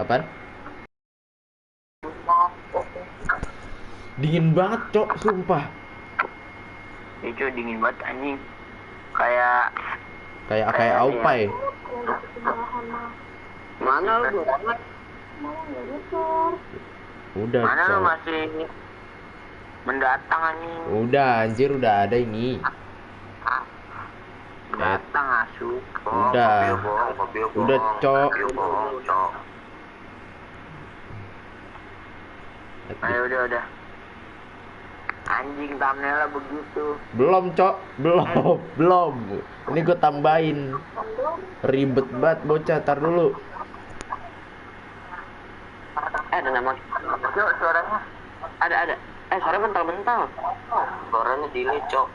Apaan? Dingin banget, Cok, sumpah. Itu dingin banget anjing. Kayak Kayak aupai. mana lu? Udah, Mana lu Cok. masih mendatang anjing. Udah, anjir, udah ada ini. Mendatang asu. Udah. Udah, Cok. Ayo udah. Anjing thumbnailnya begitu. Belum, Cok. Belum. Ini gue tambahin. Ribet banget bocah, tar dulu. Ada nama. Yuk, suaranya. Ada. Suara bental-bental. Suaranya delay, Cok.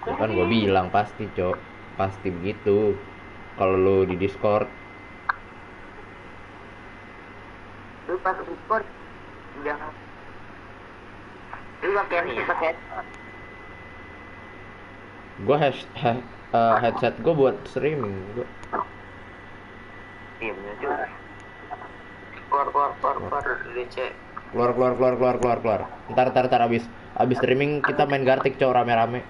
Ya kan gue bilang pasti, Cok. Pasti begitu. Kalau lu di Discord. Lu pas Discord jangan. Lu pakai Gue headset gue buat streaming. Gua... Iya bener juga. Keluar DC. Keluar. Ntar abis streaming kita main Gartic, Cok, rame-rame.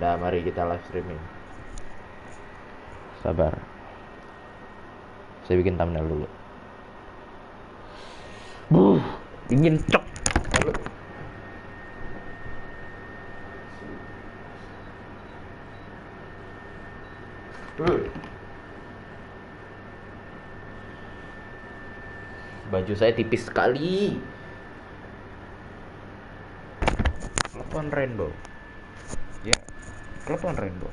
Dah, mari kita live streaming. Sabar. Saya bikin thumbnail dulu. Dingin, Cok. Baju saya tipis sekali. Klepon rainbow. Ya, klepon rainbow.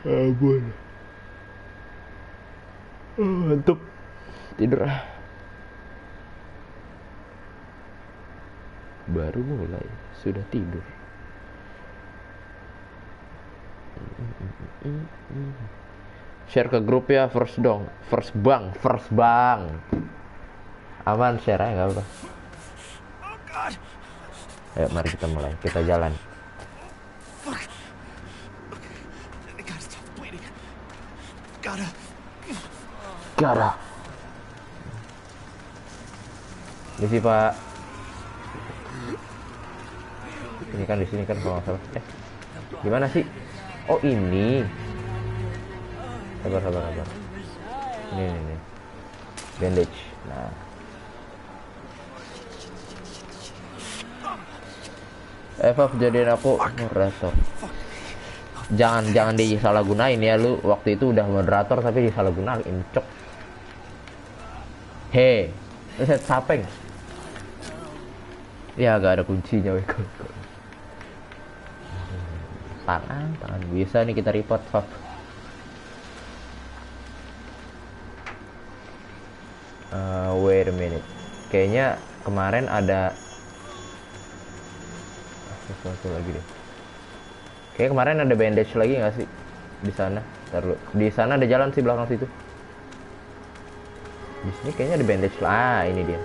Ampun. Ngantuk. Tidur. Baru mulai sudah tidur. Share ke grup ya, first bang. Aman, share aja nggak apa. Ayo, mari kita mulai. Kita jalan. Gotta. Misi, Pak. Ini di sini kan kalau nggak salah. Gimana sih? Oh, ini. Sabar. Ini. Bandage. Nah. Evaf jadiin aku moderator. Jangan disalahgunain ya, lu waktu itu udah moderator tapi disalahgunain, Cok. He, set sapeng. Ya gak ada kuncinya, weko. Tangan bisa nih kita report, Faf. Wait a minute. Kayaknya kemarin ada sesuatu lagi deh. Kayak kemarin ada bandage lagi nggak sih di sana? Taruh di sana ada jalan sih belakang situ. Di sini kayaknya ada bandage lah. Ini dia.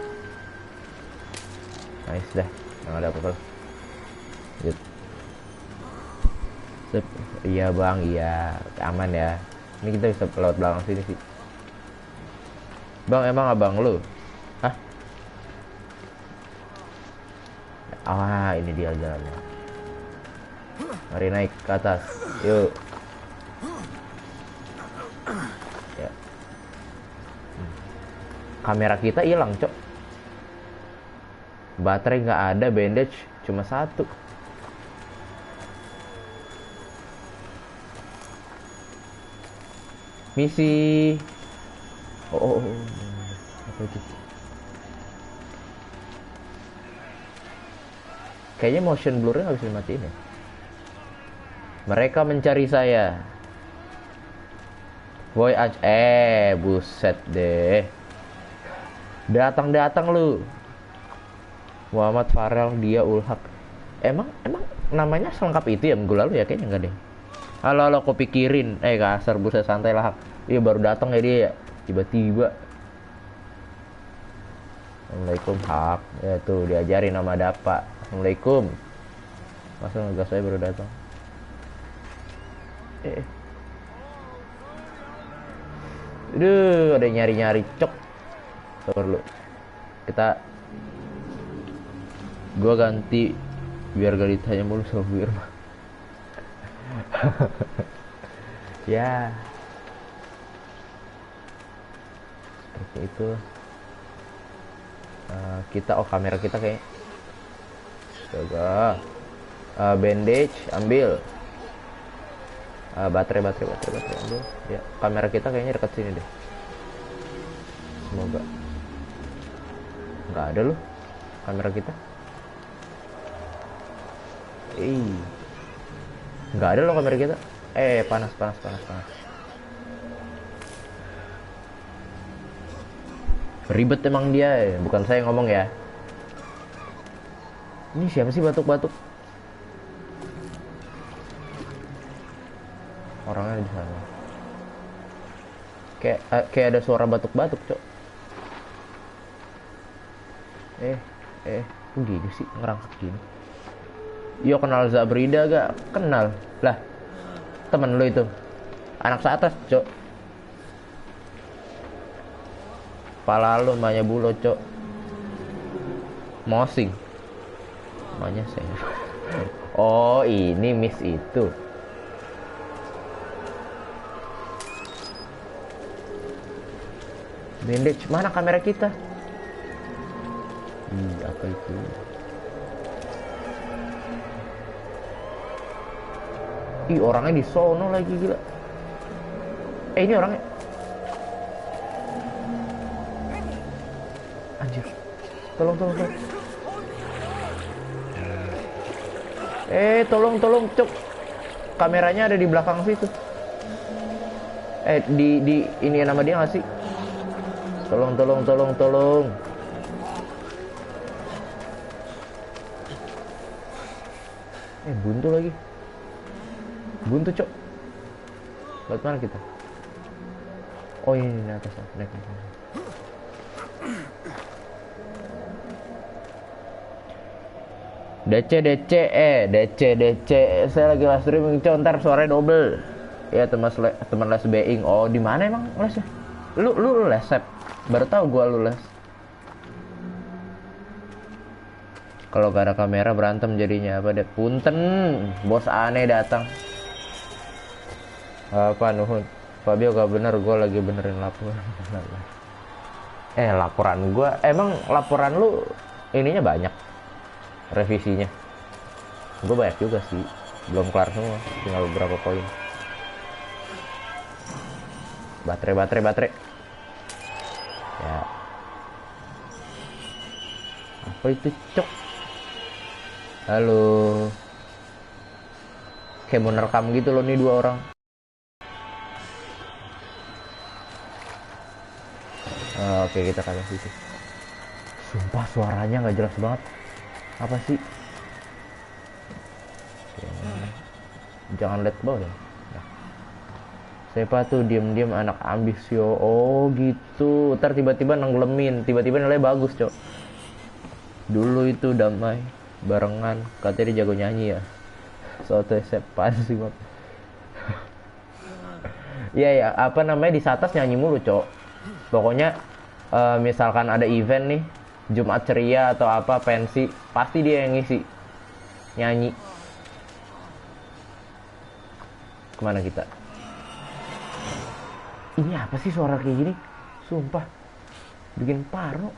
Nice dah. Nggak ada apa-apa. Iya bang, iya aman ya. Ini kita bisa lewat belakang sini sih. Bang, emang abang lu? Hah? Ah, ini dia jalannya. Mari naik ke atas. Yuk. Ya. Kamera kita hilang, Cok. Baterai nggak ada, bandage cuma satu. Misi. Oh. Apa itu? Kayaknya motion blurnya nggak bisa dimatiin ya. Mereka mencari saya. Boy, buset deh. Datang lu. Muhammad Farel dia Ulhak. Emang namanya selengkap itu ya minggu lalu ya, kayaknya enggak deh. Halo aku pikirin kasar, buset, santai lah Hak. Iya baru datang ya dia ya, tiba-tiba. Assalamualaikum Hak. Ya tuh diajarin nama Dapa. Assalamualaikum. Masa ngegas saya baru datang. Aduh, ada nyari-nyari cok. Sabar lu. Gua ganti biar gak ditanya mulu sama Bu Irma. Ya. Seperti itu. Kamera kita kayak. Coba. Bandage ambil. Baterai ambil. Ya, kamera kita kayaknya dekat sini deh. Semoga. Nggak ada loh kamera kita. Nggak ada loh kamera kita. Panas. Ribet emang dia, bukan saya ngomong ya. Ini siapa sih batuk-batuk? Orangnya di sana. Kayak ada suara batuk-batuk, Cok. Gini sih ngerangkak gini. Yo, kenal Zabrida gak? Kenal. Lah, temen lu itu. Anak seatas, Cok. Pala lu emaknya bulo, Cok. Mosing. Emaknya saya. Oh, ini miss itu. Bandage, mana kamera kita? Apa itu? Orangnya di sono lagi, gila. Ini orangnya. Anjir. Tolong. Tolong, Cok. Kameranya ada di belakang situ. Di ini nama dia nggak sih? Tolong. Buntu lagi. Buntu, Cok. Lewat mana kita? Oh, ini atas. Naik. DC. Saya lagi live streaming, Cok. Ntar suaranya double. Ya, teman les being. Oh, di mana emang lesnya? Lu les, Sep? Baru tahu gua lu les. Kalau gak ada kamera berantem jadinya apa deh. Punten, bos aneh datang. Apa nuhun? Fabio gak bener, gue lagi benerin laporan. Laporan gue, emang laporan lu ininya banyak, revisinya. Gue banyak juga sih, belum kelar semua, tinggal beberapa poin. Baterai. Ya. Apa itu, Cok? Halo. Kayak mau nerekam gitu loh nih dua orang. Oke, kita kasih situ. Sumpah suaranya nggak jelas banget. Apa sih? Jangan lihat bawah ya. Nah. Siapa tuh diem-diem anak ambisio? Oh gitu. Ntar tiba-tiba nenggelemin. Tiba-tiba nilai bagus, Cok. Dulu itu damai barengan, katanya dia jago nyanyi ya. Soalnya sepan sih, Mak. Iya, apa namanya, di atas nyanyi mulu, Cok. Pokoknya misalkan ada event nih, Jumat ceria atau apa, pensi, pasti dia yang ngisi nyanyi. Kemana kita? Ini apa sih suara kayak gini? Sumpah bikin parno.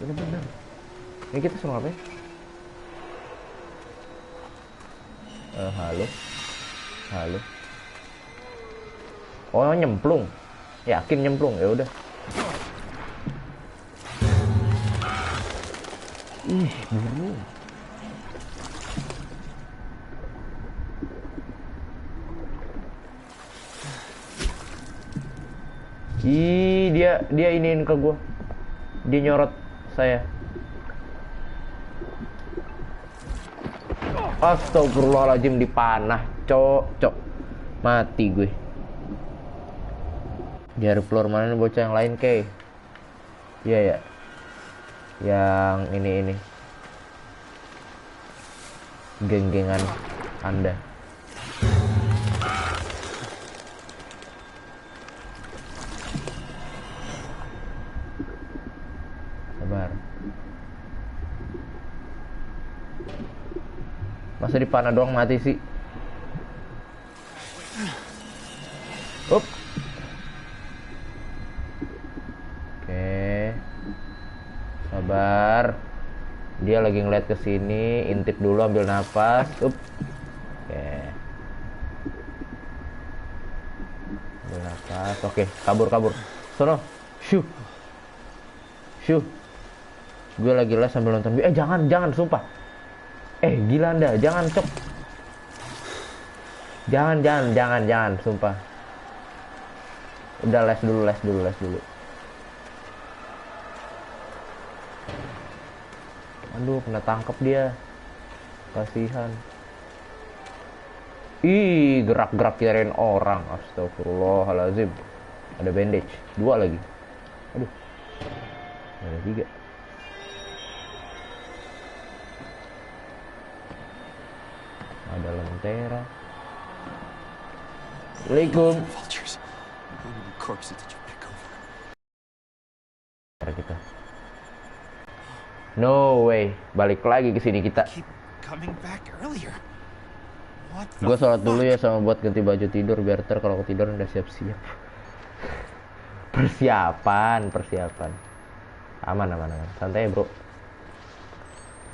Bener-bener. Ini kita suruh ngapain? Halo. Oh, nyemplung. Yakin nyemplung? Ya udah. Buru. Dia iniin ke gua. Dia nyorot saya. Astagfirullahaladzim, dipanah, cok. Mati gue. Di floor mana nih bocah yang lain, Kay? Iya ya. Yang ini. Geng-gengan Anda. Sabar. Masa dipanah doang mati sih? Up. Oke. Sabar. Dia lagi ngeliat ke sini, intip dulu, ambil nafas. Up. Oke. Ambil nafas. Oke, kabur. Sono. Shoo. Gue lagi les sambil nonton. Jangan, sumpah. Gila Anda, jangan, cok. Jangan, sumpah. Udah les dulu. Aduh, kena tangkap dia. Kasihan. Ih, gerak-gerak kirain orang. Astagfirullahaladzim. Ada bandage. 2 lagi. Aduh. Ada 3. Ada lentera. Assalamualaikum. Kita. No way, balik lagi ke sini kita. Gue sholat dulu ya sama buat ganti baju tidur biar kalau ketidur udah siap-siap. Persiapan. Aman. Santai bro.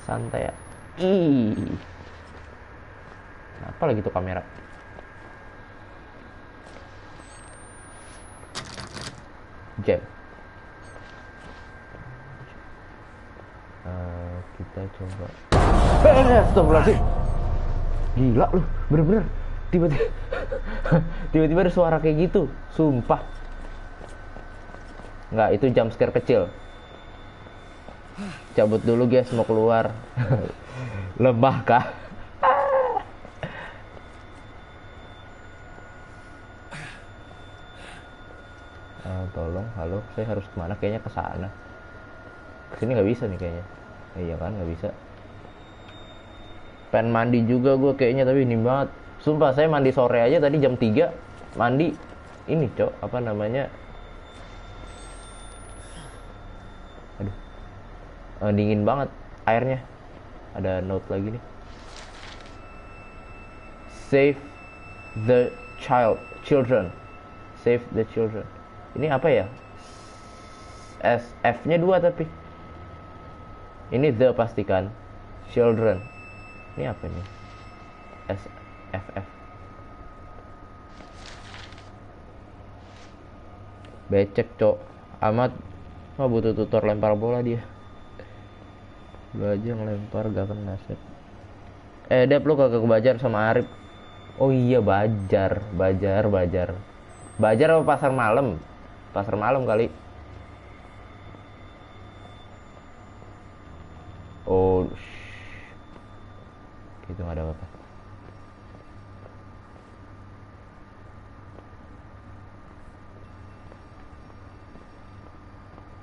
Santai ya. Kenapa lagi tuh kamera? Jam. Kita coba. Astagfirullahaladzim. Gila lu, bener-bener. Tiba-tiba ada suara kayak gitu, sumpah. Nggak, itu jump scare kecil. Cabut dulu guys, mau keluar. Lemah kah? Tolong, halo, saya harus kemana? Kayaknya ke sana. Kesini nggak bisa nih kayaknya. Iya kan, nggak bisa. Pengen mandi juga gue kayaknya, tapi ini banget. Sumpah, saya mandi sore aja tadi jam 3. Mandi ini cok, apa namanya? Aduh, dingin banget airnya. Ada note lagi nih. Save the children. Save the children. Ini apa ya? F-nya 2 tapi. Ini the pastikan. Children. Ini apa nih? SFF. Becek cok. Amat. Butuh tutor lempar bola dia. Gue aja ngelempar gak kena set. Dep, lu kagak kebajar sama Arif. Oh iya, Bajar apa pasar malam? Pasar malam kali. Oh, gitu nggak ada apa-apa.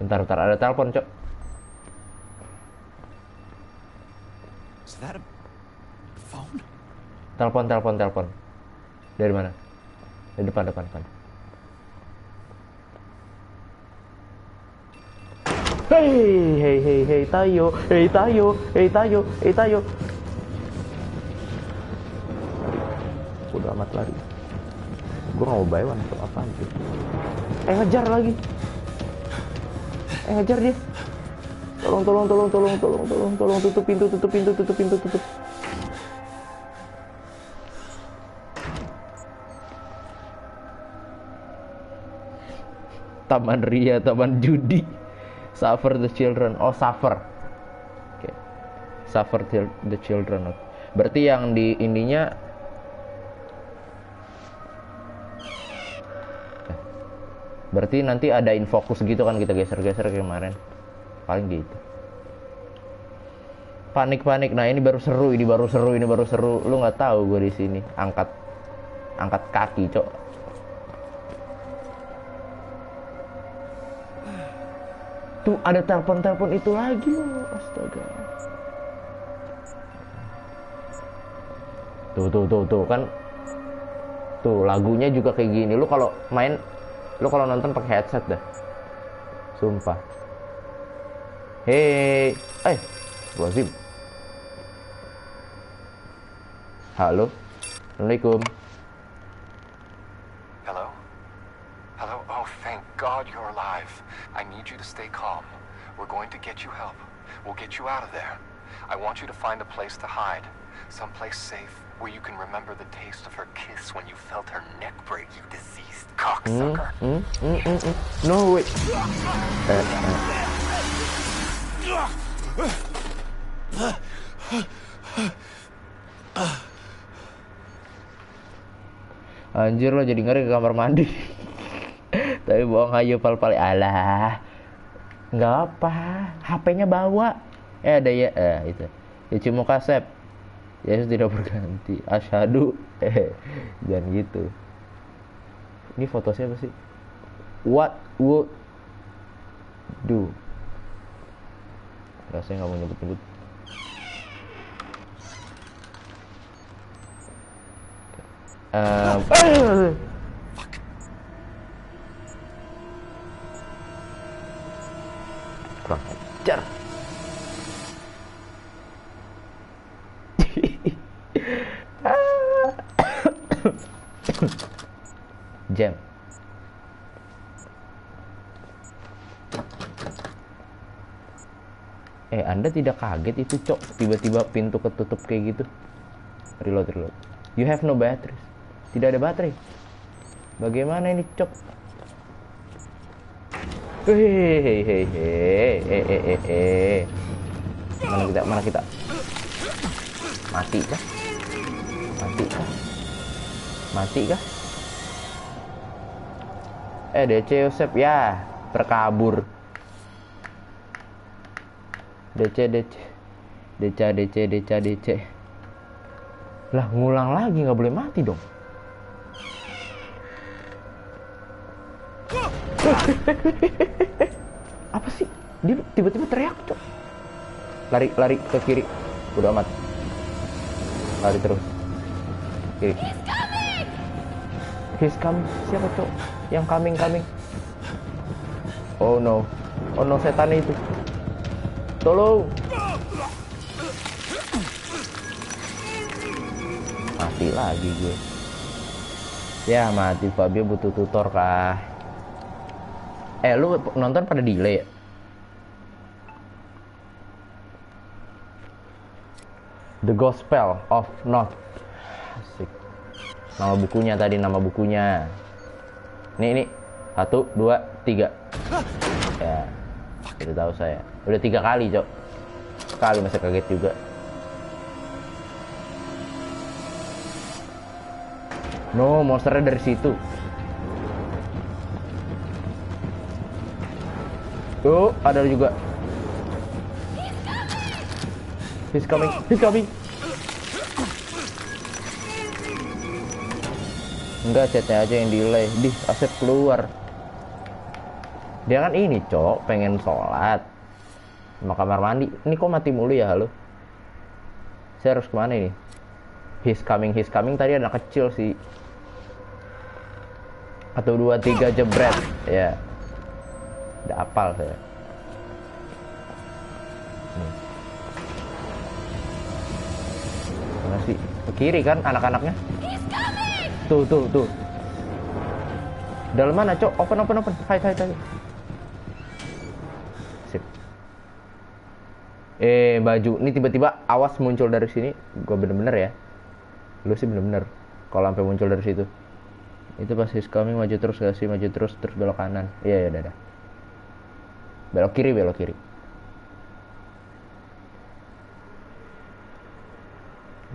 Bentar, ada telepon, cok. Is that a phone? Telepon. Dari mana? Dari depan. Hey Tayo. Udah amat lari. Gue gak mau buy one atau apaan sih. Ngejar lagi. Ngejar dia. Tolong, tutup pintu. Taman Ria, taman judi. Suffer the children. Oh, suffer. Oke. Suffer the children. Berarti yang di ininya berarti nanti ada infokus gitu kan, kita geser-geser kayak kemarin. Paling gitu. Panik. Nah, ini baru seru, ini baru seru. Lu nggak tahu gue di sini. Angkat kaki, Cok. Tuh ada telepon itu lagi loh. Astaga. Tuh kan. Tuh lagunya juga kayak gini. Lu kalau nonton pakai headset dah. Sumpah. Hei, Wazim. Halo. Assalamualaikum. Hello? Hello? Oh, thank God you're alive. I need you to stay calm. We're going to get you help. We'll get you out of there. I want you to find a place to hide. Someplace safe where you can remember the taste of her kiss when you felt her neck break, you diseased cocksucker. No, wait. Anjir lo jadi ngeri ke kamar mandi. Tapi bohong aja pal-pal. Alah. Nggak apa. HP-nya bawa. Ada ya. Itu. Ya cuma kasep. Yesus tidak berganti. Asyhadu. Jangan gitu. Ini foto siapa sih? What would do? Rasanya nggak mau nyebut-nyebut. Kurang ajar. Jam. Anda tidak kaget itu, Cok? Tiba-tiba pintu ketutup kayak gitu. Reload. You have no batteries. Tidak ada baterai. Bagaimana ini, Cok? Mana kita? Mati kah? DC Yosep ya, terkabur. DC. Lah, ngulang lagi, nggak boleh mati dong. Apa sih? Dia tiba-tiba teriak, Cok. Lari ke kiri. Udah amat. Lari terus. Kiri. He's coming. Siapa, Cok? Yang coming. Oh no, setan itu. Tolong. Mati lagi gue. Ya mati, Fabio butuh tutor kah? Lu nonton pada delay ya? The Gospel of North. Asik. Nama bukunya. Nih. 1, 2, 3. Ya. Udah tahu saya. Udah 3 kali, Cok. Sekali masih kaget juga. No, monsternya dari situ. Tuh, ada juga. He's coming. Enggak, chatnya aja yang delay. Asep keluar. Dia kan ini, Cok, pengen sholat. Mau kamar mandi. Ini kok mati mulu ya, halo? Saya harus kemana ini? He's coming. Tadi anak kecil sih. 1, 2, 3 jebret. Ya. Udah apal saya. Mana sih? Ke kiri kan anak-anaknya? Tuh. Dalam mana, Cok? Open. Hai. Sip. Baju. Ini tiba-tiba awas muncul dari sini. Gua bener-bener ya. Lu sih bener-bener. Kalau sampai muncul dari situ. Itu pas he's coming, maju terus terus belok kanan. Iya, udah. Belok kiri.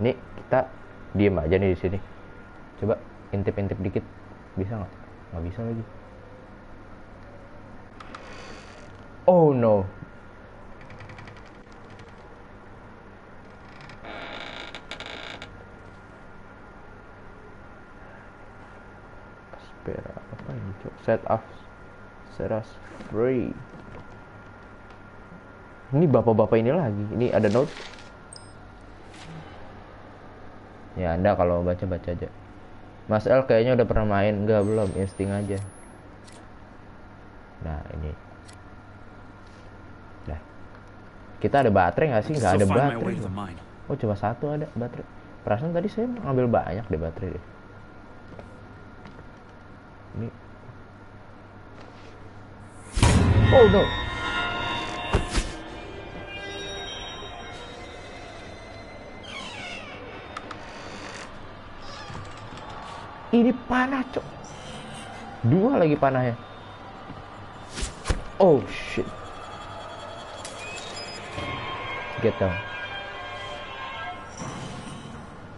Nih, kita diem aja nih di sini. Coba intip dikit. Bisa nggak? Nggak bisa lagi. Oh no. Spera apa ini cok? Set us free. Ini bapak-bapak ini lagi. Ini ada note. Ya Anda kalau baca-baca aja. Mas L kayaknya udah pernah main. Enggak, belum. Insting aja. Nah ini. Nah. Kita ada baterai nggak sih? Nggak ada baterai. Oh cuma satu ada baterai. Perasaan tadi saya ngambil banyak deh baterai deh. Ini. Oh no. Ini panah cok. Dua lagi panahnya. Oh shit. Get down.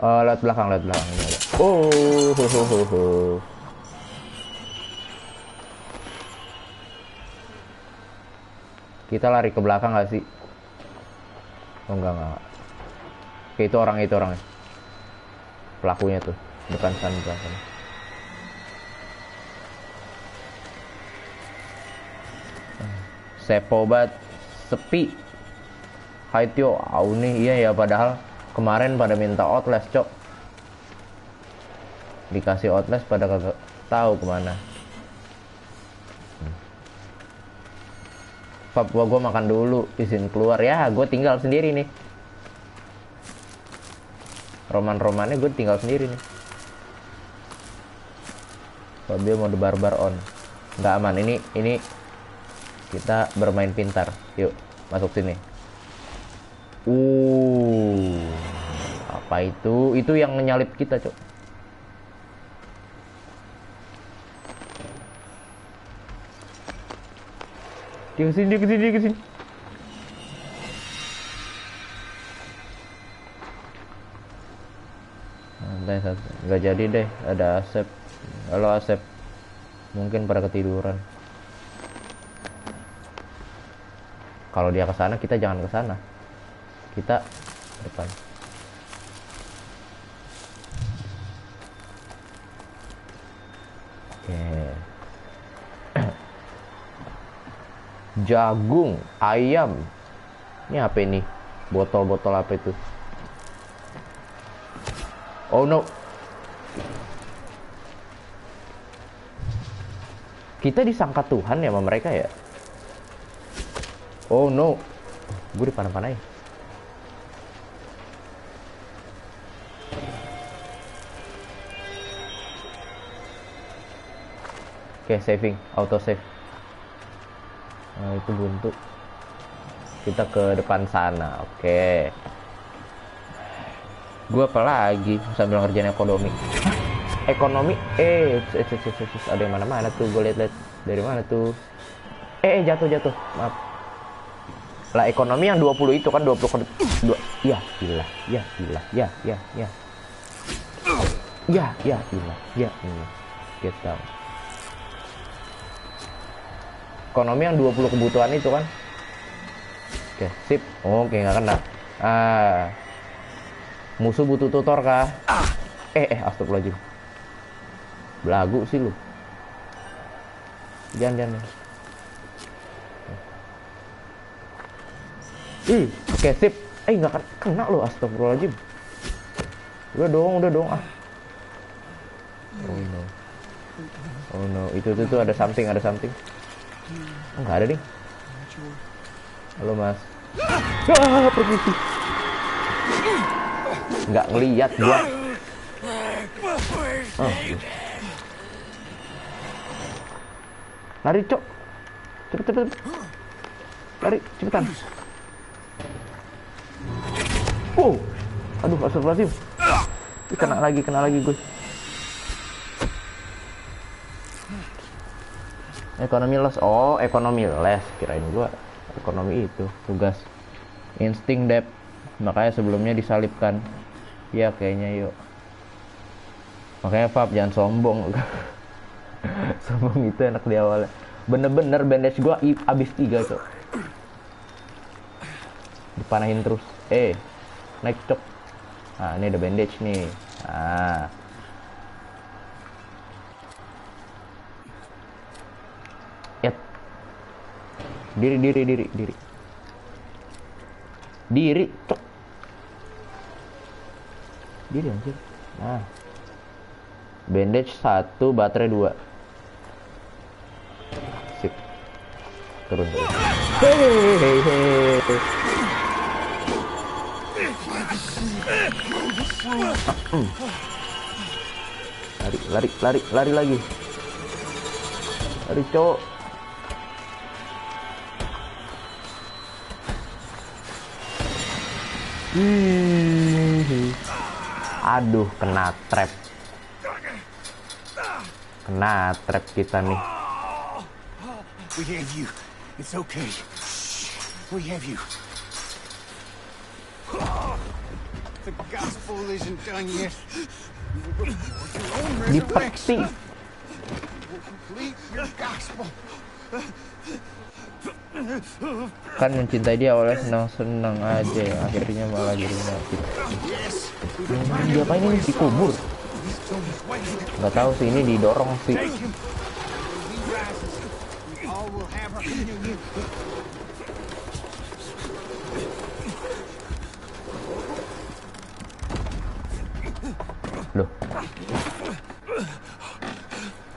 Lihat belakang ini ada. Oh ho ho ho ho. Kita lari ke belakang nggak sih? Oh enggak. Oke, itu orangnya. Pelakunya tuh. Depan sana belakang. Sepobat sepi. Haityo, nih iya ya, padahal kemarin pada minta outlast cok. Dikasih outlast pada kagak tahu kemana. Pap, gua makan dulu, izin keluar ya. Gue tinggal sendiri nih. Roman-romannya gue tinggal sendiri nih. Pap, dia mau barbar on. Nggak aman. Ini kita bermain pintar. Yuk, masuk sini. Apa itu? Itu yang nyalip kita, cok. Dia kesini. Santai, nggak jadi deh. Ada Asep. Halo Asep. Mungkin pada ketiduran. Kalau dia ke sana, kita jangan ke sana. Kita depan. Oke. Jagung, ayam. Ini apa ini? Botol-botol apa itu? Oh no. Kita disangka Tuhan ya sama mereka ya? Oh no. Gue dipanah-panahin. Oke, saving, auto save. Nah, itu buntu. Kita ke depan sana. Oke. Gua apa lagi sambil ngerjain ekonomi. Ekonomi. Ada yang mana-mana tuh. Gue lihat dari mana tuh. Jatuh. Maaf. Lah ekonomi yang 20 itu kan 20 ke 2. Ya, gila. Get down. Ekonomi yang 20 kebutuhan itu kan. Oke, sip. Oke, nggak kena. Musuh butuh tutor kah? Astagfirullahaladzim. Belagu sih lu. Jangan. Oke, sip. Nggak kena lu, astagfirullahaladzim. Udah dong. Oh no. Itu ada something. Nggak ada deh. Halo mas. Permisi. Nggak ngeliat gua. Lari cok. Cepet. Lari cepetan. Aduh, astagfirullahaladzim. Kena lagi gue. Ekonomi les. Ekonomi les. Kirain gua ekonomi itu tugas insting dep. Makanya sebelumnya disalibkan. Ya kayaknya yuk. Makanya Fab jangan sombong. Sombong itu enak di awalnya. Bener-bener bandage gua abis 3 cok. Dipanahin terus. Naik cok. Ini ada bandage nih. Diri, cok. Diri anjir. Nah. Bandage 1, baterai 2. Sip. Turun. Hehehe. Lari lagi. Lari, cok. Aduh, kena trap kita nih. We have you. It's okay. We have you. The gospel isn't done yet. Dipetik. Complete your gospel. Kan mencintai dia oleh senang-senang aja ya. Akhirnya malah jadi mati. Dia apa ini dikubur? Nggak tahu sih, ini didorong sih. Loh,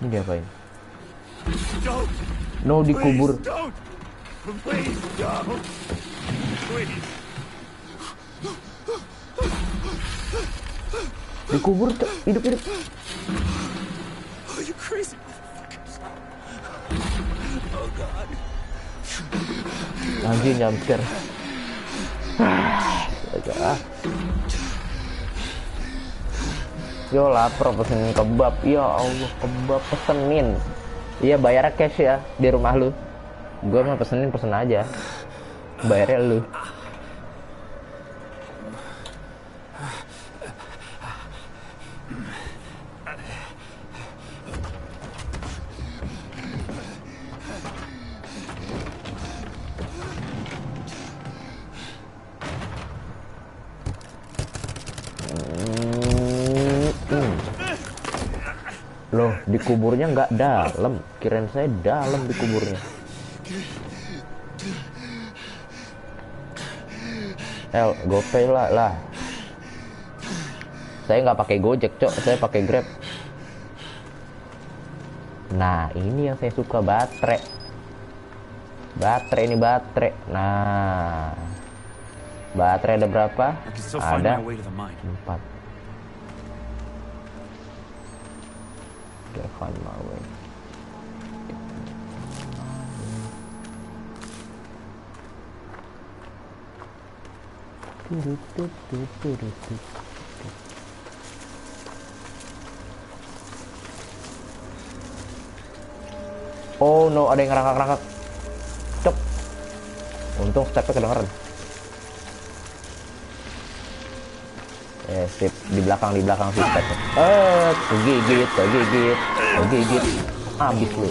ini dia apain? No, dikubur. Dikubur, hidup. Oh, you crazy motherfuckers. Oh God. Anjir, nyamper. Yo, lapar pesenin kebab. Ya Allah, kebab pesenin. Iya, bayarnya cash ya di rumah lu. Gua mah pesen aja. Bayarnya lu. Loh, dikuburnya nggak dalam. Kirain saya dalam dikuburnya. GoPay lah. Saya nggak pakai Gojek, cok. Saya pakai Grab. Nah, ini yang saya suka, baterai. Baterai. Nah, baterai ada berapa? Ada 4. Find my way. Oh no, ada yang ngerangkak-rangkak. Cep. Untung stepnya kedengeran. Sip, di belakang sih stepnya. Kegigit. Habis lu.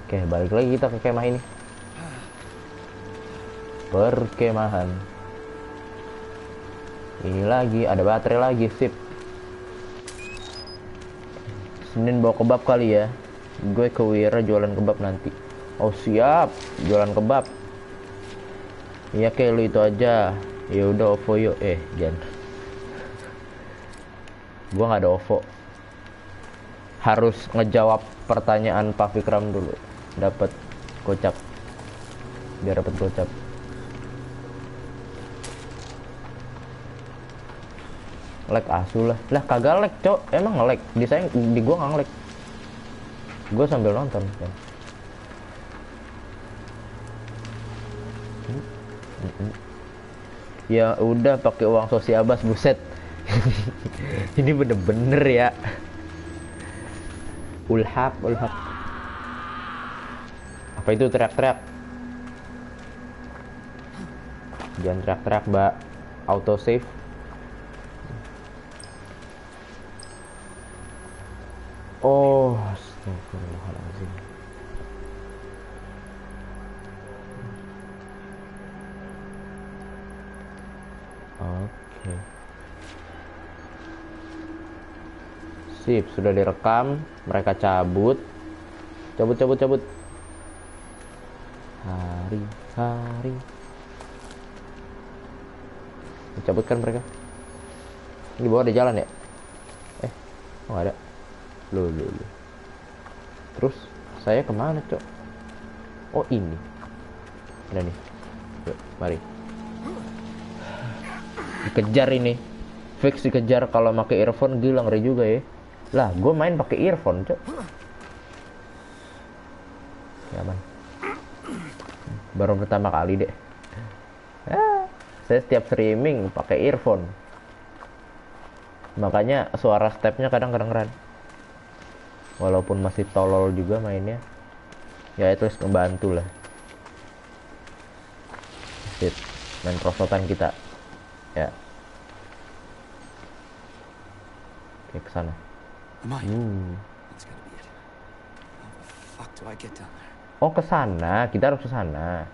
Oke, balik lagi kita ke kemah ini. Perkemahan. Ini lagi, ada baterai lagi, sip. Senin bawa kebab kali ya. Gue ke Wira jualan kebab nanti. Oh siap, jualan kebab. Iya kayak lu itu aja. Ya udah OVO yuk. Jangan. Gua nggak ada OVO. Harus ngejawab pertanyaan Pak Fikram dulu. Dapat gocap. Biar dapat gocap. Lag asu lah. Lah kagak lag, cok. Emang nge-lag? Di gua nggak nge-lag. Gua sambil nonton kan. Ya udah pakai uang sosiabas, buset. Ini bener-bener ya. Ulhak. Apa itu teriak-teriak? Jangan teriak-teriak, Mbak. Auto save. Oh, astagfirullahaladzim. Oke. Sip, sudah direkam. Mereka cabut. Cabut. Hari. Cabut kan mereka. Di bawah ada jalan ya? Oh nggak ada. Loh. Terus saya kemana, Cok? Oh ini. Ada nih. Yuk, mari. Dikejar ini. Fix dikejar kalau pakai earphone, gila ngeri juga ya. Lah, gue main pakai earphone, Cok. Ya, aman. Baru pertama kali deh. Saya setiap streaming pakai earphone. Makanya suara stepnya kadang kedengeran. Walaupun masih tolol juga mainnya. Ya itu membantu lah. Sip. Main prosotan kita. Ya. Oke, ke sana. Oh, ke sana. Kita harus ke sana.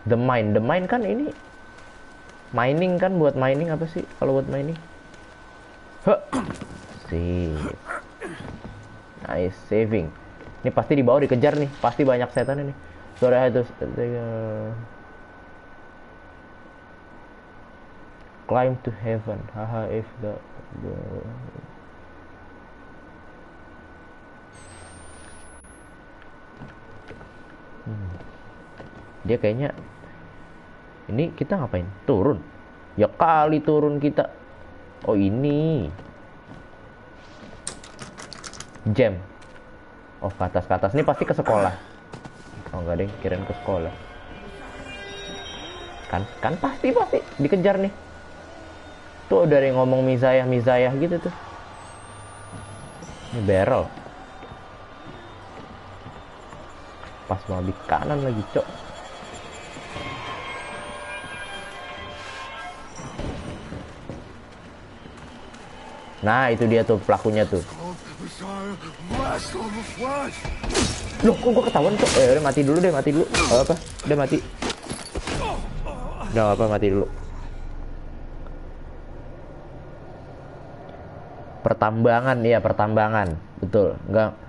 The mine kan ini mining kan, buat mining apa sih kalau buat mining? Sip. Nice saving. Ini pasti di bawah dikejar nih, pasti banyak setan ini. Sorry itu. Climb to heaven. Haha, if the dia kayaknya ini kita ngapain? Turun. Ya kali turun kita. Oh ini jam. Oh ke atas. Ini pasti ke sekolah. Oh enggak deh, kirain ke sekolah. Kan pasti dikejar nih. Tuh udah ada yang ngomong mizayah gitu tuh. Ini barrel. Pas mau di kanan lagi, Cok. Nah, itu dia tuh pelakunya tuh. Loh, kok gue ketahuan, Cok? Udah mati dulu. Apa? Udah mati. Udah apa, mati dulu. Pertambangan. Betul. Enggak.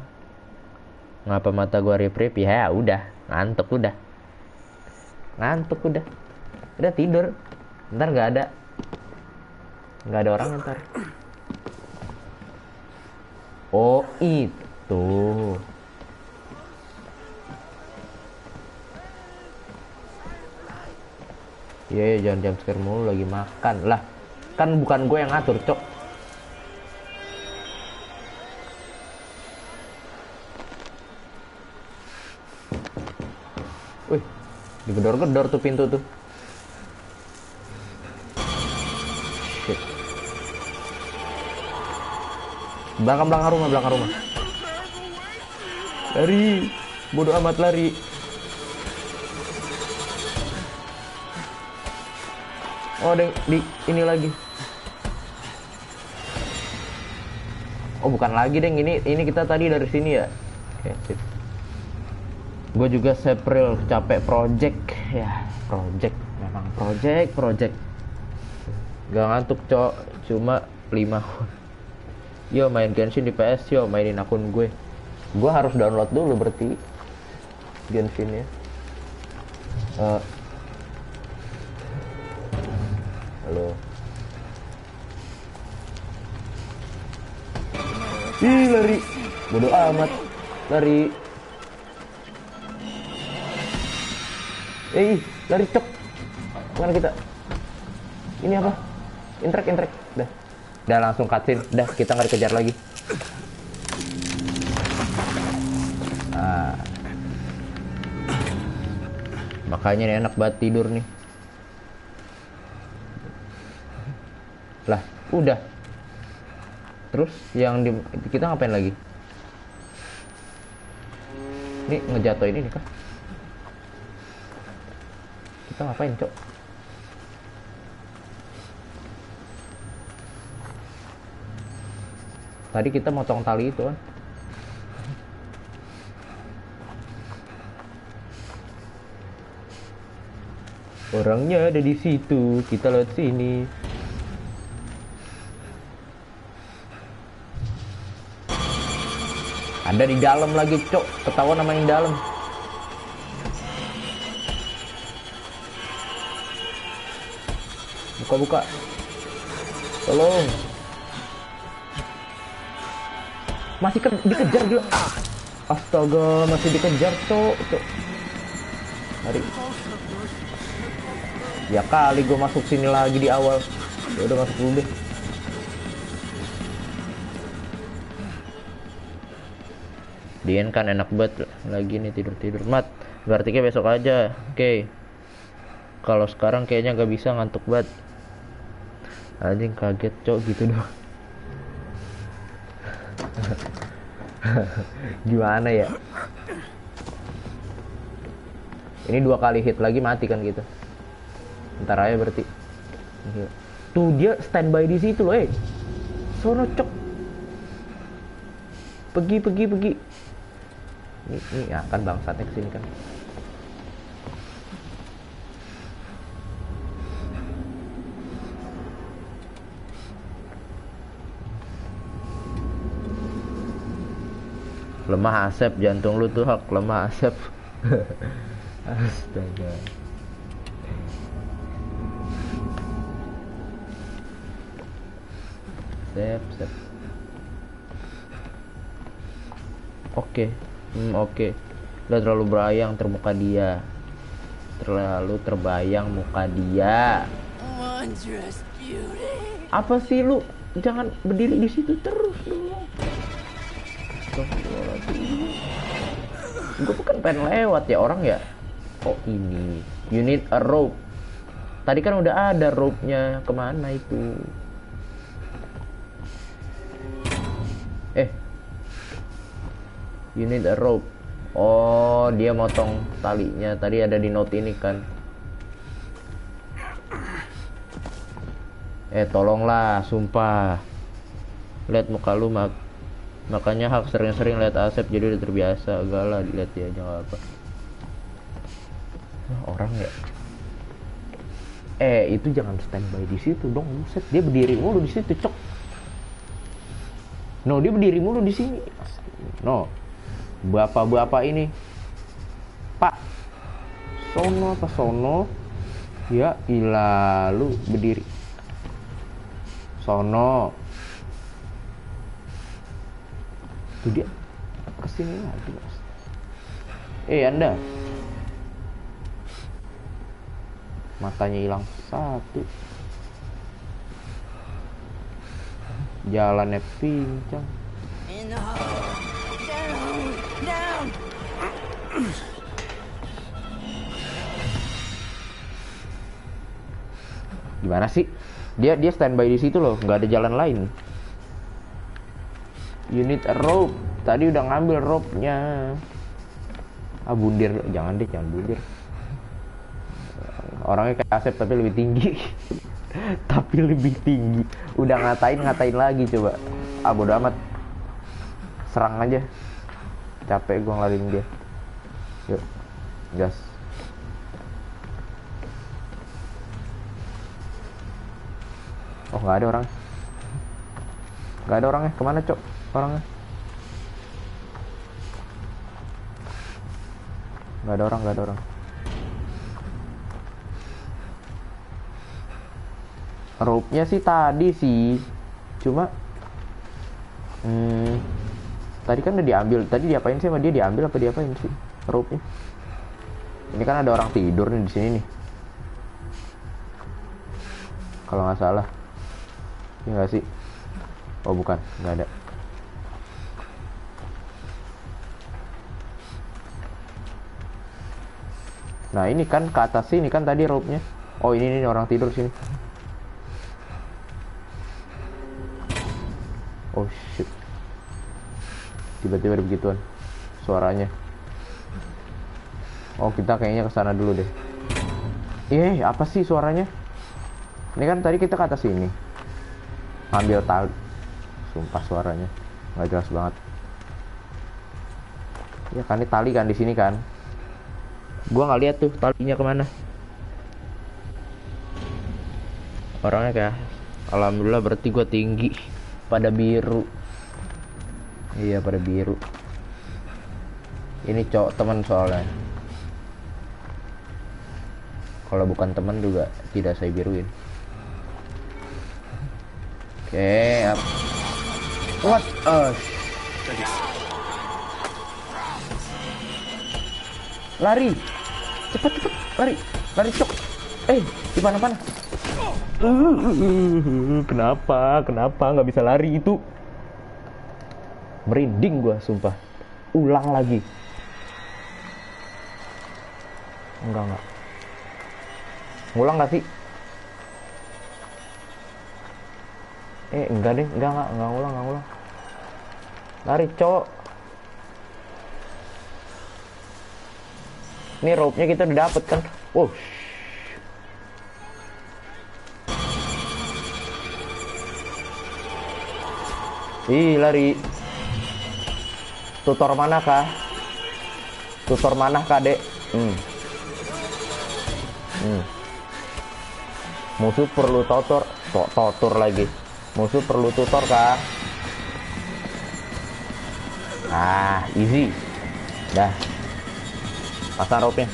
Ngapa mata gua rip-rip? Ya udah, ngantuk udah. Udah tidur. Ntar nggak ada orang ntar. Oh itu. Iya, jangan jam scare mulu, lagi makan lah. Kan bukan gue yang ngatur, Cok. Wih, digedor-gedor tuh pintu tuh. Shit. Belakang rumah. Lari, bodoh amat lari. Oh, ada di ini lagi. Oh, bukan lagi, Deng. Ini kita tadi dari sini ya. Oke, sip. Gue juga April capek project. Memang project. Gak ngantuk, Cok. Cuma 5. Yo, main Genshin di PS, yo, mainin akun gue. Gue harus download dulu berarti Genshin ya. Halo. Ih, lari. Bodoh amat. Lari. Lari, Cok. Mana kita? Ini apa? Intrek. Udah langsung cutscene. Udah, kita nggak dikejar lagi. Makanya nih enak banget tidur nih. Lah, udah. Terus kita ngapain lagi? Nih ngejatuhin ini kah? Kita ngapain, Cok? Tadi kita motong tali itu kan. Orangnya ada di situ. Kita lewat sini. Ada di dalam lagi, cok. Ketahuan sama yang dalam. Buka. Tolong. Masih dikejar gila. Astaga, masih dikejar, cok. Mari. Ya kali gue masuk sini lagi di awal. Ya udah masuk dulu deh. Dian kan enak banget lagi nih tidur mat. Berarti kayak besok aja. Oke. Kalau sekarang kayaknya gak bisa, ngantuk banget. Anjing kaget cok gitu doang. Gimana ya? Ini 2 kali hit lagi mati kan gitu. Ntar aja berarti. Tuh dia standby di situ loh, sono cok. Pergi. Ini ya kan bangsatnya kesini kan. Lemah Asep, jantung lu tuh hak lemah Asep. Astaga. Sep. Oke. Udah terlalu berayang termuka dia. Terlalu terbayang muka dia. Apa sih lu? Jangan berdiri di situ terus dong. Gue bukan pengen lewat ya orang ya. Oh ini. You need a rope. Tadi kan udah ada rope-nya. Kemana itu? You need a rope. Oh, dia motong talinya. Tadi ada di note ini kan. Tolonglah, sumpah. Lihat muka lu, makanya Hak sering-sering lihat Asep jadi udah terbiasa. Enggak lah, dilihat dia aja nggak apa. Orang ya. Itu jangan standby di situ dong, buset. Dia berdiri mulu di situ, cok. No, dia berdiri mulu di sini. No. Bapak-bapak ini. Pak. Sono. Ya, ilah lu berdiri. Sono. Tuh dia kesini lagi, Mas. Anda. Matanya hilang satu. Jalannya pincang. Down. Gimana sih? Dia standby di situ loh, nggak ada jalan lain. You need a rope. Tadi udah ngambil rope-nya. Bundir, jangan bundir. Orangnya kayak Asep tapi lebih tinggi. Udah ngatain lagi coba. Bodo amat. Serang aja. Capek gua ngelarin dia. Yuk. Gas. Oh, nggak ada orang. Nggak ada orangnya. Kemana, Cok? Orangnya. Nggak ada orang. Rope-nya sih tadi sih. Cuma tadi kan udah diambil. Tadi diapain sih sama dia? Diambil apa diapain sih rope-nya? Ini kan ada orang tidur nih di sini nih. Kalau nggak salah. Iya nggak sih? Oh bukan, nggak ada. Nah ini kan ke atas sini kan tadi rope-nya. Oh ini orang tidur sini. Oh shit. Tiba-tiba ada begituan suaranya. Oh kita kayaknya kesana dulu deh. Apa sih suaranya? Ini kan tadi kita ke atas sini. Ambil tali. Sumpah suaranya nggak jelas banget. Ya kan ini tali kan di sini kan. Gua nggak lihat tuh talinya kemana. Orangnya kayak, alhamdulillah berarti gua tinggi. Pada biru. Iya pada biru. Ini cowok teman soalnya. Kalau bukan teman juga tidak saya biruin. Oke, what? Lari, cepet, lari cok. Di mana? Kenapa nggak bisa lari itu? Merinding gua, sumpah. Ulang lagi. Enggak. Ngulang nggak sih? Enggak deh, enggak ngulang. Lari, cowok. Ini rope-nya kita udah dapet kan? Wow. Ih, lari. Tutor mana kah, Dek? Musuh perlu tutor lagi. Musuh perlu tutor kah? Easy. Dah. Pasang rope-nya.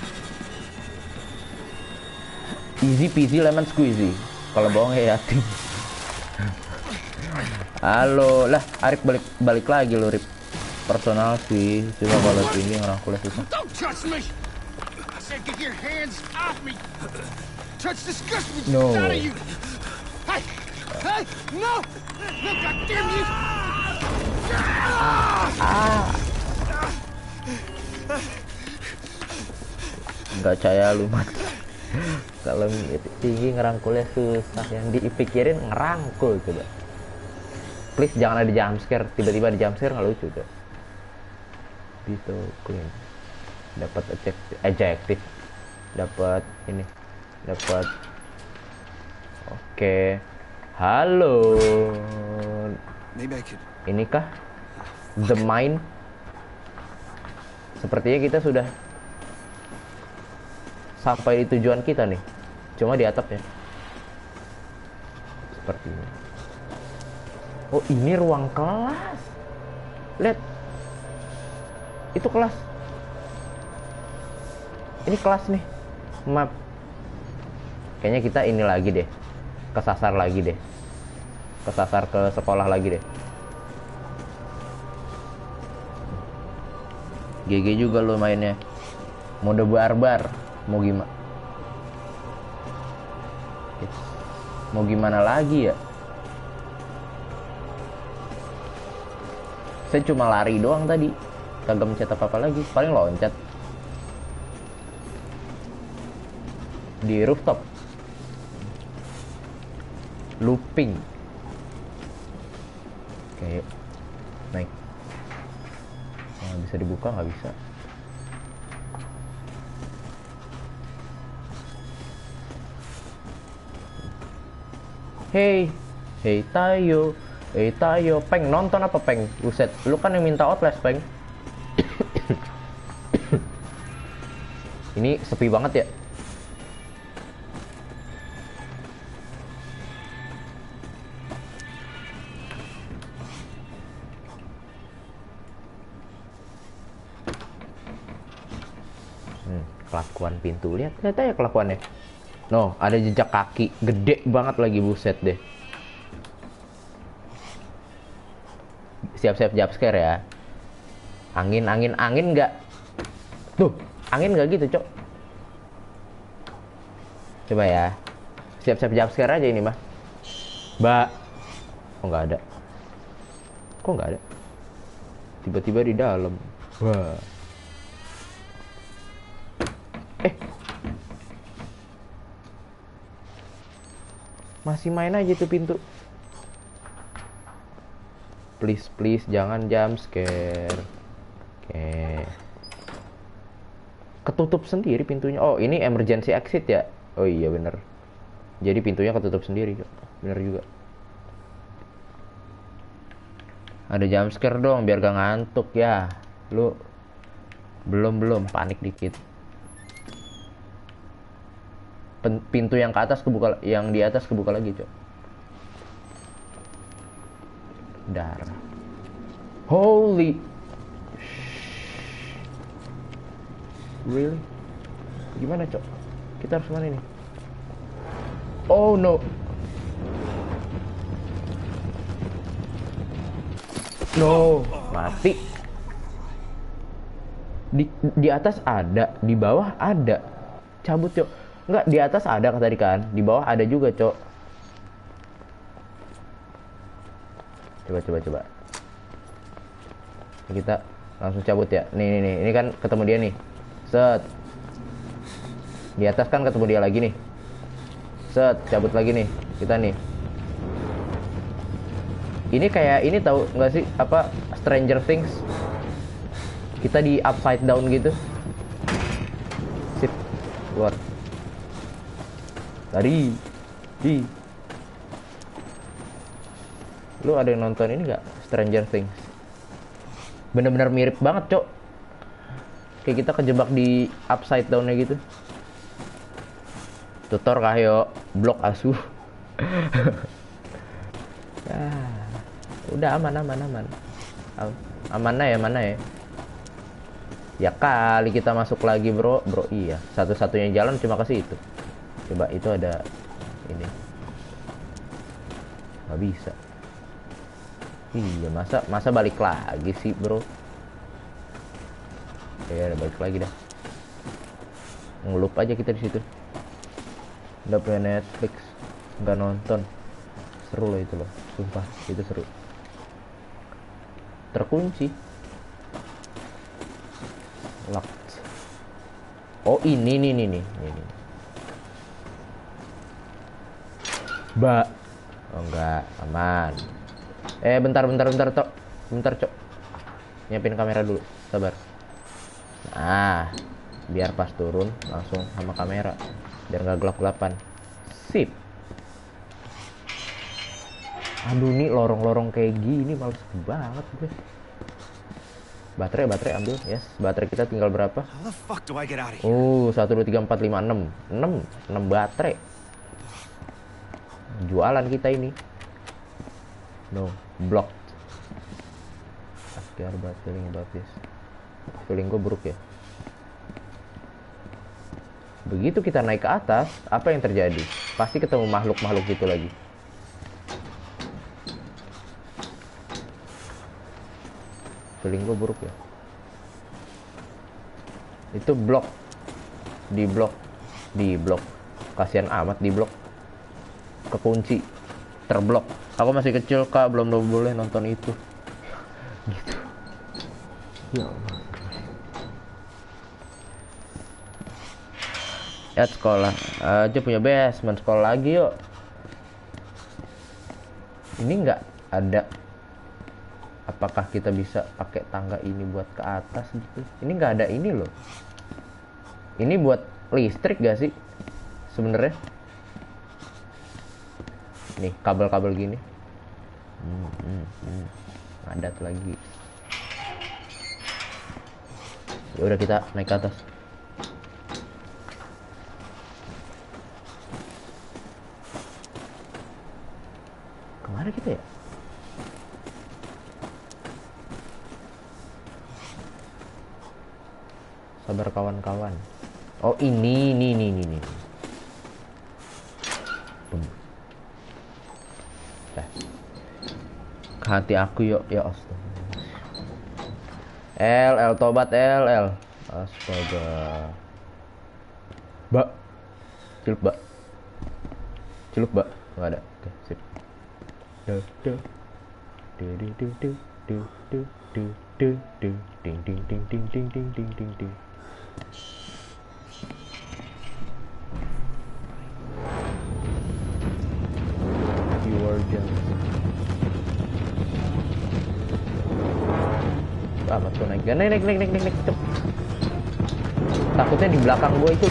Easy peasy lemon squeezy. Kalau bohong ya yatim. Halo, lah Arif balik lagi lo, Rip. Personal sih, coba kalau ini ngerangkulnya susah. Don't touch me! I said get your hands off me! Touch disgust me No. out of you! Hey! No! No, goddamn you! Nggak percaya lu, Mat. Kalau tinggi ngerangkulnya susah, yang dipikirin ngerangkul coba. Please jangan ada jumpscare, tiba-tiba ada jumpscare nggak lucu tuh. Gitu, clean. Dapat adjective, dapat ini, dapat. Oke. Halo. Inikah the mine? Sepertinya kita sudah sampai di tujuan kita nih. Cuma di atapnya. Sepertinya. Oh, ini ruang kelas. Lihat. Itu kelas. Ini kelas nih. Map. Kayaknya kita ini lagi deh. Kesasar lagi deh. Kesasar ke sekolah lagi deh. GG juga lo mainnya. Mode barbar. Mau gimana lagi ya? Saya cuma lari doang tadi, kagak mencet apa-apa lagi, paling loncat di rooftop, looping. Oke, naik. Bisa dibuka nggak bisa? Hey Tayo. Peng, nonton apa Peng? Buset, lu kan yang minta Outlast, Peng. Ini sepi banget ya. Kelakuan pintu, lihat ya kelakuannya. No, ada jejak kaki, gede banget lagi, buset deh. Siap-siap jumpscare ya. Angin nggak? Tuh, angin nggak gitu, Cok. Coba ya. Siap-siap jumpscare aja ini mah. Kok nggak ada? Tiba-tiba di dalam. Masih main aja tuh pintu. Please jangan jumpscare. Oke. Ketutup sendiri pintunya. Oh, ini emergency exit ya? Oh iya bener. Jadi pintunya ketutup sendiri. Bener juga. Ada jumpscare dong biar gak ngantuk ya. Lu belum panik dikit. Pintu yang ke atas kebuka, yang di atas kebuka lagi, Cok. Darah. Holy. Really? Gimana, Cok? Kita harus mana ini? Oh no. No, mati. Di atas ada, di bawah ada. Cabut, Cok. Enggak, di atas ada tadi kan, di bawah ada juga, Cok. Coba. Kita langsung cabut ya. Nih. Ini kan ketemu dia nih. Set. Di atas kan ketemu dia lagi nih. Set, cabut lagi nih. Kita nih. Ini kayak ini tahu nggak sih apa Stranger Things? Kita di upside down gitu. Sip. Keluar. Lari. Lu ada yang nonton ini nggak? Stranger Things. Bener-bener mirip banget, Cok. Kayak kita kejebak di upside down-nya gitu. Tutor kah yo? Blok asuh. Udah aman. Mana ya? Ya kali kita masuk lagi, bro. Iya. Satu-satunya jalan cuma ke situ. Coba itu ada ini. Nggak bisa. Iya, masa balik lagi sih, bro? Ya, balik lagi dah. Ngelup aja kita di situ. Udah punya Netflix, nggak nonton. Seru loh itu loh, sumpah itu seru. Terkunci. Locked. Oh ini nih. Oh enggak, aman. Bentar, Cok. Bentar, Cok. Nyiapin kamera dulu, sabar. Nah, biar pas turun langsung sama kamera, biar nggak gelap-gelapan. Sip. Aduh, nih lorong-lorong kayak gini males banget gue. Baterai ambil, yes. Baterai kita tinggal berapa? How the fuck do I get out of here? 1, 2, 3, 4, 5, 6 baterai. Jualan kita ini. No, blocked. Askar about feeling about this. Feeling gue buruk ya. Begitu kita naik ke atas, apa yang terjadi? Pasti ketemu makhluk-makhluk gitu lagi. Feeling gue buruk ya. Itu blok. Di blok. Kasihan amat di blok. Kekunci. Terblok. Aku masih kecil, Kak, belum boleh nonton itu. Gitu. Ya Allah. Ya sekolah aja punya basement, sekolah lagi yuk. Ini nggak ada. Apakah kita bisa pakai tangga ini buat ke atas gitu? Ini nggak ada ini loh. Ini buat listrik gak sih sebenarnya? Nih kabel-kabel gini. Adat lagi. Ya udah kita naik ke atas. Kemana kita ya? Sabar kawan-kawan. Oh ini. Ke hati aku yuk, ya astaga. L tobat L. Astaga. Celup, Mbak. Enggak ada. Oke, sip. Ding. You are just amat tuh naik. Cep. Takutnya di belakang gue itu.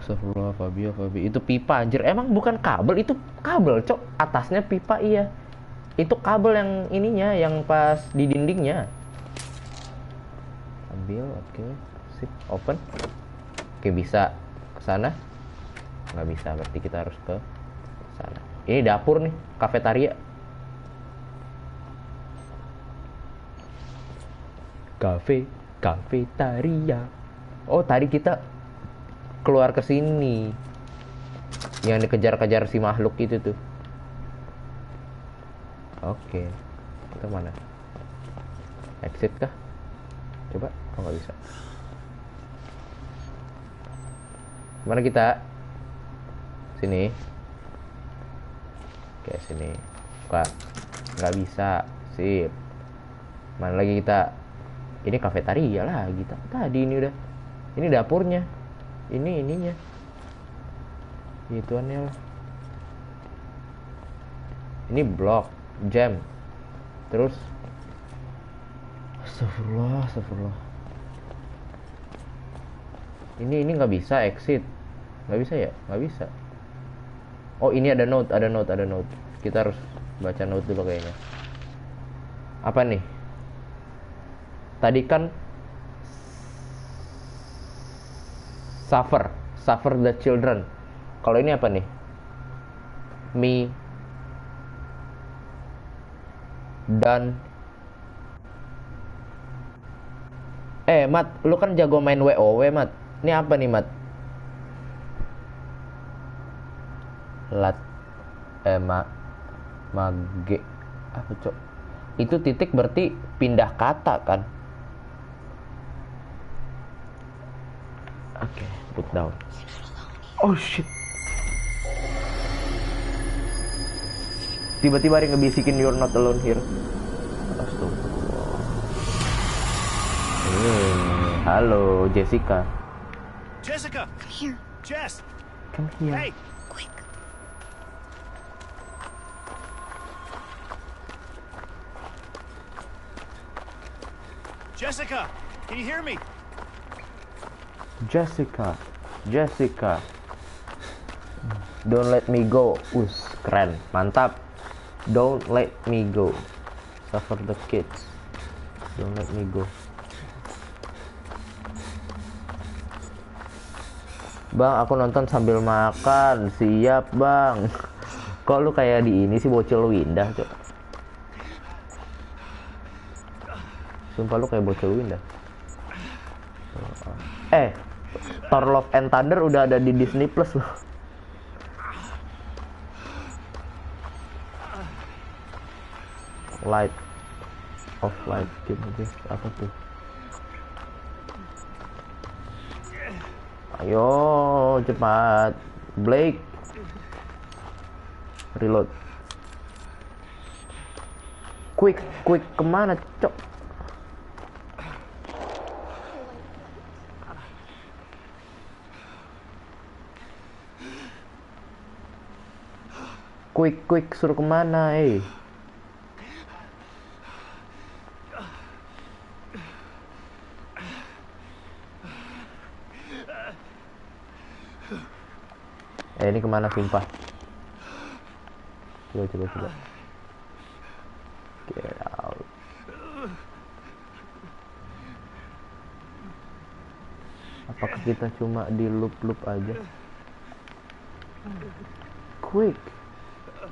Astagfirullah, Fabio. Itu pipa anjir. Emang bukan kabel, itu kabel, Cok. Atasnya pipa, iya. Itu kabel yang ininya, yang pas di dindingnya. Ambil, oke. Sip, open. Oke, bisa ke sana. Nggak bisa, berarti kita harus ke sana. Ini dapur nih, kafetaria. Kafetaria. Oh, tadi kita keluar ke sini. Yang dikejar-kejar si makhluk itu tuh. Oke. Kita mana? Exit kah? Coba. Oh, nggak bisa. Mana kita? Sini. Oke, sini. Buka. Nggak bisa. Sip. Mana lagi kita? Ini kafetaria lah kita. Tadi ini udah. Ini dapurnya. Ini ininya. Ituannya lah. Ini blok. Jam. Terus. Astagfirullah. Ini nggak bisa exit. Nggak bisa ya? Nggak bisa. Oh, ini ada note. Kita harus baca note dulu kayaknya. Apa nih? Tadi kan suffer the children. Kalau ini apa nih? Me dan Mat, lu kan jago main WoW, Mat. Ini apa nih, Mat? Lat mage apa, Cok? Itu titik berarti pindah kata kan? Oke, put down. Oh shit. Tiba-tiba ada yang ngebisikin you're not alone here. Astagfirullah. Halo, Jessica. Jessica! Come here. Jess! Come here. Hey! Quick. Jessica! Can you hear me? Jessica. Don't let me go. Keren. Mantap. Don't let me go. Suffer the kids. Don't let me go. Bang, aku nonton sambil makan. Siap, Bang. Kok lu kayak di ini sih, bocil Windah, Cok? Sumpah lu kayak bocil Windah. Thor Love and Thunder udah ada di Disney Plus loh. Light of light gitu, apa tuh? Ayo cepat, Blake. Reload. Quick kemana, Cok? Quick suruh kemana, ini kemana, sumpah? Coba. Get out. Apakah kita cuma di loop aja? Quick.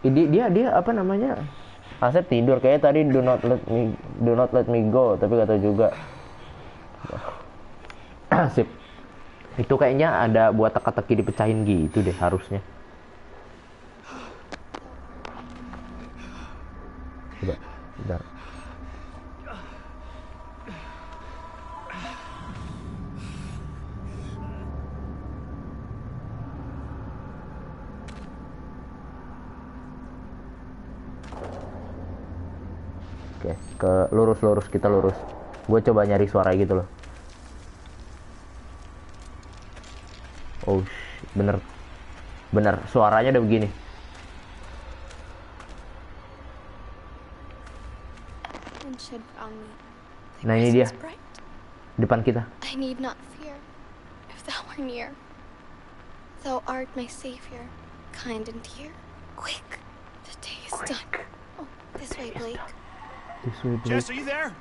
Dia apa namanya? Asep tidur kayak tadi. Do not let me go, tapi kata juga. Sip. Itu kayaknya ada buat teka-teki dipecahin gitu deh harusnya. Coba, bentar. Oke, ke lurus kita lurus. Gue coba nyari suara gitu loh. Oh, bener suaranya udah begini. Nah, ini dia depan kita. I need not fear if thou were near. Thou art my savior, kind and dear. Quick, the day is done. Oh, this way, Blake. Jess, are you there?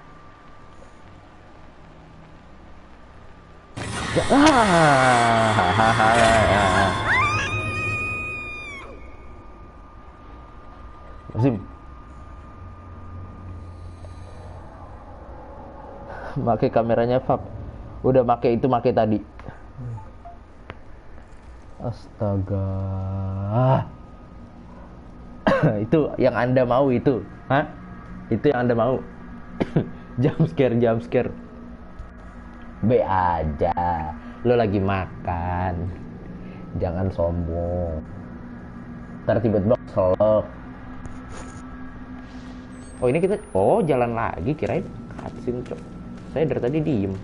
Zim. Make kameranya Fab. Udah make itu, make tadi. Astaga. Itu yang Anda mau itu. Hah? Itu yang Anda mau. Jump scare. Be aja. Lo lagi makan. Jangan sombong. Ntar tiba-tiba selok. Oh ini kita, jalan lagi, kirain cutscene cok. Saya dari tadi diem.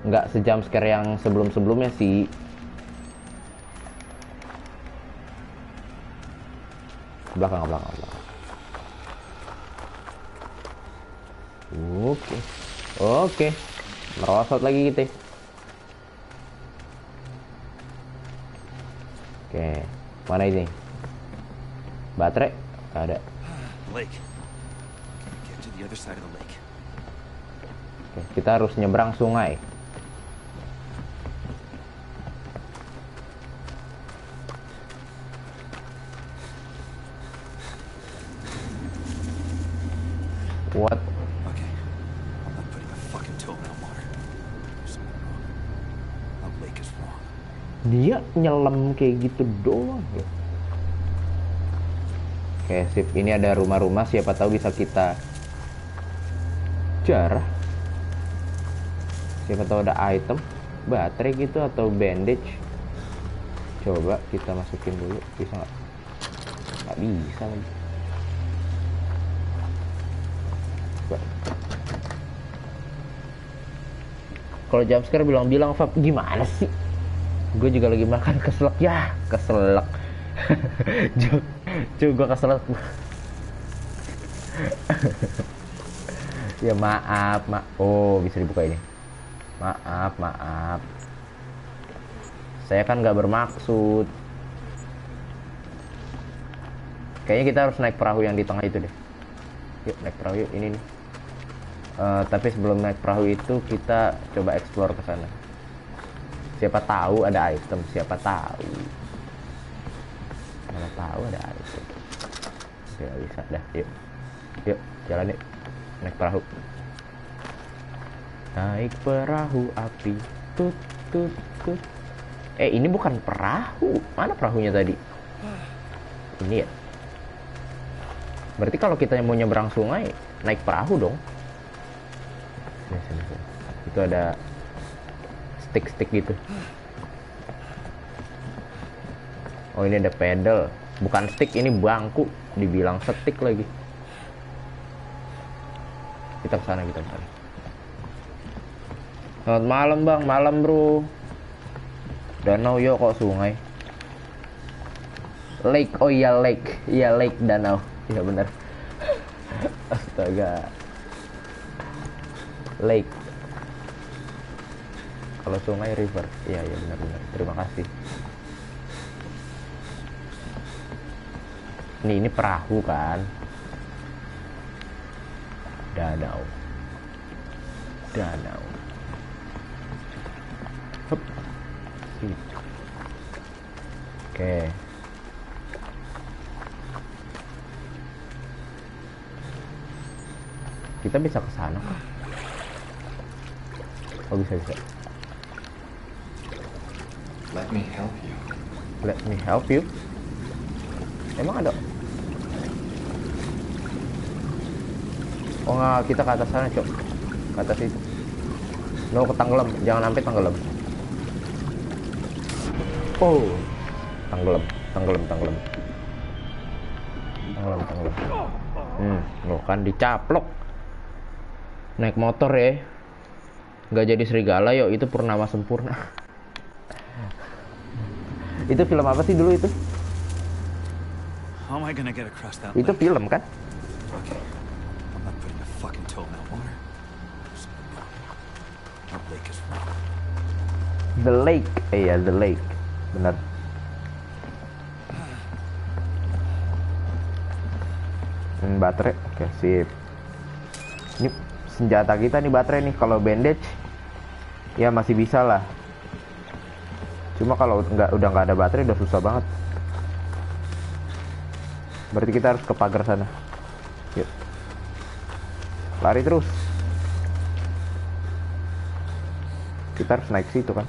Nggak sejam scare yang sebelum-sebelumnya sih. Belakang. Oke. Merosot lagi kita. Oke, mana ini? Baterai? Gak ada. Lake. Get to the other side of the lake. Oke, kita harus nyebrang sungai. What? Okay. I'm not putting a fucking toe in that water. There's something wrong. That lake is wrong. Dia nyelam kayak gitu doang ya. Oke, sip. Ini ada rumah-rumah, siapa tahu bisa kita jarah. Siapa tahu ada item, baterai gitu atau bandage. Coba kita masukin dulu, bisa nggak? Nggak bisa lagi. Coba. Kalau jumpscare bilang-bilang, Fab, gimana sih? Gue juga lagi makan keselak ya, keselak. Cuy, gue keselak. Ya maaf. Oh, bisa dibuka ini. Maaf. Saya kan nggak bermaksud. Kayaknya kita harus naik perahu yang di tengah itu deh. Yuk naik perahu yuk, ini nih. Tapi sebelum naik perahu itu kita coba explore ke sana. Siapa tahu ada item, siapa tahu. Mana tahu ada item. Gak bisa dah, yuk jalan yuk. Naik perahu. Naik perahu api. Tut. Ini bukan perahu. Mana perahunya tadi? Ini ya. Berarti kalau kita mau nyebrang sungai, naik perahu dong. Sini. Itu ada stick gitu. Oh ini ada pedal, bukan stick, ini bangku. Dibilang stick lagi. Kita kesana. Selamat malam bang, malam bro. Danau yo kok sungai. Lake, oh iya lake danau. Iya benar. Astaga. Lake. Kalau sungai river. Iya benar. Terima kasih. Ini perahu kan. Danau. Hup. Oke. Kita bisa ke sana kah? Oh bisa. Let me help you. Emang ada? Oh nggak, kita ke atas sana cok. Ke atas itu. No, ketenggelam. Jangan sampai tenggelam. Oh, tenggelam. Lo kan dicaplok. Naik motor ya. Nggak jadi serigala yuk, itu Purnama Sempurna. Itu film apa sih dulu itu? How am I gonna get across that Itu lake? film kan? Okay. I'm not putting a fucking toe in that water. There's something wrong. That lake is wrong. The Lake. Iya, The Lake. Benar. Baterai. Oke, sip. Ini senjata kita nih baterai nih. Kalau bandage ya masih bisa lah. Cuma kalau udah nggak ada baterai udah susah banget. Berarti kita harus ke pagar sana. Yuk. Lari terus. Kita harus naik situ kan.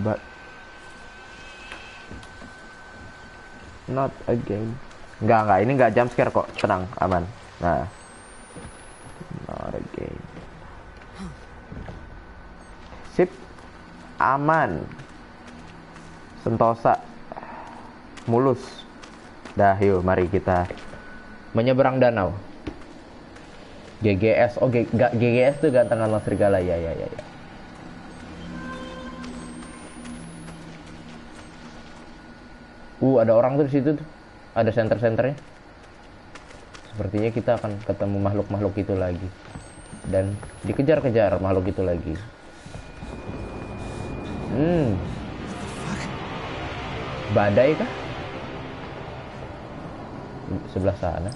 But not again. Enggak, ini enggak jump scare kok. Tenang, aman. Nah. Not again. Sip. Aman. Sentosa. Mulus. Dah, yuk mari kita menyeberang danau. GGS. Oh, GGS tuh gantengan Mas Serigala. Ya. Ada orang tuh di situ tuh. Ada center-centernya. Sepertinya kita akan ketemu makhluk-makhluk itu lagi. Dan dikejar-kejar makhluk itu lagi. Badai kah? Sebelah sana.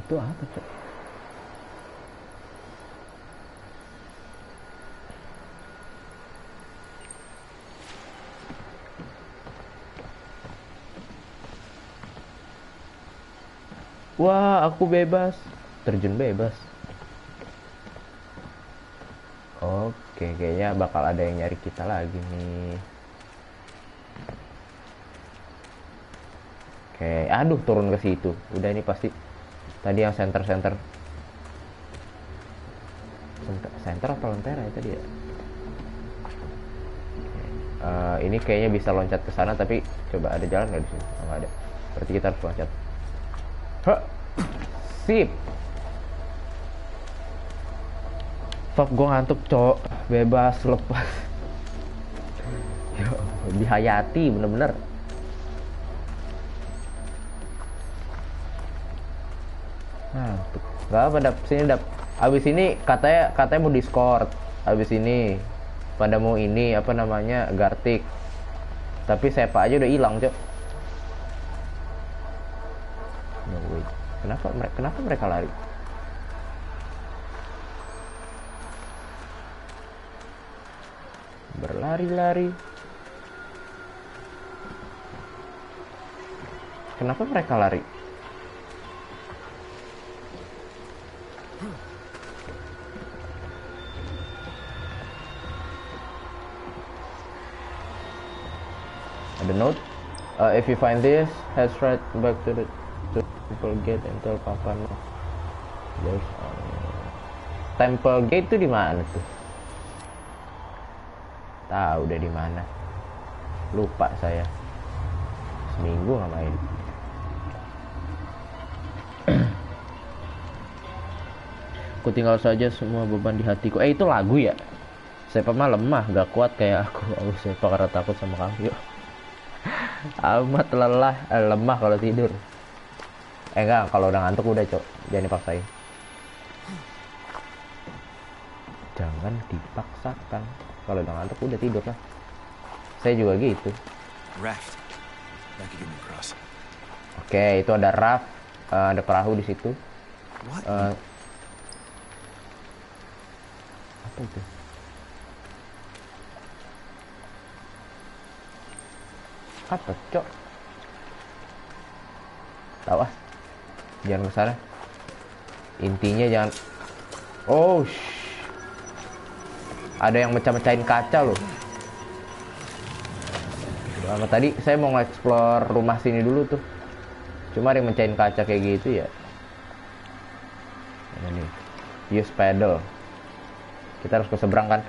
Itu apa, Cok? Wah, aku bebas. Terjun bebas. Oke, kayaknya bakal ada yang nyari kita lagi nih. Oke, aduh, turun ke situ. Udah, ini pasti tadi yang center apa lentera ya tadi ya? Ini kayaknya bisa loncat ke sana, tapi coba ada jalan nggak di sini? Nggak ada. Berarti kita harus loncat. Sip. Fuck, gue ngantuk, Cok. Bebas, lepas. Yo, dihayati bener-bener. Ngantuk. Gak apa, abis ini katanya mau Discord. Abis ini pada mau ini apa namanya, Gartic. Tapi Sepa aja udah hilang, Cok. No way. Kenapa mereka lari? Berlari-lari. Kenapa mereka lari? Ada note. If you find this, head straight back to the Temple Gate and tell Papa no. There's Temple Gate itu di mana tuh? Tahu udah di mana? Lupa saya. Seminggu nggak main. Ku tinggal saja semua beban di hatiku. Itu lagu ya? Saya mah lemah, gak kuat kayak aku. Saya karena takut sama kamu. Amat lemah kalau tidur. Enggak, kalau udah ngantuk udah, Cok. Jangan dipaksain. Jangan dipaksakan. Kalau udah ngantuk udah tidur lah. Saya juga gitu. Raft. That could get me across. Oke, itu ada raft, ada perahu di situ. Apa itu? Apa, Cok? Tahu ah. Jangan ke sana. Intinya jangan. Oh, ada yang mecah-mecahin kaca loh. Lama tadi saya mau nge-explore rumah sini dulu tuh. Cuma ada yang mecahin kaca kayak gitu ya. Ini use paddle. Kita harus ke seberang kan.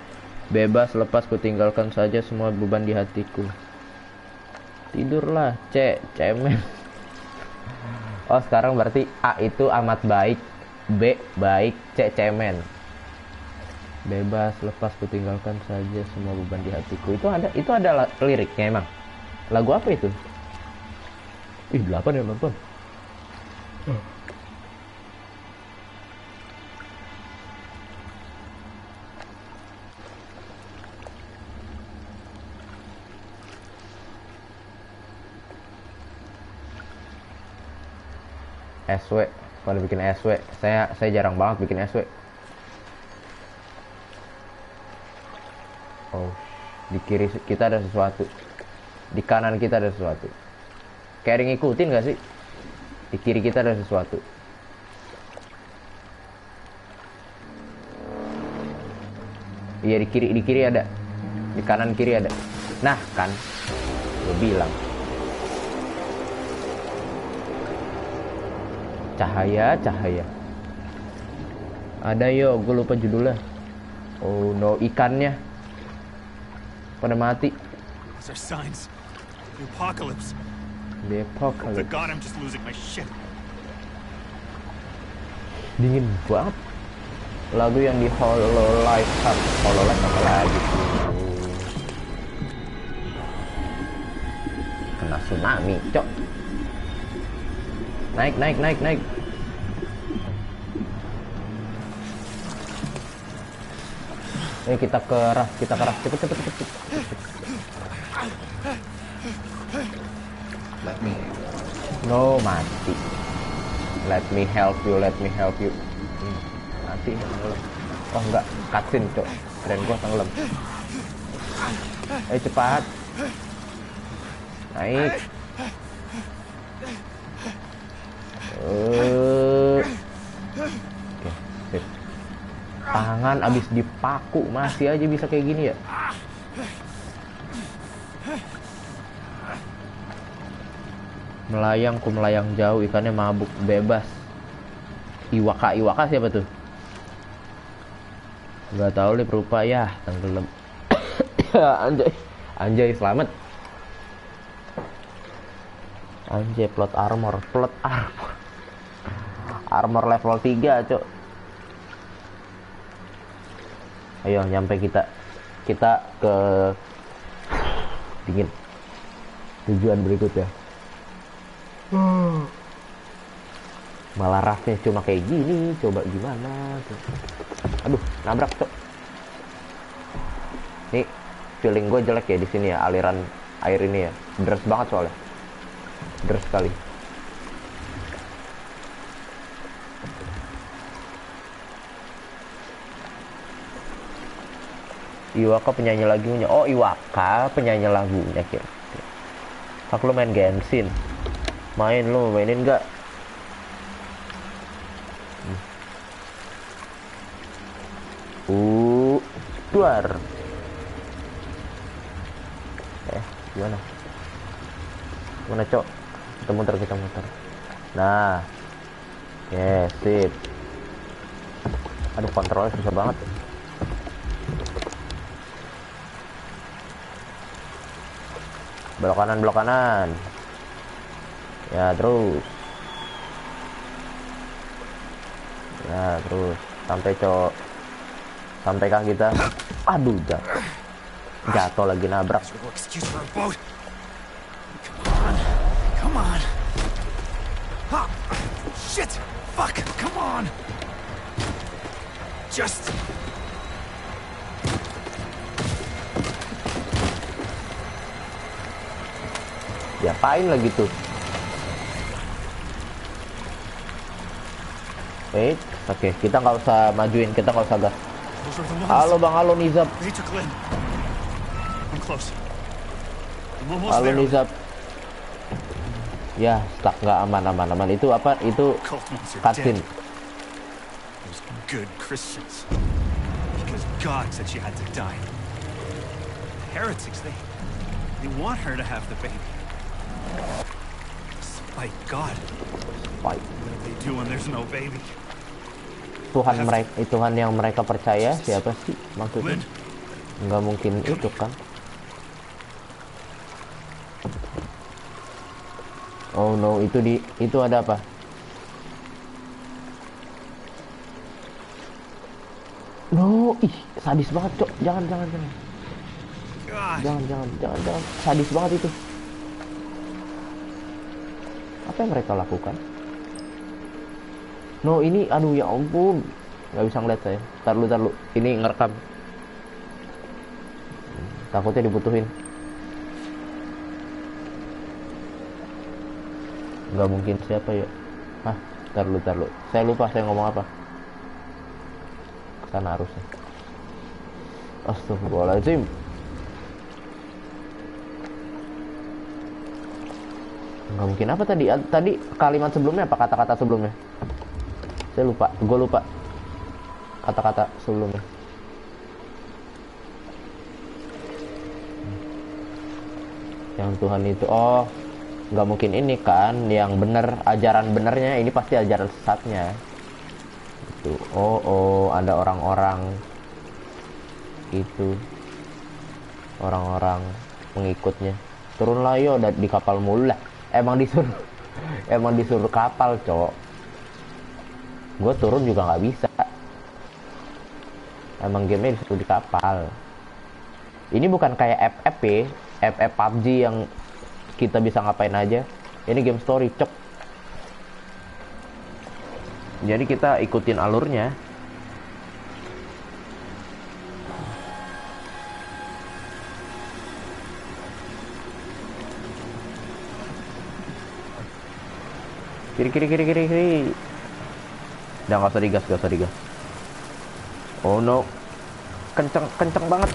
Bebas lepas, ku tinggalkan saja semua beban di hatiku. Tidurlah, cemen. Oh, sekarang berarti A itu amat baik, B baik, C cemen. Bebas lepas, ku tinggalkan saja semua beban di hatiku. Itu ada liriknya emang. Lagu apa itu? 8 yang nonton. SW, kalau bikin SW, saya jarang banget bikin SW. Oh, di kiri kita ada sesuatu. Di kanan kita ada sesuatu. Kayak ngikutin gak sih? Di kiri kita ada sesuatu. Iya, di kiri ada. Di kanan kiri ada. Nah kan, gue bilang. Cahaya. Ada yo, gue lupa judulnya. Oh no, ikannya pada mati. Those are signs. The apocalypse. The The apocalypse. God, I'm just losing my shit. Dingin banget. Lagu yang di Hololive apa lagi? Kena tsunami, cok. Naik. Kita keras, cepet. Let me. No, mati. Let me help you. Mati, tenggelam. Oh enggak, cutscene, cok. Keren gua tenggelam. Ayo cepat. Naik. Oke, sip. Tangan abis dipaku masih aja bisa kayak gini ya. Melayang jauh, ikannya mabuk bebas. Iwaka siapa tuh? Gak tahu nih, berupa ya tenggelam. Anjay selamat. Anjay, plot armor level 3, cok. Ayo nyampe kita ke dingin tujuan berikutnya. Malah rafnya cuma kayak gini, coba gimana tuh. Aduh, nabrak, cok. Nih feeling gue jelek ya di sini ya, aliran air ini ya, deras banget soalnya, deras sekali. Iwaka penyanyi lagunya. Oh, Iwaka penyanyi lagunya, kira. Aku lu main Genshin. Mainin nggak? Duar. Gimana? Mana, cok? Kita muter. Nah. Oke, sip. Aduh, kontrolnya susah banget. Belok kanan. Ya, terus. Sampai, cok. Sampaikah kita? Aduh, jatuh lagi, nabrak. Come on. Shit. Fuck. Come on. Just. Diapain lagi tuh? Oke, kita nggak usah majuin, kita nggak usah gas. Halo Bang, halo Nizab. Halo Nizab. Ya, stuck, nggak aman. Itu apa? Itu cutscene. Good Christians, because God said she had to die. Heretics, they want her to have the baby. Despite God. What do they do when there's no baby? Tuhan yang mereka percaya siapa sih maksudnya? Nggak mungkin itu kan? Oh no, itu ada apa? No, sadis banget, cok. Jangan. Jangan. Sadis banget itu. Apa yang mereka lakukan? No, ini, aduh ya ampun, nggak bisa ngeliat saya. Tar lu, ini ngerekam. Takutnya dibutuhin. Nggak mungkin, siapa ya? Tar lu. Saya lupa saya ngomong apa. Kesana harusnya. Astagfirullahaladzim. Nggak mungkin apa tadi? Tadi kalimat sebelumnya apa? Kata-kata sebelumnya? Saya lupa. Gue lupa. Kata-kata sebelumnya. Yang Tuhan itu, oh, nggak mungkin ini kan? Yang bener, ajaran benernya ini pasti ajaran sesatnya. Itu, oh, ada orang-orang itu, orang-orang pengikutnya. Turunlah yo di kapal mulu lah. Emang disuruh kapal, cowok. Gue turun juga nggak bisa. Emang gamenya disuruh di kapal. Ini bukan kayak FF ya, FF PUBG yang kita bisa ngapain aja. Ini game story, cok. Jadi kita ikutin alurnya. Kiri. Udah nggak usah digas. Oh no, kenceng banget.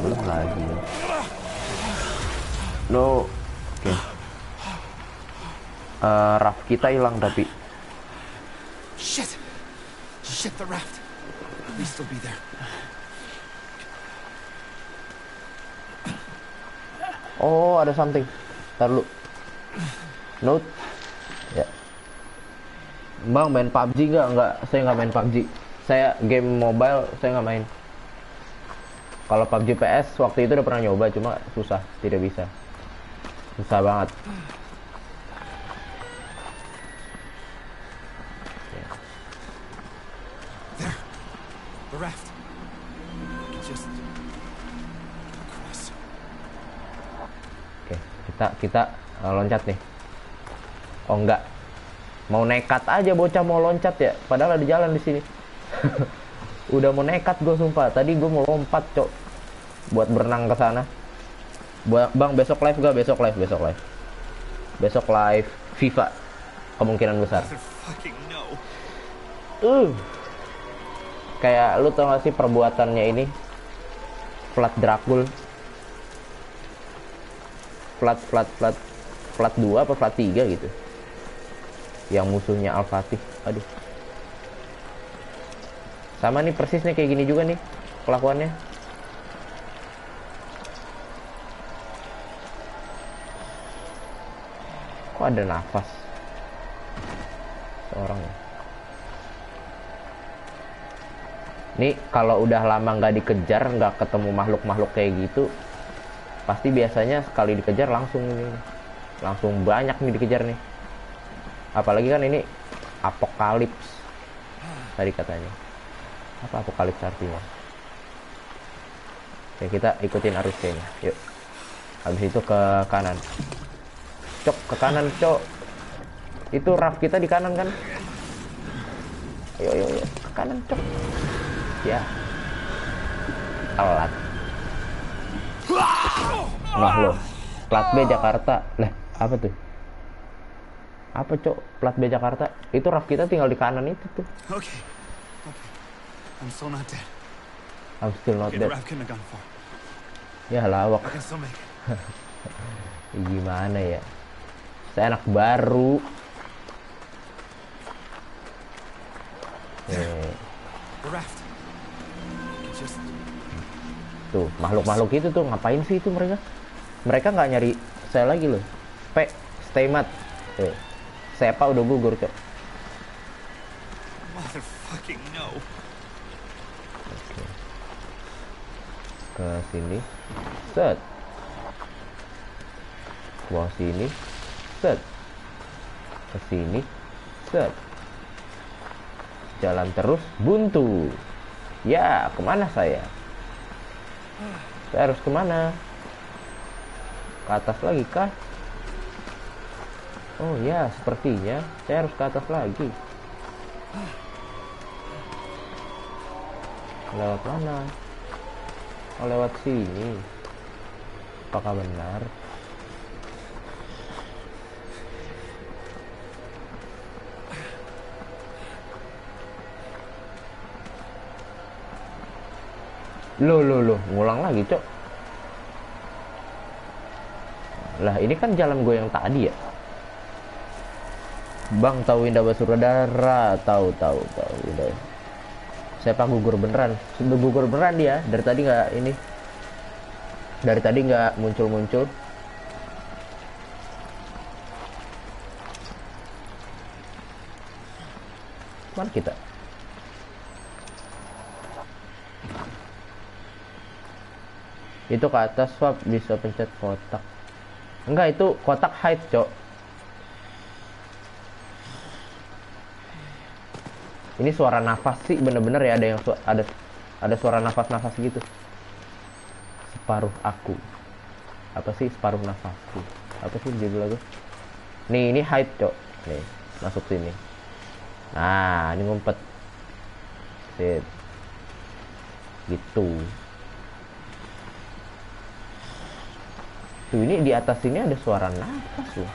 Belum lagi. No, oke. Raft kita hilang tapi. Shit, the raft. At least they'll be there. Oh, ada something. Ntar lu. Note. Ya. Bang, main PUBG nggak? Nggak, saya nggak main PUBG. Saya game mobile, saya nggak main. Kalau PUBG PS, waktu itu udah pernah nyoba, cuma susah. Tidak bisa. Susah banget. There. The raft. Just across. Oke, kita loncat nih. Oh enggak, mau nekat aja bocah mau loncat ya, padahal ada jalan di sini. Udah mau nekat gue sumpah. Tadi gue mau lompat cok, buat berenang ke sana. Bang, besok live gak? Besok live FIFA kemungkinan besar. Kayak lu tau gak sih perbuatannya ini? Plat Dracul. Plat 2 apa plat 3 gitu. Yang musuhnya Al-Fatih. Aduh. Sama nih persis nih kayak gini juga nih kelakuannya. Kok ada nafas seorang ya? Nih kalau udah lama nggak dikejar, nggak ketemu makhluk-makhluk kayak gitu, pasti biasanya sekali dikejar langsung banyak nih dikejar nih. Apalagi kan ini apokalips tadi katanya. Apa apokalips artinya? Oke, kita ikutin arusnya ini. Yuk. Habis itu ke kanan. Cok, ke kanan, cok. Itu raft kita di kanan kan? Yuk. Ke kanan, cok. Ya. Telat. Nah lo, plat B Jakarta. Lah, apa tuh? Apa cok? Plat B Jakarta. Itu raft kita tinggal di kanan itu tuh. Okay. I'm still not dead. I'm still not The dead. raft couldn't have gone far. Ya lawak. I can still make it. Gimana ya? Saya anak baru. The raft. Just Tuh, makhluk-makhluk itu tuh ngapain sih itu mereka? Mereka nggak nyari saya lagi loh. Stay mat. Sepa udah gugur, cok. motherfucking no. Ke sini. Set. Ke sini. Set. Ke sini. Set. Jalan terus buntu. Ya, kemana saya? Saya harus kemana? Ke atas lagi kah? Oh ya, sepertinya saya harus ke atas lagi. Lewat mana? Oh, lewat sini. Apakah benar? Loh, ngulang lagi, cok. Lah ini kan jalan gue yang tadi ya. Bang, tahu Indah Basudara? Tahu. Udah. Saya pak gugur beneran. Sudah gugur beneran dia. Dari tadi nggak ini. Dari tadi nggak muncul. Mana kita? Itu ke atas, swap bisa pencet kotak. Enggak, itu kotak hide, Cok. Ini suara nafas sih, bener-bener ya, ada yang ada suara nafas-nafas gitu. Separuh aku. Apa sih separuh nafasku? Apa sih judul lagu? Nih, ini hide, Cok. Nih, masuk sini. Nah, ini ngumpet. Sip. Gitu. Tuh, ini di atas sini ada suara nafas loh.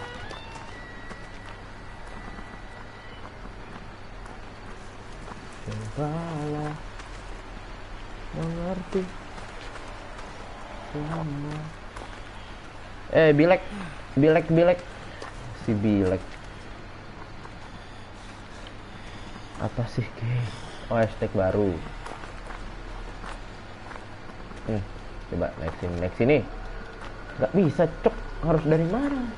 Cobalah mengerti semua. Bilek. Si Bilek. Apa sih, guys? Oh, hashtag baru. Coba naik sini. Gak bisa, Cok. Harus dari mana?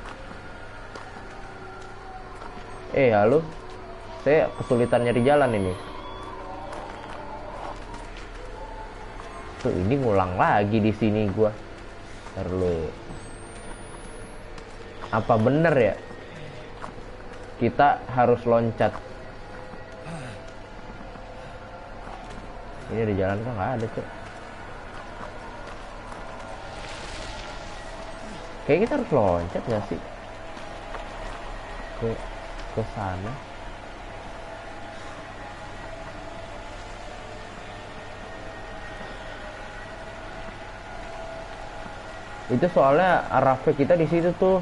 Halo. Saya kesulitan nyari jalan ini. Tuh, ini ngulang lagi di sini gua. Terlalu. Apa bener ya? Kita harus loncat. Ini ada jalan kok? Nggak ada, Cok. Kayak kita harus loncat nggak sih? Ke sana. Itu soalnya RAV kita di situ tuh.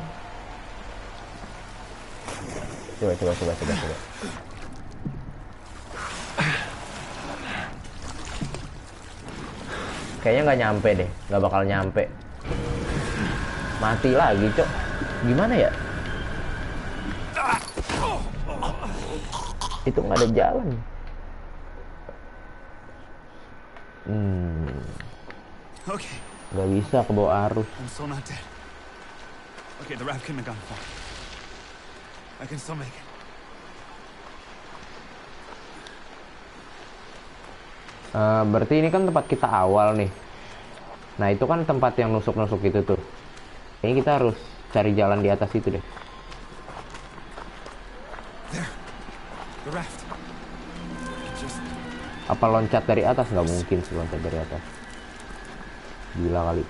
Coba. Kayaknya nggak nyampe deh, nggak bakal nyampe. Mati lagi, Cok. Gimana ya? Itu nggak ada jalan. Okay. Nggak bisa ke bawah arus. I'm still not dead. Okay, the raft couldn't have gone far. I can still make it. Berarti ini kan tempat kita awal nih. Nah, itu kan tempat yang nusuk-nusuk itu tuh. Ini kita harus cari jalan di atas itu deh. There. The raft. Just Apa loncat dari atas? Nggak mungkin sih loncat dari atas. Gila kali.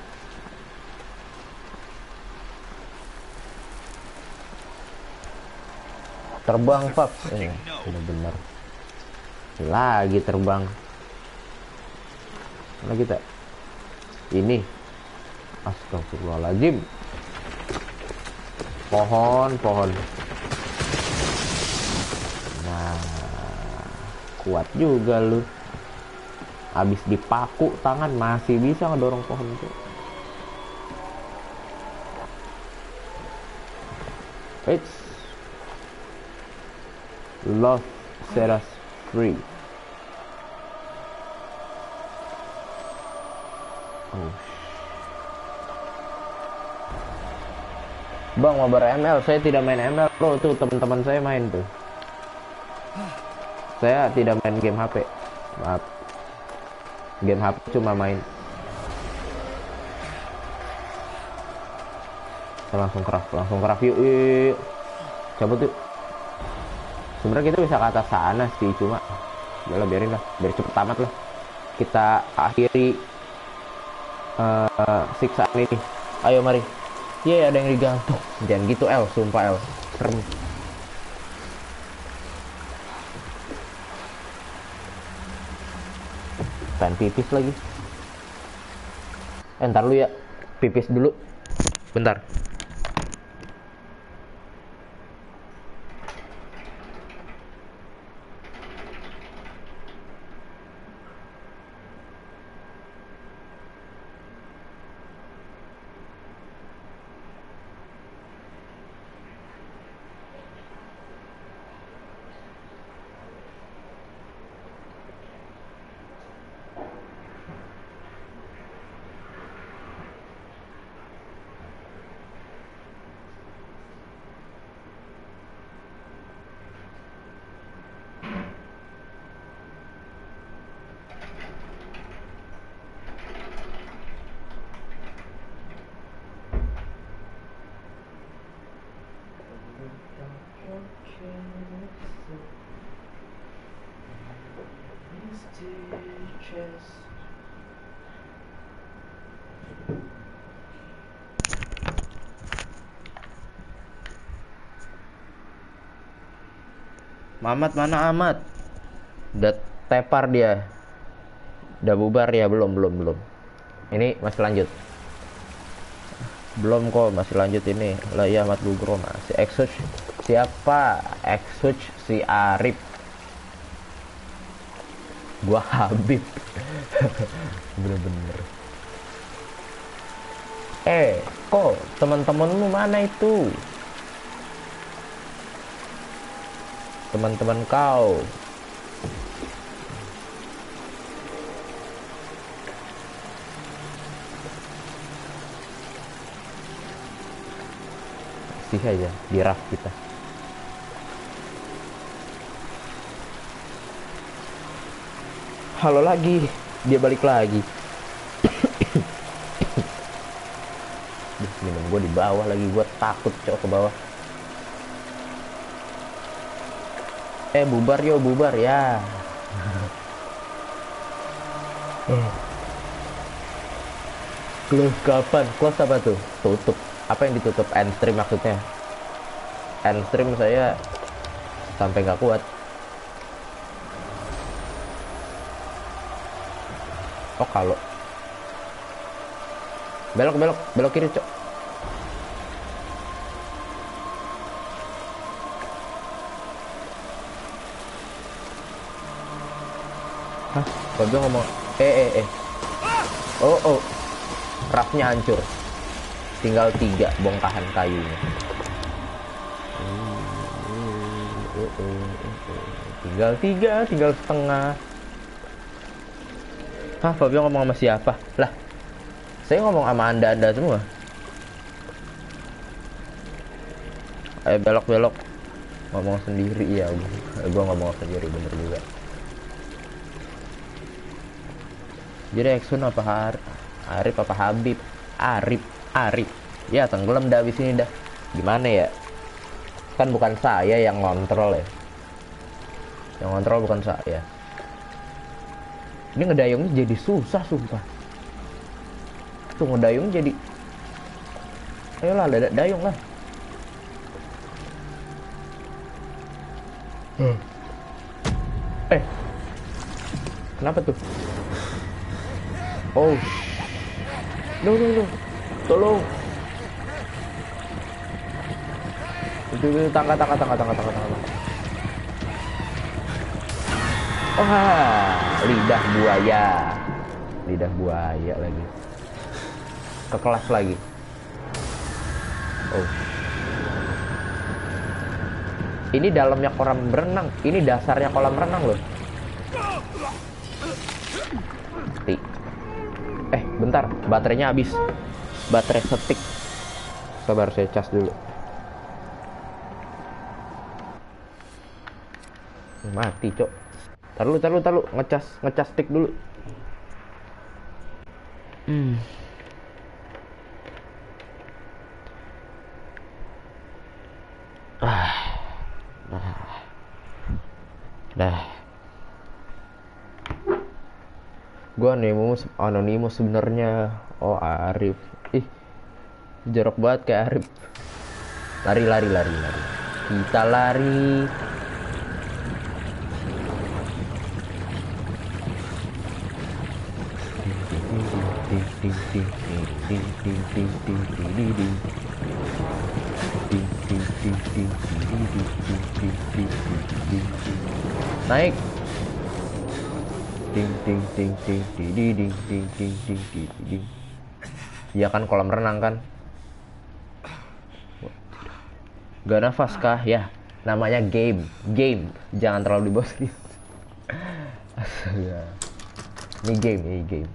Terbang, Pak. Bener-bener. Lagi terbang. Mana kita? Ini. Astagfirullahaladzim. Pohon. Nah, kuat juga lu. Habis dipaku tangan masih bisa ngedorong pohon itu. It's love set us free. Bang, mabar ML. Saya tidak main ML, bro. Tuh teman-teman saya main tuh. Saya tidak main game HP. Maaf. Game HP cuma main. Kita langsung craft yuk. Cabut yuk. Sebenarnya kita bisa ke atas sana sih, cuma udah biarin lah, biar cepet tamat lah. Kita akhiri siksaan ini. Ayo mari. Iya, ada yang digantung. Jangan gitu, El. Sumpah, El. Serem. Pengen pipis lagi. Ntar lu ya. Pipis dulu. Bentar. Mamat mana amat? Udah tepar dia. Udah bubar ya? Belum. Ini masih lanjut. Belum kok, masih lanjut ini. Lah ya Ahmad Bugro masih. Exuch siapa? Exuch si Arif. Gua Habib. Bener-bener. Kok teman-temanmu mana itu? Teman-teman kau. Sih aja di rak kita. Halo lagi, dia balik lagi. Minum gue di bawah lagi, gue takut cok ke bawah. Bubar yo, bubar ya. Close kapan? Close apa tuh? Tutup. Apa yang ditutup? End stream maksudnya? End stream saya sampai nggak kuat. Oh kalau belok kiri cok. Hah? Kok dia ngomong Oh rafnya hancur, tinggal 3 bongkahan kayunya. Tinggal setengah. Hah, Fabio ngomong sama siapa? Lah, saya ngomong sama anda semua. Ayo belok. Ngomong sendiri ya. Gue ngomong sendiri bener juga. Jadi Exun apa Arif apa Habib? Arif. Ya tenggelam dah abis ini dah. Gimana ya? Kan bukan saya yang ngontrol ya. Yang ngontrol bukan saya. Ini ngedayungnya jadi susah sumpah. Tuh ngedayung jadi. Ayolah dayung lah. Kenapa tuh? Oh. No. Tolong. Itu tangga. Oh, lidah buaya lagi. Ke kelas lagi. Oh. Ini dalamnya kolam renang. Ini dasarnya kolam renang loh. Bentar, baterainya habis. Baterai setik. Sabar, saya cas dulu. Mati, cok. Taruh. Ngecas stick dulu. Dah. Gue anonimus sebenarnya. Oh Arif. Ih, jorok banget kayak Arif. Lari. Kita lari. Naik. Iya kan kolam renang kan. Gak nafas kah? Ya, namanya game. Jangan terlalu dibosin. Astaga. Ini game.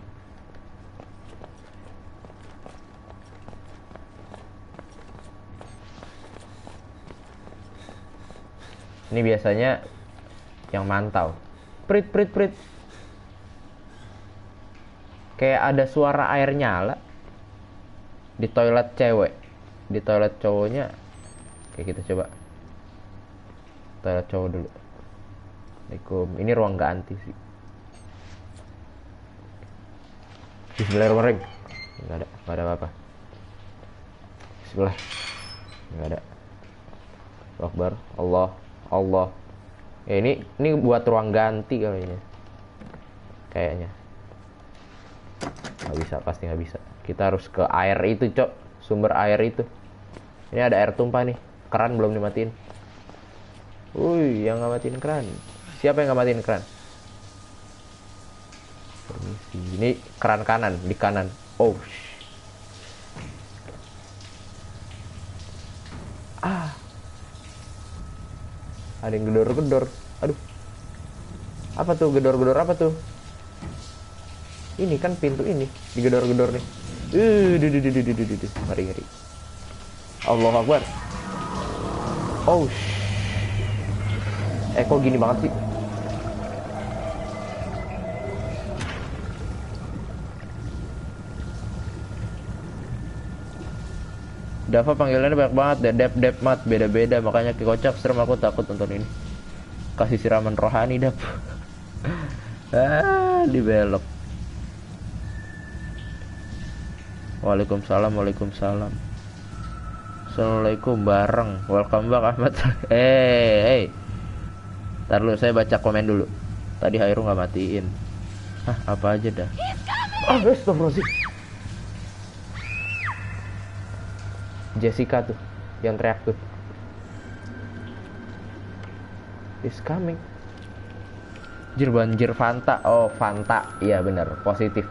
Ini biasanya yang mantau. Prit. Kayak ada suara air nyala di toilet cewek. Di toilet cowoknya kayak kita coba. Toilet cowok dulu. Assalamualaikum. Ini ruang ganti sih. Bismillahirrahmanirrahim. Nggak ada apa-apa. Bismillah. Nggak ada. Allahu Akbar. Allah. Ya ini buat ruang ganti kayaknya. Nggak bisa, pasti nggak bisa. Kita harus ke air itu, Cok. Sumber air itu. Ini ada air tumpah nih. Keran belum dimatiin. Yang nggak matiin keran. Siapa yang nggak matiin keran? Permisi. Ini keran kanan, di kanan. Oh. Ada yang gedor-gedor. Aduh. Apa tuh gedor-gedor apa tuh? Ini kan pintu ini digedor-gedor nih. Ngeri. Allahu Akbar. Oh. Kok gini banget sih? Dava panggilannya banyak banget, Dep mat beda-beda, makanya kocak serem, aku takut nonton ini. Kasih siraman rohani Dap. Dibelok. Waalaikumsalam. Assalamualaikum bareng. Welcome back Ahmad. Hey. Ntar dulu saya baca komen dulu. Tadi Hairu nggak matiin. Apa aja dah. Astagfirullahaladzim. Jessica tuh yang teriak tuh. Is coming. Banjir Fanta. Oh, Fanta. Iya benar, positif.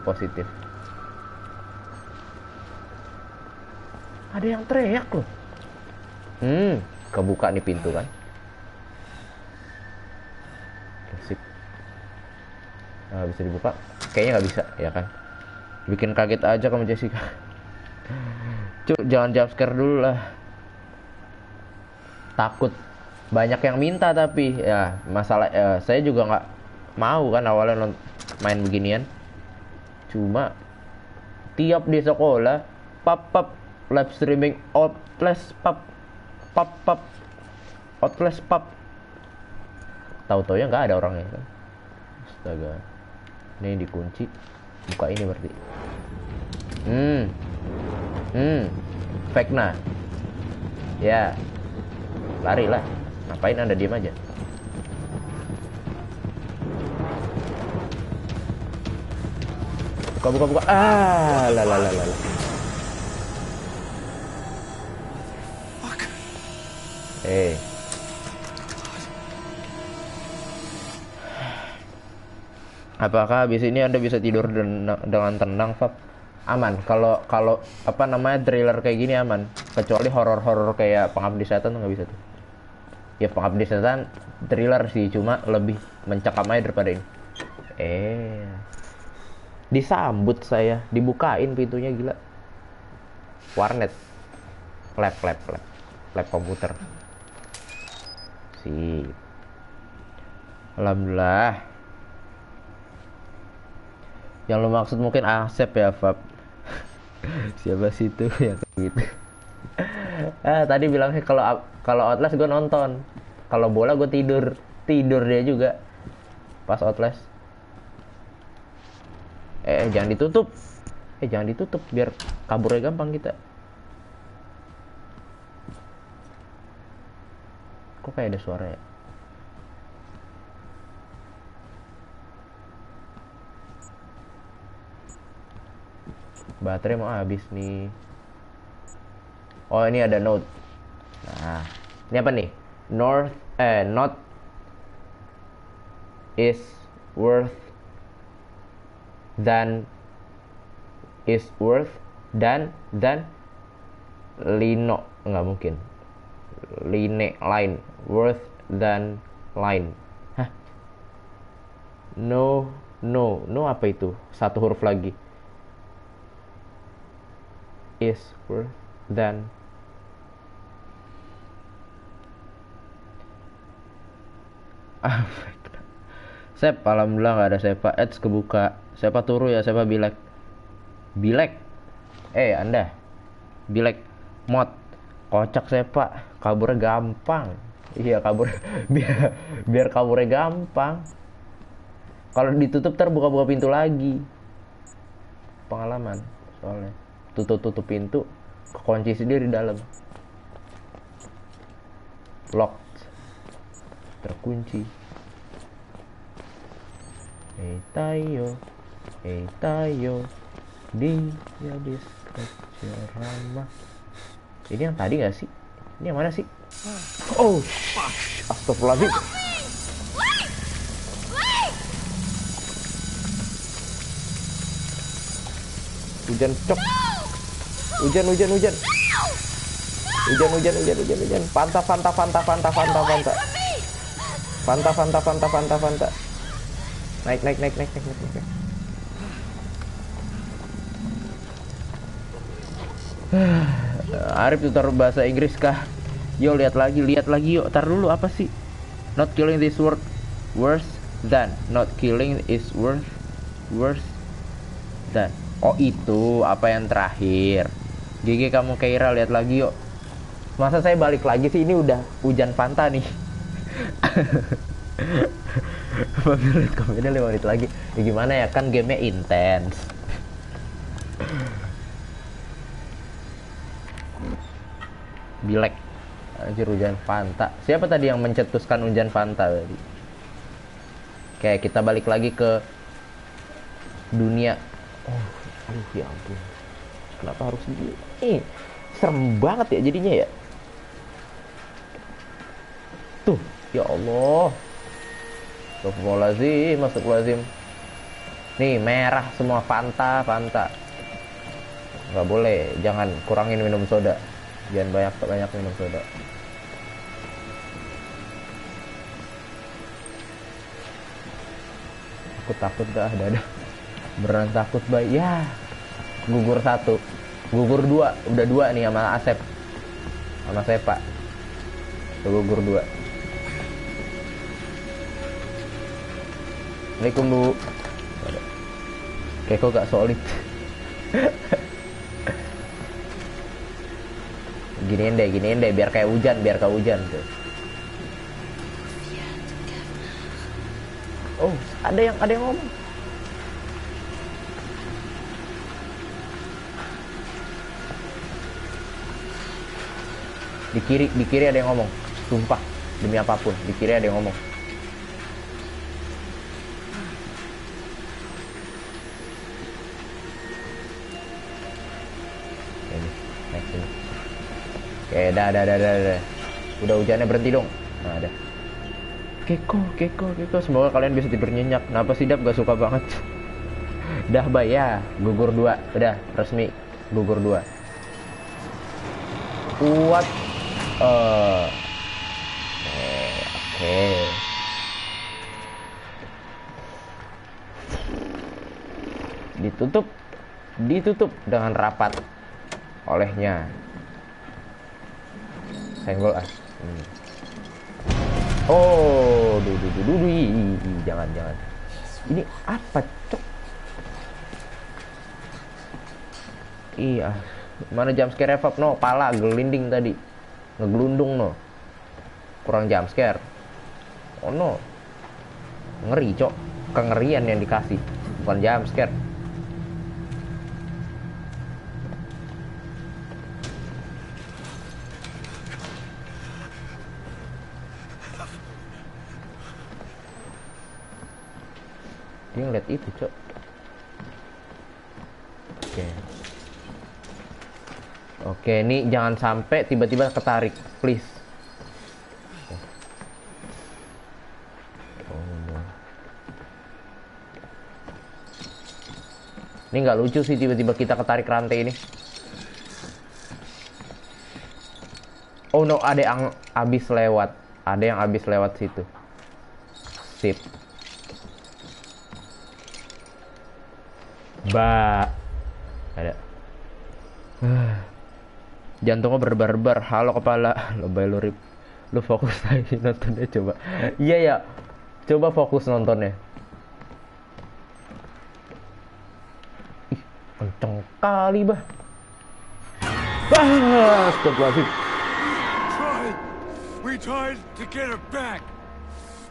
Ada yang teriak loh. Kebuka nih pintu kan. Sip. Bisa dibuka? Kayaknya nggak bisa, ya kan? Bikin kaget aja kamu Jessica. Jangan jumpscare dulu lah. Takut. Banyak yang minta tapi ya masalah saya juga nggak mau kan awalnya main beginian. Cuma tiap di sekolah pap live streaming Outlast pap Outlast pap. Tahu-taunya nggak ada orangnya kan. Astaga. Ini dikunci. Buka ini berarti. Fake nah. Ya. Lari lah. Ngapain Anda diam aja? Buka. Lah. Apakah habis ini Anda bisa tidur dengan tenang, Fab? Aman. Kalau apa namanya thriller kayak gini aman. Kecuali horor kayak Pengabdi Setan tuh nggak bisa tuh. Ya Pengabdi Setan thriller sih, cuma lebih mencekam aja daripada ini. Disambut saya, dibukain pintunya gila. Warnet. Lab komputer. Sip. Alhamdulillah. Yang lo maksud mungkin Asep ya, Fab. Siapa sih itu yang kayak gitu? Tadi bilangnya kalau Outlast gue nonton, kalau bola gue tidur dia juga pas Outlast. Jangan ditutup biar kaburnya gampang kita. Kok kayak ada suara ya? Baterai mau habis nih. Oh, ini ada note. Nah, ini apa nih? Not is worth than Lino. Nggak mungkin. Line worth than line. Hah? No apa itu? Satu huruf lagi. Is worth than Sep, alhamdulillah nggak ada Sepa. Ads kebuka. Sepa turu ya, Sepa bilek. Anda bilek mod kocak Sepa, kaburnya gampang. Iya, kabur biar kaburnya gampang. Kalau ditutup ntar buka pintu lagi. pengalaman soalnya. Tutup pintu, kekunci sendiri di dalam. Locked. Terkunci. Hey tayo, dia ramah. Ini yang tadi nggak sih? Ini yang mana sih? Oh, astagfirullahaladzim. Hujan cok. Hujan. Fanta. Naik. Arif tutor bahasa Inggris kah? Yo, lihat lagi yuk. Tar dulu, apa sih? Not killing this word worse than. Not killing is worse than. Oh, itu apa yang terakhir? GG kamu Keira, lihat lagi yuk. Masa saya balik lagi sih, ini udah hujan Fanta nih. Lihat komennya 5 menit lagi. Ya gimana ya, kan gamenya intens. Bilek. Anjir, hujan Fanta. Siapa tadi yang mencetuskan hujan Fanta tadi? Oke, kita balik lagi ke dunia. Oh, aduh ya ampun. Kenapa harus begini? Serem banget ya jadinya ya. Tuh, ya Allah. Astagfirullahaladzim. Nih, merah semua Fanta. Nggak boleh, jangan kurangin minum soda. Jangan banyak minum soda. Aku takut dah, ada. Beneran takut, Bay. Ya. Gugur 1. Gugur 2. Udah 2 nih sama Asep. Sama Sepa. Gugur 2. Assalamualaikum, Bu. Kayak kok gak solid. Giniin deh biar kayak hujan tuh. Oh, ada yang ngomong. Di kiri ada yang ngomong. Sumpah, demi apapun, di kiri ada yang ngomong. Oke, dah. Udah hujannya berhenti dong. Nah, ada. Keko. Semoga kalian bisa tidur nyenyak. Kenapa sih Dap gak suka banget? Dah, Bay ya. Gugur 2. Udah, resmi. Gugur 2. Kuat. Oke. Ditutup dengan rapat olehnya. Senggol Oh, jangan. Ini apa, cok? Iya, mana jump scare evap no? Pala gelinding tadi, ngegelundung no. Kurang jump scare. Oh no, ngeri cok, kengerian yang dikasih, bukan jump scare. Dia ngeliat itu, cok. Oke, ini jangan sampai tiba-tiba ketarik, please. Ini nggak lucu sih tiba-tiba kita ketarik rantai ini. Oh no, ada yang habis lewat. Ada yang habis lewat situ. Sip. Ada. Jantungnya berdebar-debar. Halo kepala. Lebay lu Rip. Lu fokus aja nontonnya coba. Iya ya. Coba fokus nontonnya. Ih, kenceng kali bah. Astagfirullahaladzim. We tried to get her back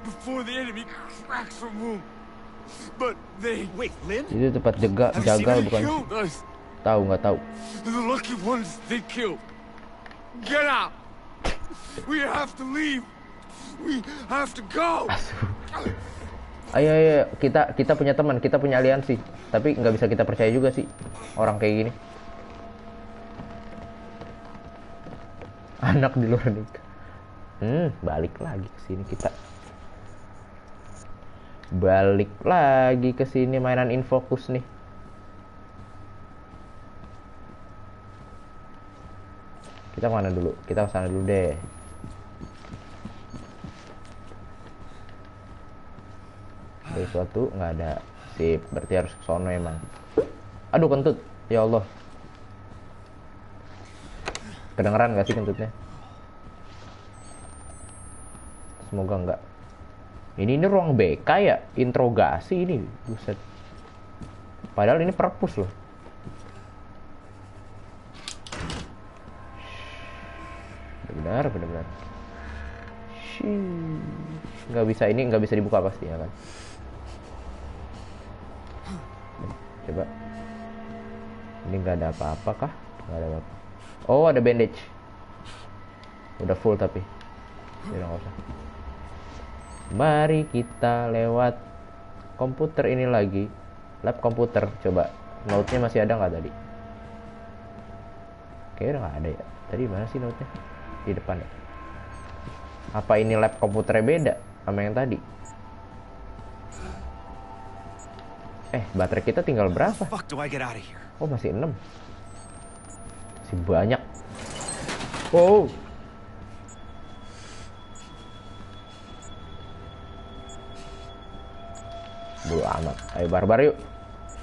before the enemy cracks her womb. But they... Wait, Lynn? Itu tempat jaga Have you seen jagal her? bukan? Killed us. Tahu nggak tahu. The lucky ones they killed. Get out. We have to leave. We have to go. Ayo, ayo, kita punya teman, kita punya aliansi. Tapi nggak bisa kita percaya juga sih orang kayak gini. Anak di luar nikah. Balik lagi ke sini kita. Balik lagi ke sini mainan Infocus nih. Kita kemana dulu? Kita ke sana dulu deh. Ada sesuatu nggak ada. Sip, berarti harus ke sono emang. Aduh, kentut. Ya Allah. Kedengeran nggak sih kentutnya? Semoga enggak. Ini ruang BK ya? Interogasi ini. Buset. Padahal ini perpus loh. Benar. Nggak bisa, ini nggak bisa dibuka pasti ya kan? Coba. Ini nggak ada apa-apa kah? Nggak ada apa-apa. Oh, ada bandage. Udah full tapi. Ya nggak usah. Mari kita lewat komputer ini lagi. Lab komputer. Coba. Note-nya masih ada nggak tadi? Kayaknya udah nggak ada ya. Tadi mana sih note-nya? Di depan ya. Apa ini lab komputernya beda sama yang tadi? Baterai kita tinggal berapa? Fuck do I get out of here? Oh, masih 6. Masih banyak. Oh. Bodo amat. Ayo barbar yuk.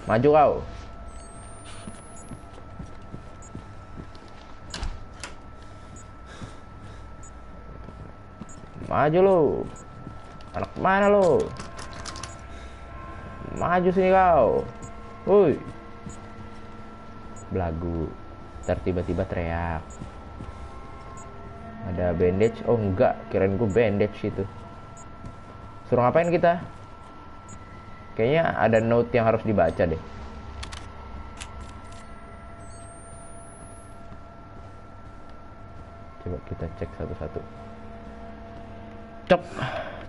Maju kau. Maju lo. Anak mana lo? Maju sini kau. Woi. Belagu. Ntar tiba-tiba teriak. Ada bandage. Oh enggak, kirain gue bandage itu. Suruh ngapain kita? Kayaknya ada note yang harus dibaca deh. Coba kita cek satu-satu. Cok.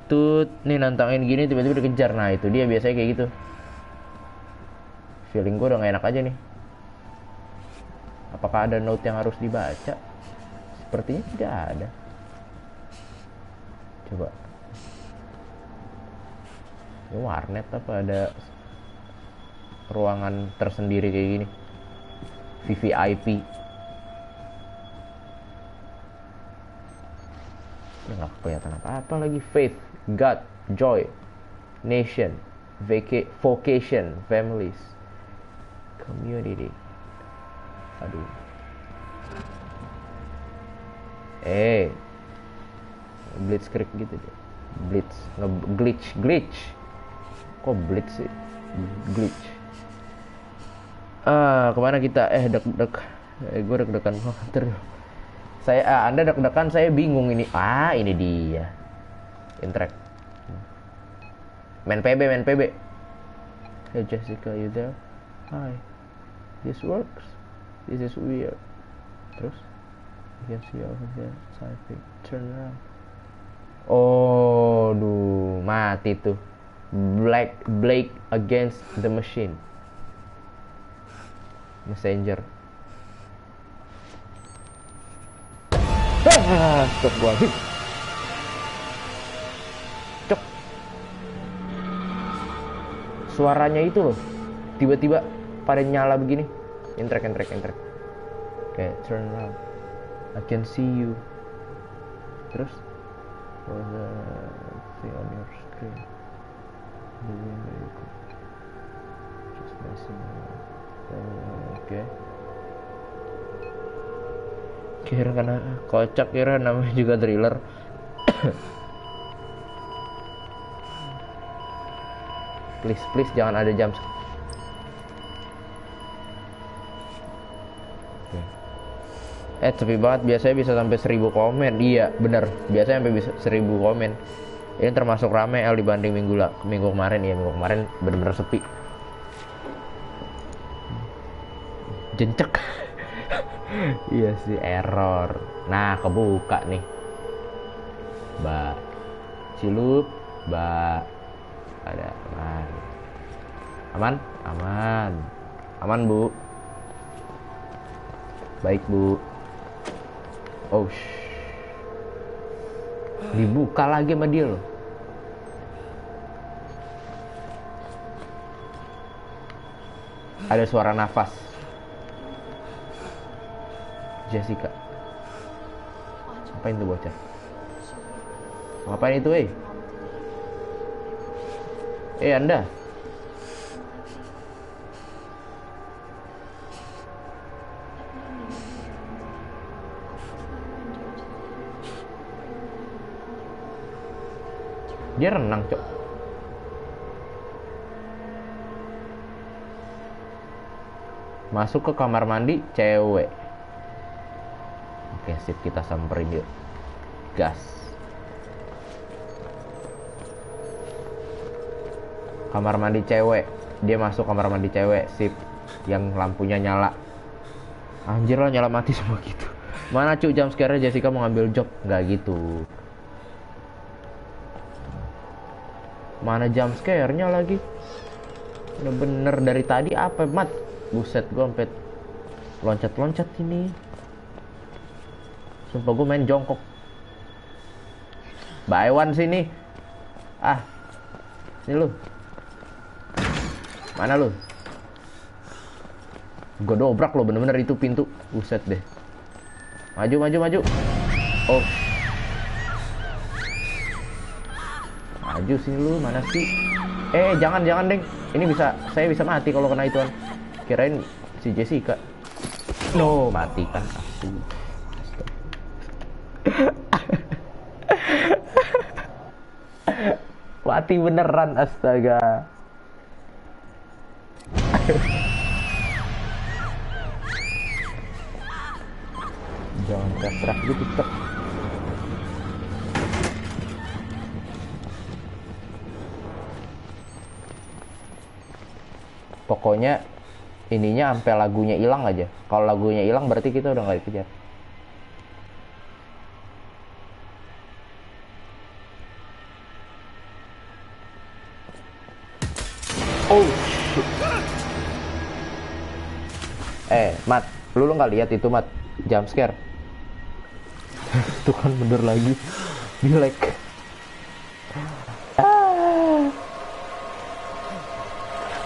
Tut, nih nantangin gini tiba-tiba dikejar. Nah, itu dia biasanya kayak gitu. Feeling gue udah gak enak aja nih. Apakah ada note yang harus dibaca? Sepertinya tidak ada. Coba. Ini warnet apa ada ruangan tersendiri kayak gini? VVIP. Nggak kelihatan apa-apa lagi. Faith, God, joy, nation, vocation, families, community. Aduh. Blitzkrieg gitu deh. Glitch. Kok blitz sih? Glitch. Kemana kita? Gue deg-degan banget. Anda deg-degan, saya bingung ini. Ini dia. Interact. Main PB. Hey Jessica, you there? Hi. This works. This is weird. Terus? You can see over there. Typing. Turn around. Oh, duh, mati tuh. Blake against the machine. Messenger. Stop gua. Cok. Suaranya itu loh. Tiba-tiba pada nyala begini. Interact. Okay, turn around. I can see you. Terus? Was the thing on your screen? The window you could just messing around. Okay. Kira karena kocak, kira namanya juga thriller. Please jangan ada jump. Sepi banget, biasanya bisa sampai 1000 komen. Iya, bener. Biasanya sampai bisa 1000 komen. Ini termasuk rame El dibanding minggu kemarin ya. Minggu kemarin bener-bener sepi. Jencek. Iya sih, error. Nah, kebuka nih. Mbak Cilup, Mbak. Ada aman. Aman? Aman. Aman, Bu. Baik, Bu. Oh, dibuka lagi sama dia loh. Ada suara nafas. Jessica. Ngapain tuh bocah? Ngapain itu, Anda? Dia renang, Cok. Masuk ke kamar mandi cewek. Oke, sip, kita samperin yuk. Gas. Kamar mandi cewek. Dia masuk kamar mandi cewek, sip. Yang lampunya nyala. Anjir lah, nyala mati semua gitu. Mana Cuk jam scare Jessica mau ngambil job? Nggak gitu. Mana jam scare-nya lagi? Bener-bener dari tadi apa, Mat? Buset, gue sampai loncat-loncat ini. Sumpah gue main jongkok. Mbak Ewan sini. Ah. Sini lu. Mana lu? Gue dobrak lo, bener-bener itu pintu. Buset deh. Maju, maju, maju. Oh. Maju sini lu, mana sih? Jangan Deng. Ini saya bisa mati kalau kena ituan. Kirain si Jessica. No, mati kan. Mati beneran, astaga. Jangan teriak gitu, Cok. Pokoknya ininya sampai lagunya hilang aja. Kalau lagunya hilang berarti kita udah nggak dikejar. Oh shit. Mat, lu nggak lihat itu, Mat? Jump scare. Itu kan bener lagi. Dilek.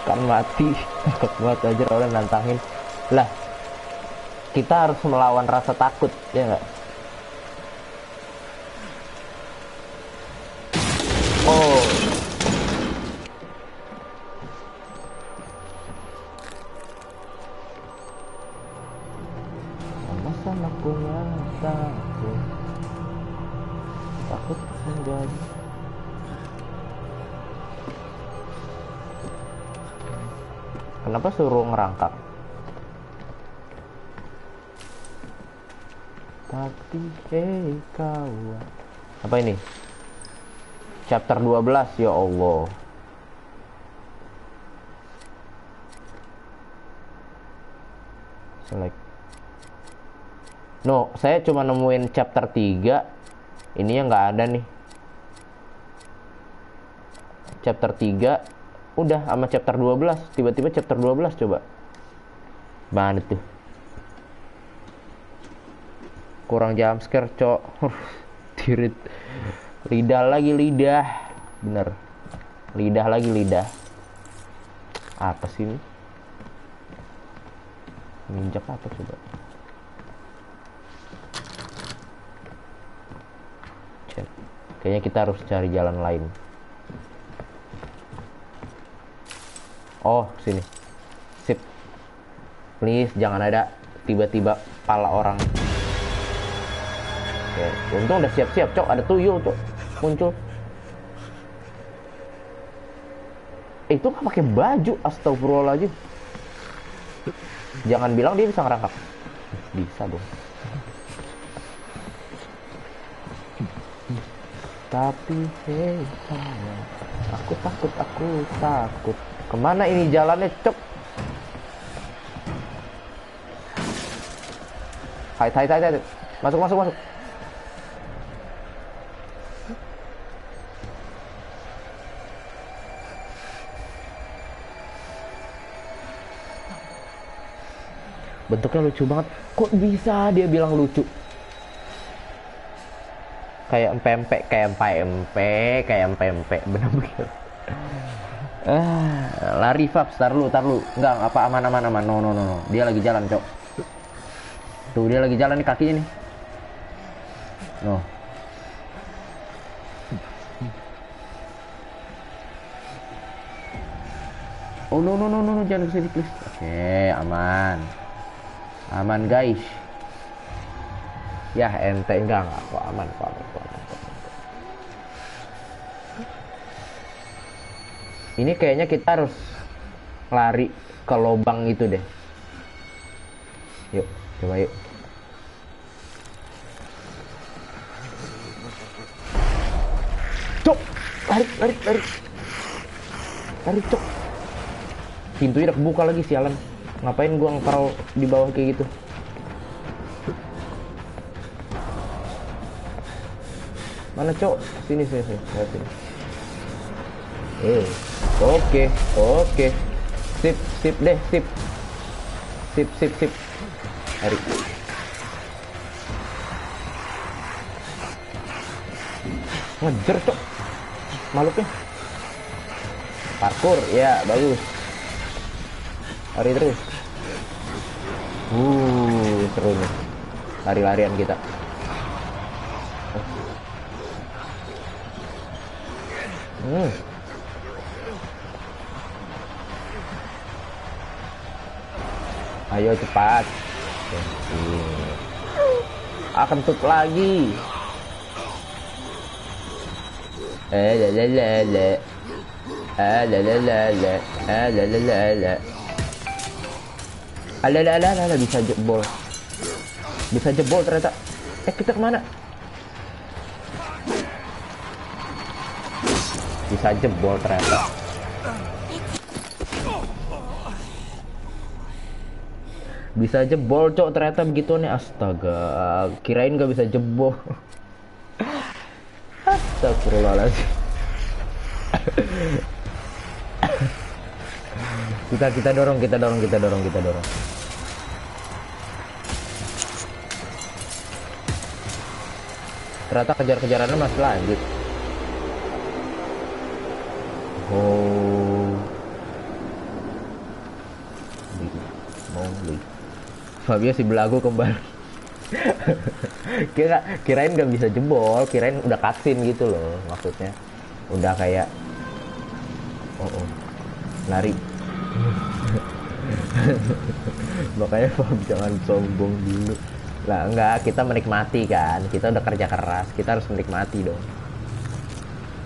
Kan mati. Takut banget aja orang nantangin. Lah, kita harus melawan rasa takut, ya nggak? Oh. Sama aku takut menjadi. Kenapa suruh ngerangkak? Tapi kawan. Apa ini? Chapter 12, ya Allah. Select. No, saya cuma nemuin chapter 3. Ininya nggak ada nih. Chapter 3 udah sama chapter 12. Tiba-tiba chapter 12 coba. Mana tuh? Kurang jump scare, Cok. Tirit. Lidah lagi lidah. Bener. Lidah lagi lidah. Apa sih ini? Nginjak apa coba? Kayaknya kita harus cari jalan lain. Oh, sini. Sip. Please, jangan ada tiba-tiba pala orang. Oke, untung udah siap-siap, Cok. Ada tuyul, Cok. Muncul. Itu nggak pakai baju, astagfirullahaladzim. Jangan bilang dia bisa ngerangkak. Bisa dong. Tapi hei sayang, aku takut. Kemana ini jalannya, cok? Hai. Masuk. Bentuknya lucu banget. Kok bisa dia bilang lucu? Kayak empempe, bener-bener. Lari Fabs, tar lu. Enggak apa, aman. No. Dia lagi jalan, cok. Tuh, dia lagi jalan nih kakinya nih. No. Oh no, jangan kesini please. Oke, aman guys. Ya ente enggak kok aman. Ini kayaknya kita harus lari ke lubang itu deh. Yuk, coba yuk. Cok, lari cok. Pintunya udah kebuka lagi, sialan. Ngapain gua ngepal di bawah kayak gitu? Mana cok? Sini. Lihat sini. Oke. Sip deh. Sip. Hari. Ngejer cok. Makhluknya. Parkur, ya bagus. Lari terus. Seru nih. Lari-larian kita. Ayo cepat. Akan tutup lagi. Ala bisa jebol ternyata. Kita kemana? Bisa jebol ternyata. Bisa jebol cok ternyata begitu nih. Astaga, kirain gak bisa jebol. Astagfirullahaladzim. kita dorong. Ternyata kejar-kejarannya masih lanjut. Holy. Fabio si belagu kembali. Kirain gak bisa jebol, kirain udah cutscene gitu loh, maksudnya udah kayak lari. Makanya Fab jangan sombong dulu lah. Enggak, kita menikmati kan, kita udah kerja keras, kita harus menikmati dong,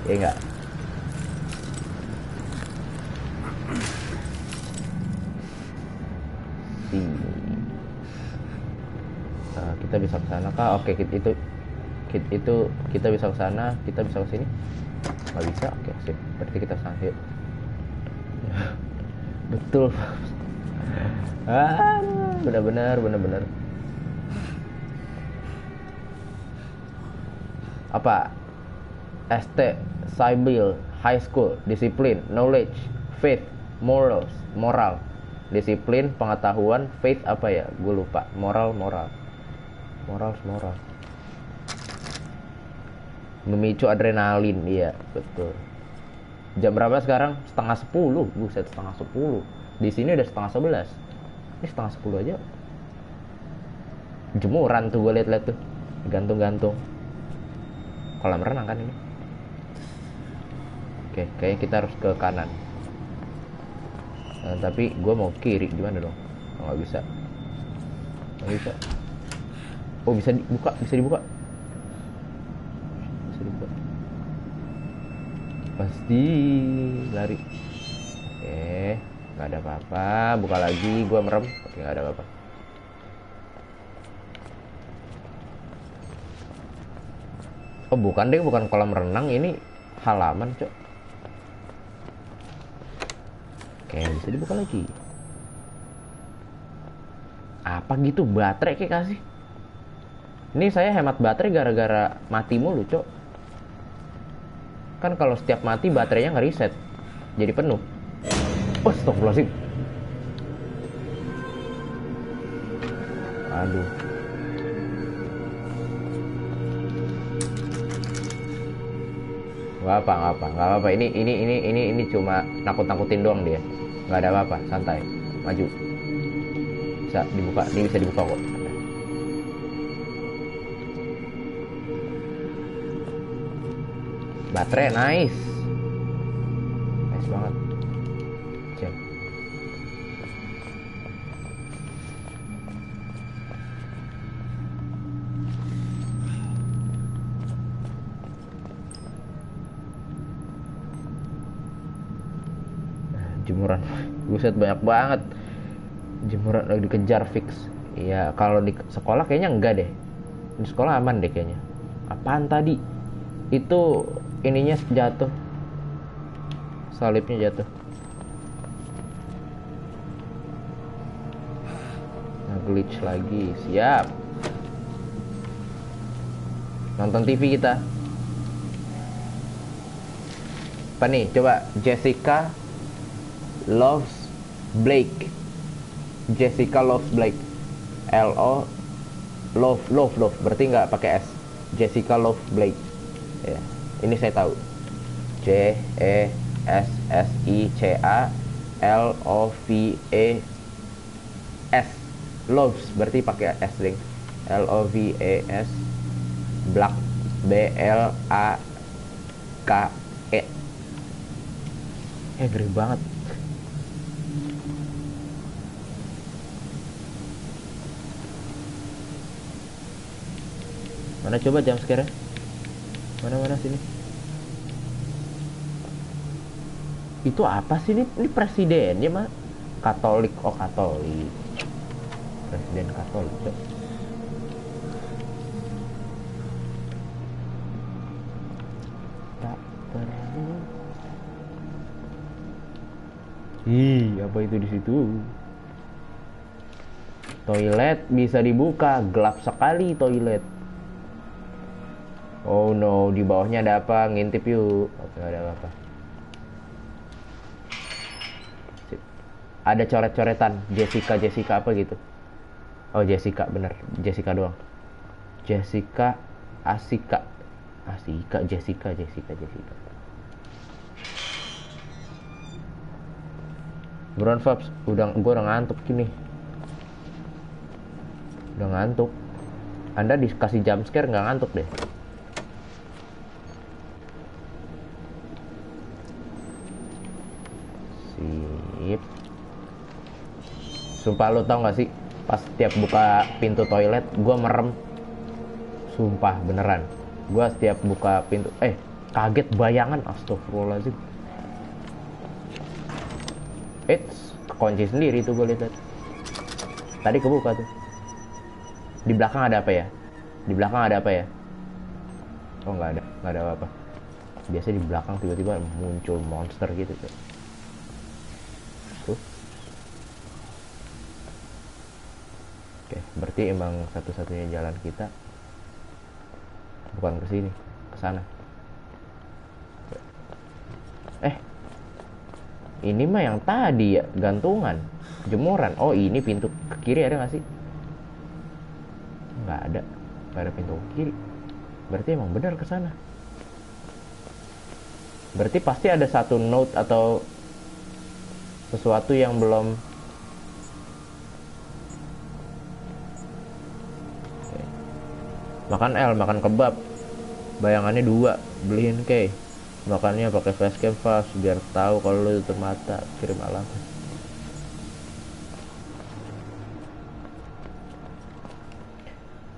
ya enggak? Kita bisa ke sana kah? Oke, itu kita bisa ke sana, kita bisa ke sini. Nggak bisa. Oke, sip. Berarti kita sana yuk. Betul. Benar-benar. Apa? ST, Sybil, High School, Disiplin, Knowledge, Faith, Moral, Disiplin, pengetahuan, Faith apa ya? Gue lupa. Moral. Memicu adrenalin, iya betul. Jam berapa sekarang? 9:30. Buset, 9:30. Di sini udah 10:30. Ini 9:30 aja. Jemuran tuh gue liat tuh, gantung. Kolam renang kan ini. Oke, kayaknya kita harus ke kanan. Tapi gue mau kiri, gimana dong? Nggak bisa. Oh, bisa dibuka. Pasti lari. Oke, nggak ada apa-apa. Buka lagi, gue merem. Oke, nggak ada apa-apa. Oh, Oh bukan deh, bukan kolam renang, ini halaman cok. Oke, bisa dibuka lagi. Apa gitu baterai kayak kasih? Ini saya hemat baterai gara-gara mati mulu cok. Kan kalau setiap mati baterainya nge-reset jadi penuh. Oh, astagfirullahaladzim. Aduh. Nggak apa. Ini cuma nakut-nakutin doang dia. Nggak ada apa-apa, santai. Maju. Bisa dibuka, ini bisa dibuka kok. Baterai nice. Nice banget. Cek. Jemuran. Buset banyak banget. Jemuran lagi dikejar fix. Iya, kalau di sekolah kayaknya enggak deh. Di sekolah aman deh kayaknya. Apaan tadi? Itu ininya jatuh. Salibnya jatuh. Nah, glitch lagi. Siap. Nonton TV kita. Apa nih? Coba Jessica loves Blake. Jessica loves Blake. L-O love berarti nggak pakai S. Jessica loves Blake. Ya, ini saya tahu. Jessica loves. Loves berarti pakai S ring. Loves Black Blake. Ngeri banget. Mana coba jam sekarang? Mana sini? Itu apa sih ini? Ini presidennya mah Katolik. Oh Katolik. Presiden Katolik. Cok. Tak perlu. Ih, apa itu di situ? Toilet bisa dibuka, gelap sekali toilet. Oh no, di bawahnya ada apa? Ngintip yuk. Oke, ada apa? Sip. Ada coret-coretan Jessica apa gitu. Oh Jessica, bener. Jessica doang. Jessica. Buruan Fabs, gue udah ngantuk gini. Udah ngantuk. Anda dikasih jump scare nggak ngantuk deh. Sip. Sumpah lo tau gak sih, pas setiap buka pintu toilet gue merem. Sumpah beneran. Gue setiap buka pintu kaget bayangan. Astagfirullahaladzim. Kekunci sendiri tuh gue lihat. Tadi kebuka tuh. Di belakang ada apa ya? Oh nggak ada apa-apa. Biasanya di belakang tiba-tiba muncul monster gitu tuh. Oke, berarti emang satu-satunya jalan kita bukan ke sini, ke sana. Ini mah yang tadi ya, gantungan, jemuran. Oh ini pintu ke kiri ada nggak sih? Nggak ada pintu ke kiri. Berarti emang benar ke sana. Berarti pasti ada satu note atau sesuatu yang belum. Makan makan kebab. Bayangannya 2, beliin kei. Makannya pakai facecam fast biar tahu kalau lu tutup mata. Kirim alamat.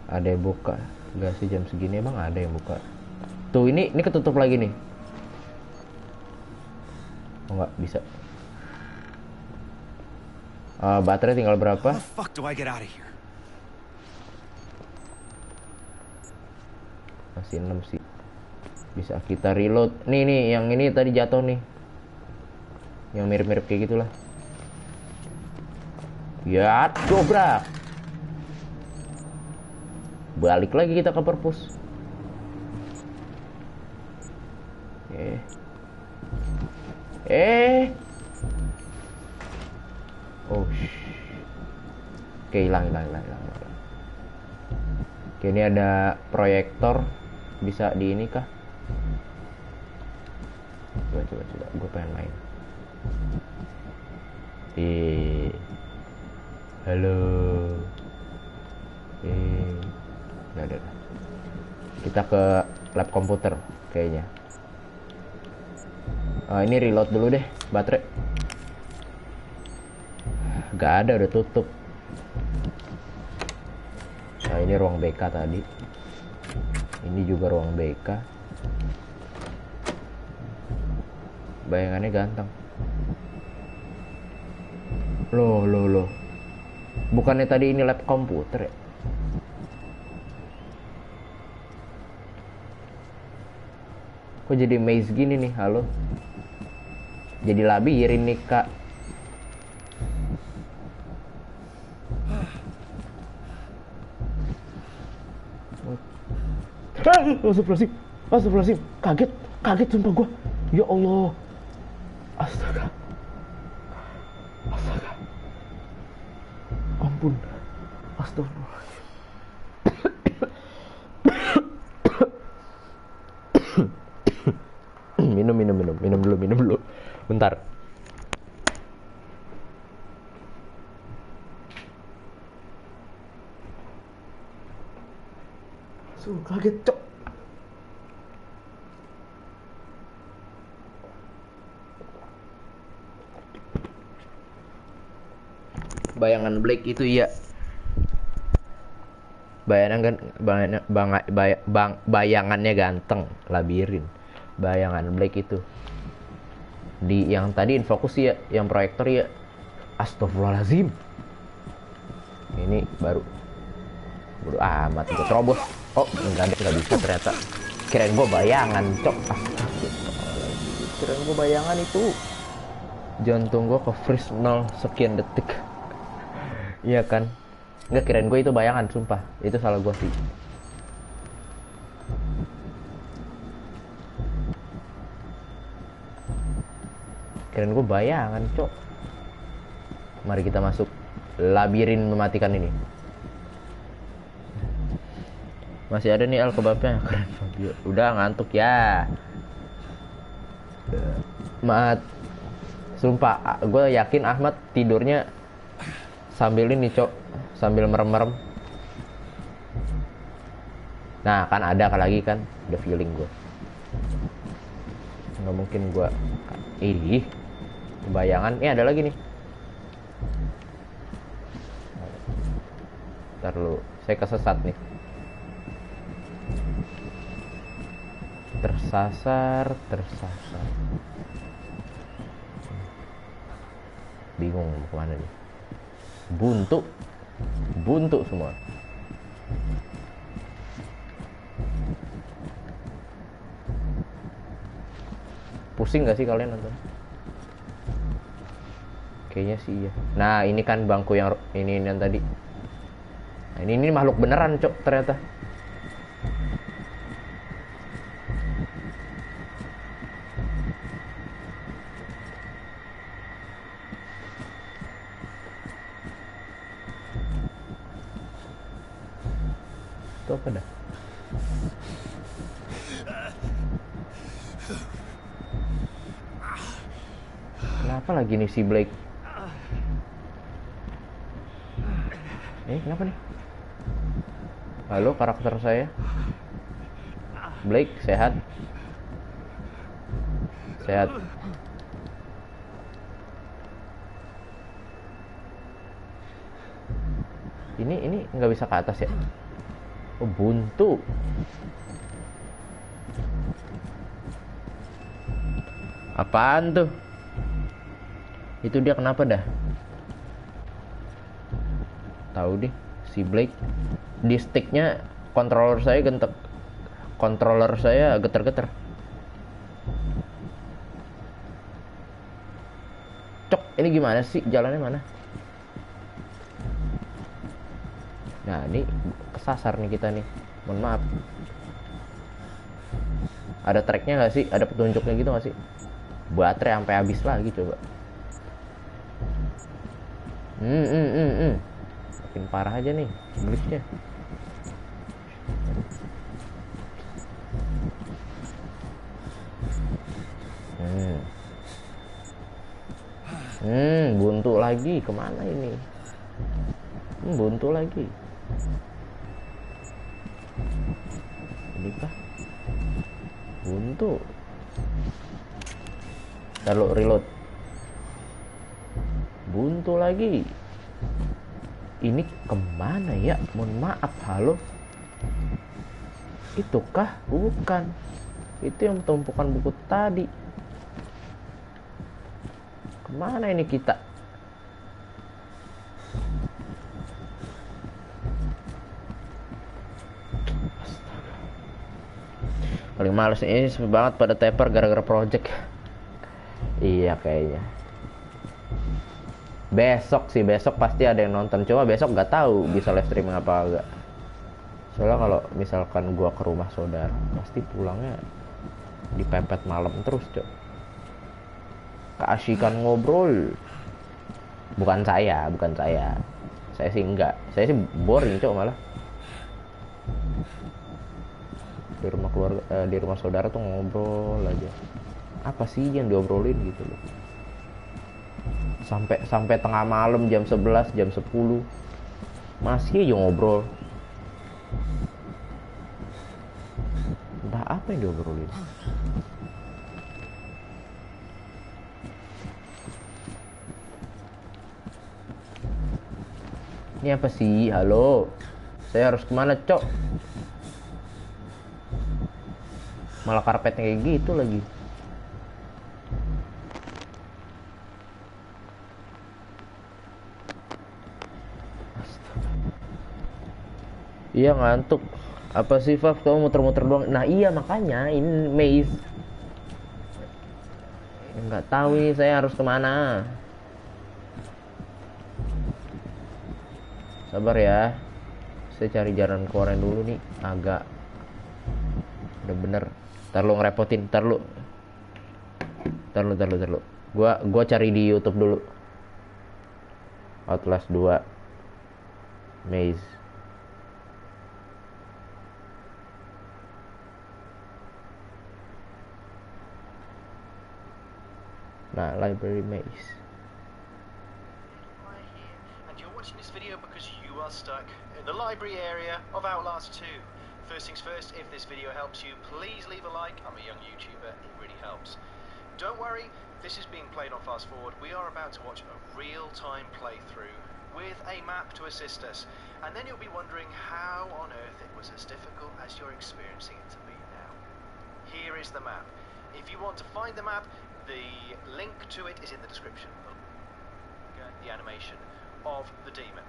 Ada yang buka? Gak sih jam segini emang ada yang buka? Tuh ini ketutup lagi nih. Oh nggak bisa. Baterai tinggal berapa? How the fuck do I get out of here? Masih 6 sih. Bisa kita reload. Nih, yang ini tadi jatuh nih. Yang mirip-mirip kayak gitulah. Ya, dobrak. Balik lagi kita ke perpus. Oh, oke, hilang. Oke, ini ada proyektor. Bisa di ini kah? Coba. Gue pengen main. Halo. Nggak ada. Kita ke lab komputer kayaknya. Ini reload dulu deh baterai. Gak ada, udah tutup. Nah, ini ruang BK tadi. Ini juga ruang BK. Bayangannya ganteng. Loh. Bukannya tadi ini lab komputer ya? Kok jadi maze gini nih, halo? Jadi labirin nih, Kak. Astagfirullahaladzim. Kaget sumpah gua. Ya Allah. Astaga. Ampun. Astagfirullahaladzim. Minum dulu. Bentar. Kaget, cok. Bayangan Blake itu iya. Bayangannya ganteng, labirin. Bayangan Blake itu. Di yang tadi infokus ya, yang proyektor ya. Astagfirullahaladzim. Ini baru amat gue terobos. Oh, enggak bisa ternyata. Kirain gue bayangan, cok. Kirain gue bayangan itu. Jantung gue ke freeze 0 sekian detik. Iya kan? Enggak, kirain gue itu bayangan, sumpah. Itu salah gue sih. Kirain gue bayangan, cok. Mari kita masuk labirin mematikan ini. Masih ada nih Al kebabnya. Keren Fabio. Udah ngantuk ya. Sumpah, gue yakin Ahmad tidurnya sambil ini, cok. Sambil merem-merem. Nah, kan ada lagi kan. Ada feeling gue. Nggak mungkin gue. Bayangan. Ada lagi nih. Ntar lu. Saya kesesat nih. Tersasar. Bingung mau kemana nih. Buntu semua. Pusing gak sih kalian nonton? Kayaknya sih iya. Nah, ini kan bangku yang ini yang tadi. Nah, ini makhluk beneran, cok, ternyata. Itu apa dah? Kenapa lagi nih si Blake? Kenapa nih? Halo, karakter saya. Blake, sehat? Sehat. Ini nggak bisa ke atas ya? Oh, buntu. Apaan tuh? Itu dia kenapa dah? Tahu deh, si Blake. Di sticknya controller saya geter-geter. Ini gimana sih jalannya mana? Nah ini kesasar nih kita nih. Mohon maaf. Ada tracknya nggak sih? Ada petunjuknya gitu nggak sih? Baterai sampai habis lagi coba. Makin parah aja nih glitchnya. Buntu lagi. Kemana ini? Buntu lagi. Ini kah? Buntu. Lalu reload. Buntu lagi. Ini kemana ya? Mohon maaf, halo. Itukah? Bukan. Itu yang tumpukan buku tadi. Kemana ini kita? Astaga. Paling males ini sepi banget pada taper gara-gara project. Iya kayaknya. Besok sih, besok pasti ada yang nonton. Coba besok nggak tahu bisa live streaming apa enggak. Soalnya kalau misalkan gua ke rumah saudara, pasti pulangnya dipepet malam terus, Cok. Keasikan ngobrol. Bukan saya. Saya sih enggak. Saya sih boring, Cok, malah. Di rumah keluarga, di rumah saudara tuh ngobrol aja. Apa sih yang diobrolin gitu loh. Sampai tengah malam jam 11, jam 10 masih aja ngobrol. Entah apa yang diobrolin. Ini apa sih? Halo. Saya harus kemana, Cok? Malah karpetnya kayak gitu lagi. Iya ngantuk. Apa sih Faf, kamu muter-muter doang? Nah iya makanya ini maze. Nggak tahu nih saya harus kemana. Sabar ya. Saya cari jalan keluaran dulu nih. Agak bener-bener. Ntar lu ngerepotin. Ntar lu. Gua cari di YouTube dulu. Outlast 2 Maze. Nah, library maze. And you're watching this video because you are stuck in the library area of Outlast 2. First things first, if this video helps you, please leave a like. I'm a young YouTuber, it really helps. Don't worry, this is being played on fast forward. We are about to watch a real-time playthrough with a map to assist us. And then you'll be wondering how on earth it was as difficult as you're experiencing it to be now. Here is the map. If you want to find the map, the link to it is in the description. The animation of the demon.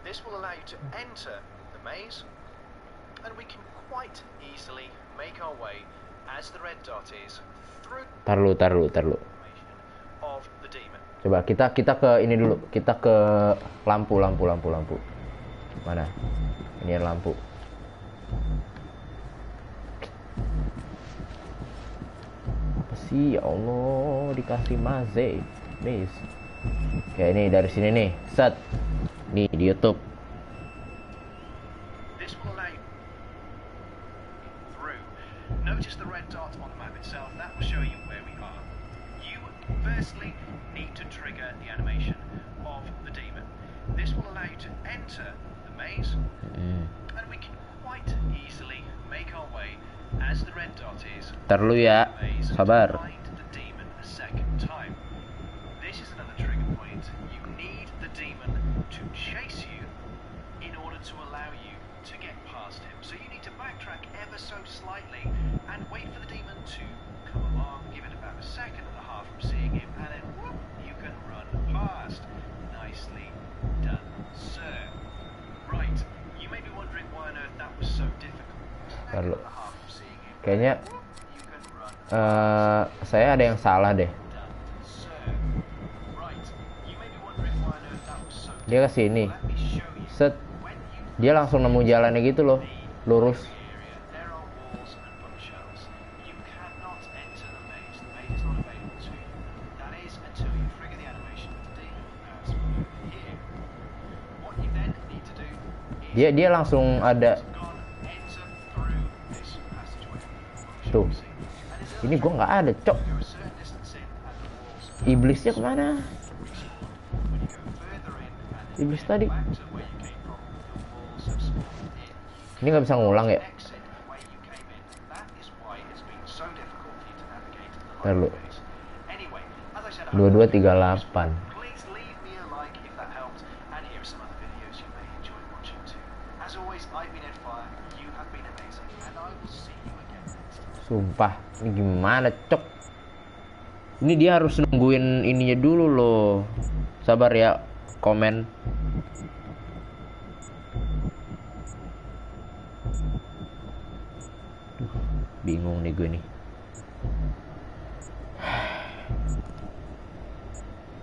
This will allow you to enter the maze, and we can quite easily make our way, as the red dot is, through Tar lu. of the demon. Coba kita ke ini dulu. Kita ke lampu. Mana? Ini lampu. Apa sih? Ya Allah, dikasih maze. Kayak ini dari sini nih. Set. Nih di YouTube. This will allow you through. Notice the red dot on the map itself. That will show you where we are. You firstly need to trigger the animation of the demon. This will allow you to enter the maze, and we can quite easily make our way, as the red dot is, Tar lu ya. Sabar. to find the demon a second time. This is another trigger point. You need the demon to chase you in order to allow you to get past him. So you need to backtrack ever so slightly and wait for the demon to come along, give it about a second and a half from seeing him, and then whoop, you can run past. Nicely done, sir. Right, you may be wondering why on earth that was so difficult. Second and a half from seeing him, Kayaknya you can run saya ada yang salah deh. done, sir. Right, Dia ke sini. Set. Dia langsung nemu jalannya gitu loh. Lurus. There are walls and bookshelves. You cannot enter the maze. The maze is not available to you. That is until you trigger the animation of the demon. Here, what you then need to do is Dia langsung ada. gone enter through this passageway. Tuh. Ini gua nggak ada, cok. Go a certain distance in, and the walls Iblisnya kemana? when you go further in, and then Iblis tadi. back to where you came from, the walls have spawned in. Ini nggak bisa ngulang ya? Exit where you came in. That is why it's been so difficult for you to navigate the Ntar dulu. library maze. Anyway, as I said, 2238. please leave me a like if that helped, and here are some other videos you may enjoy watching too. As always, I've been Edfire, you have been amazing, and I will see you again next time. Sumpah, ini gimana, cok? Ini dia harus nungguin ininya dulu loh. Sabar ya, komen. Duh, bingung nih gue nih.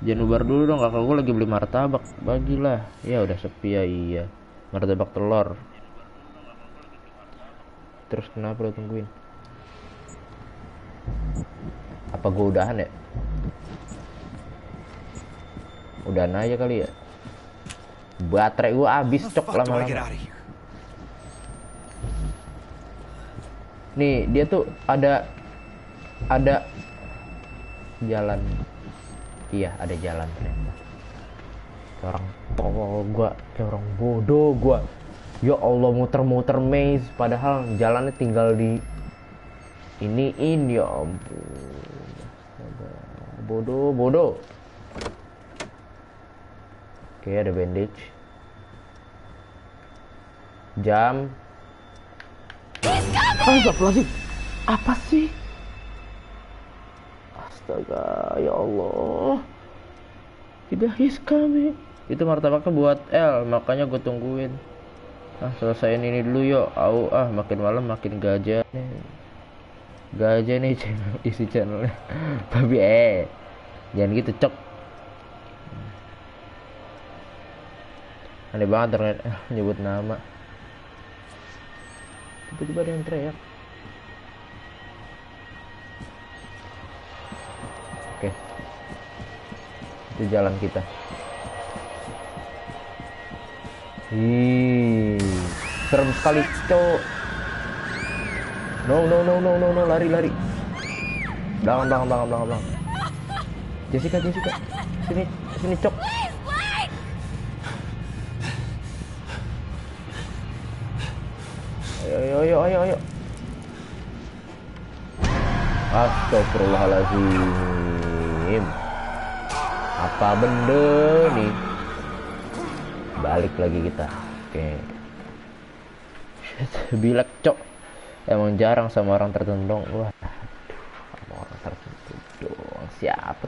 Jangan ubar dulu dong, kakak gue lagi beli martabak. Bagilah. Ya udah sepi ya, iya. Martabak telur. Terus kenapa lo tungguin? Apa gue udahan ya? Udahan aja kali ya. Baterai gue habis, cok, lama-lama. Nih dia tuh ada jalan. Iya ada jalan ternyata. Kayak orang tolol gue, kayak orang bodoh gue. Ya Allah, muter-muter maze, padahal jalannya tinggal di iniin, ya ampun. Bodoh. Oke, ada bandage. Jam. Astagfirullahaladzim. Apa sih? Astaga, ya Allah. Tidak, he's coming. Itu martabaknya buat L, makanya gue tungguin. Selesaiin ini dulu yuk. Makin malam makin gajah nih channel, isi channelnya. Tapi jangan gitu, cok. Aneh banget ternyata nyebut nama. Tiba-tiba ada yang teriak. Oke. Itu jalan kita. Serem sekali, cok. No, lari. Belakang. Jessica. Sini, cok. Ayo. Astagfirullahaladzim. Apa benda nih? Balik lagi kita. Oke. Bilek, cok. Emang jarang sama orang tertentu. Wah, sama orang tertentu dong. Siapa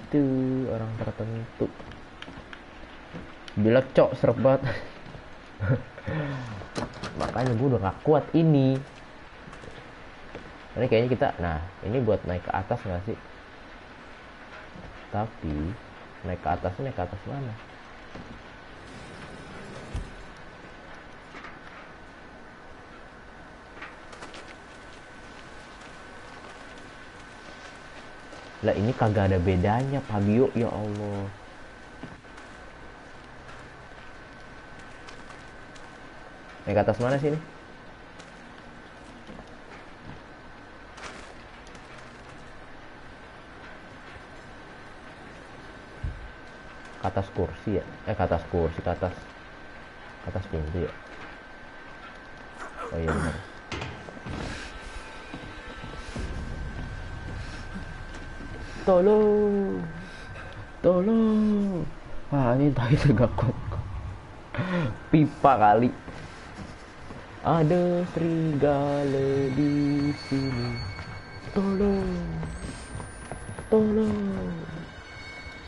tuh orang tertentu? Bilek, cok, serem banget. Makanya gue udah gak kuat ini. Ini kayaknya kita, nah ini buat naik ke atas nggak sih? Tapi naik ke atas mana? Lah ini kagak ada bedanya, Fabio, ya Allah. Naik ke atas mana sih ini? Ke atas kursi ya? Ke atas kursi, ke atas pintu ya? Oh iya benar. Tolong. Wah, ini tadi tegak kuat. Pipa kali. Ada serigala di sini. Tolong.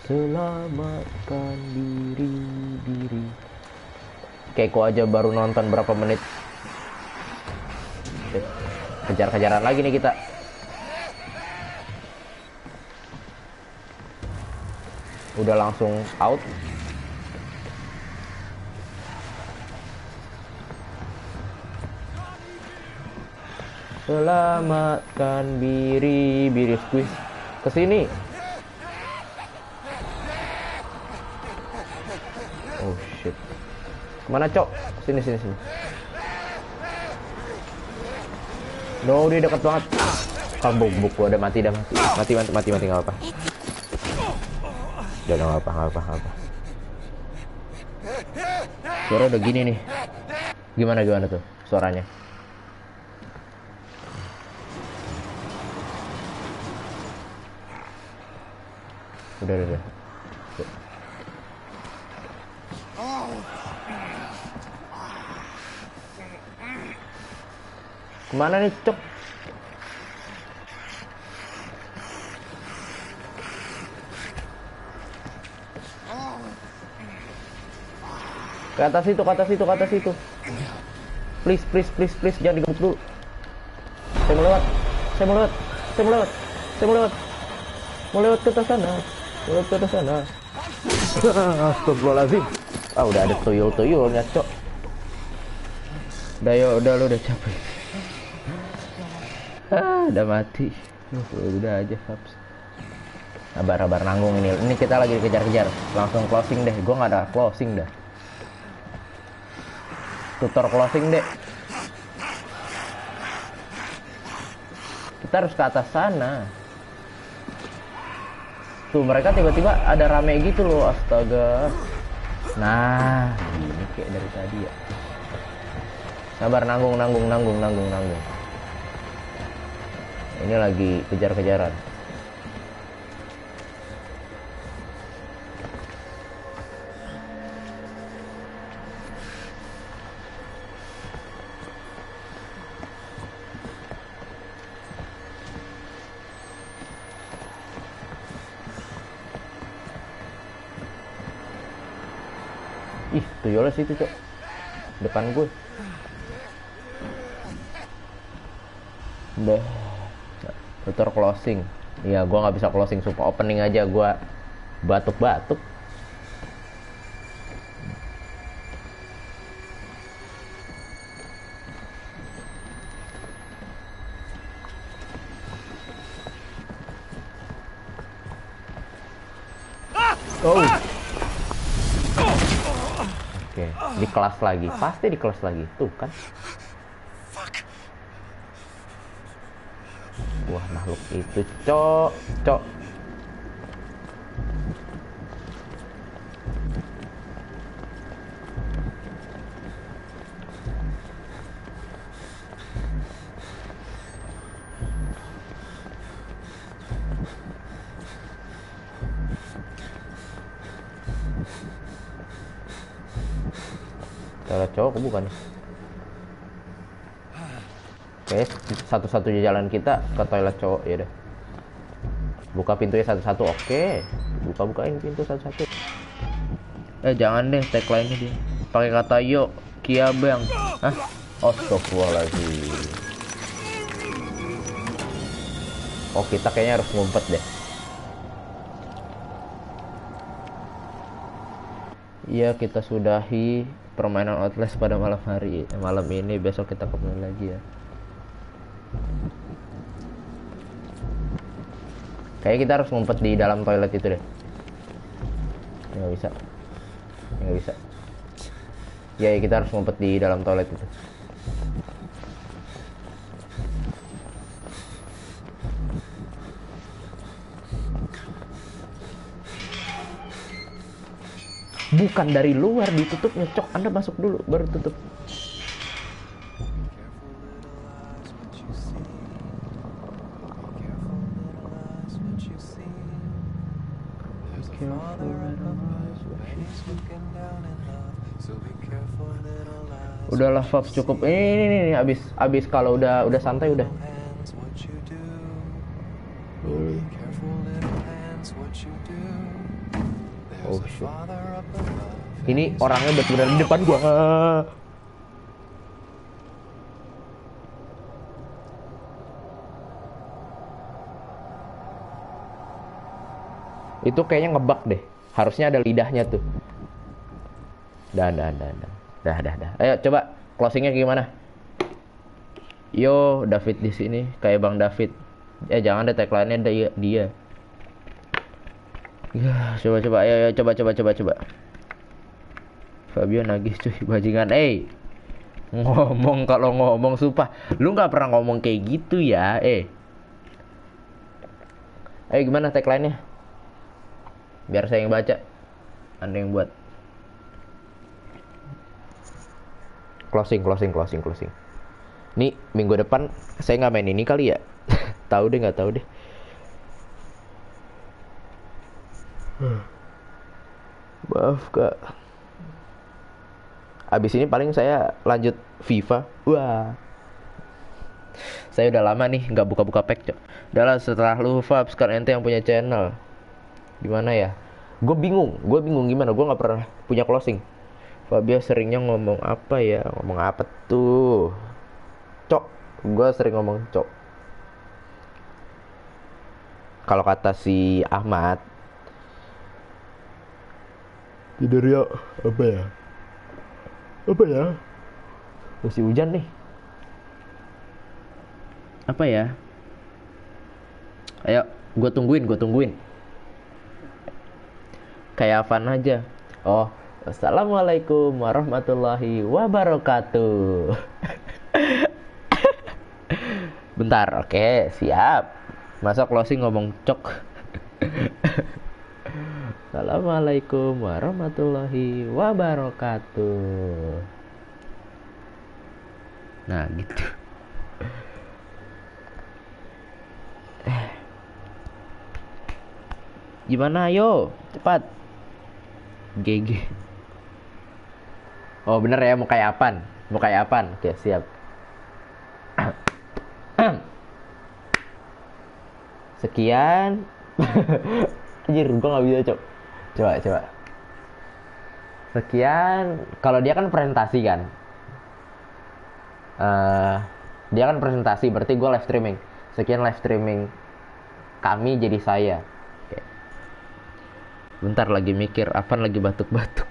Selamatkan diri. Keiko aja baru nonton berapa menit. Kejar-kejaran lagi nih kita. Udah langsung out. Selamatkan biri squeeze. Kesini. Oh shit. Kemana cok? Sini. No, dia dekat banget. Kalau buk gua udah mati nggak apa. Udah nggak apa. Suara udah gini nih. Gimana tuh suaranya? Udah. Kemana nih cok? Ke atas itu. Please, jangan digebuk dulu. Saya mau lewat ke atas sana. Astagfirullahaladzim. Udah ada tuyul-tuyulnya cok. Udah lu udah capek. Udah mati. Udah aja Fabs. Sabar nanggung ini. Ini kita lagi dikejar-kejar. Langsung closing deh. Gua nggak ada closing dah. Tutor closing deh. Kita harus ke atas sana. Tuh mereka tiba-tiba ada rame gitu loh. Astaga. Nah, ini kayak dari tadi ya. Sabar, nanggung. Ini lagi kejar-kejaran. Ih, tuyulnya situ, cok. Depan gue. Udah. Tutor closing. Ya, gua nggak bisa closing, sumpah. Opening aja gua batuk-batuk. Oh. Oke, di kelas lagi. Pasti di kelas lagi. Tuh kan. Wah, makhluk itu, cok. Cara cowok bukan? Oke, satu-satunya jalan kita ke toilet cowok ya udah. Buka pintunya satu-satu. Oke. Bukain pintu satu-satu. Jangan deh tagline-nya dia. Pakai kata yo, Kia Bang. Hah? Astagfirullahaladzim. Oh, kita kayaknya harus ngumpet deh. Iya, kita sudahi permainan Outlast pada malam hari. Malam ini, besok kita kembali lagi ya. Kayak kita harus ngumpet di dalam toilet itu deh. Nggak bisa. Ya, kita harus ngumpet di dalam toilet itu. Bukan dari luar ditutupnya, cok. Anda masuk dulu baru tutup. Udahlah Fabs, cukup. Ini abis kalau udah santai udah. Oh shit. Ini orangnya benar-benar di depan gua. Itu kayaknya ngebug deh. Harusnya ada lidahnya tuh. Dah. Ayo coba closingnya gimana? Yo, David di sini kayak Bang David. Jangan deh tagline-nya dia. Ya, coba. Ayo coba. Fabio nagih cuy bajingan. Ngomong kalau ngomong sumpah. Lu nggak pernah ngomong kayak gitu ya. Gimana tagline-nya? Biar saya yang baca. Anda yang buat. Closing. Nih minggu depan saya nggak main ini kali ya. Nggak tahu deh. Maaf kak. Abis ini paling saya lanjut FIFA. Wah. Saya udah lama nih nggak buka pack cok. Udah lah setelah lu Fab sekarang ente yang punya channel. Gimana ya? Gue bingung gimana. Gue nggak pernah punya closing. Fabio seringnya ngomong apa ya? Ngomong apa tuh? Cok. Gue sering ngomong cok. Kalau kata si Ahmad, tidur ya. Apa ya? Masih hujan nih. Apa ya? Ayo, gue tungguin. Kayak Avan aja. Oh, assalamualaikum warahmatullahi wabarakatuh. Bentar, oke, siap. Masa closing ngomong cok. Assalamualaikum warahmatullahi wabarakatuh. Nah, gitu. Gimana, ayo, cepat. GG. Oh, bener ya, mau kayak apaan? Oke, siap. Sekian. Anjir, gue gak bisa, Cok. Coba. Sekian. Kalau dia kan presentasi kan. Dia kan presentasi, berarti gue live streaming. Sekian live streaming kami jadi saya. Oke. Bentar lagi mikir, Avan lagi batuk-batuk.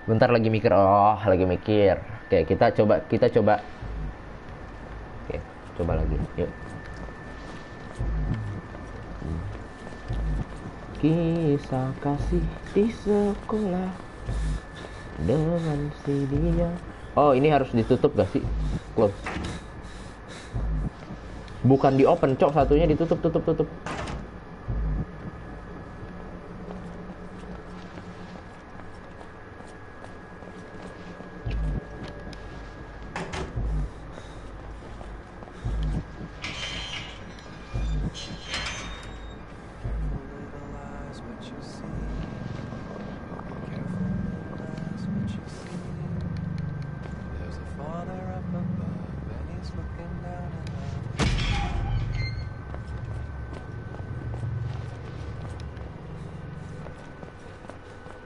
Bentar lagi mikir, Oke, kita coba. Oke, coba lagi. Yuk. Kisah kasih di sekolah dengan si dia. Oh, ini harus ditutup gak sih? Close. Bukan di open, cok, satunya ditutup.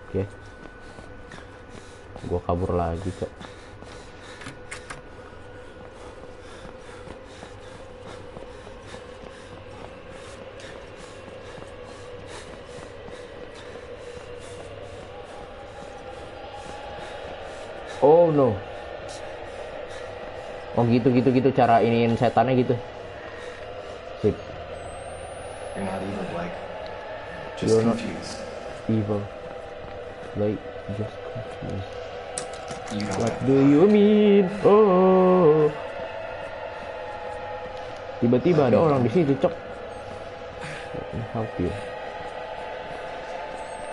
Oke. Gua kabur lagi, Cok. Oh no. Oh gitu cara iniin setannya gitu. Sip. You're not evil, Blake. Just You're not confused. evil. Like just confused. You don't What have do you mean? Oh. Tiba-tiba ada orang di situ, Cok. Let me help you.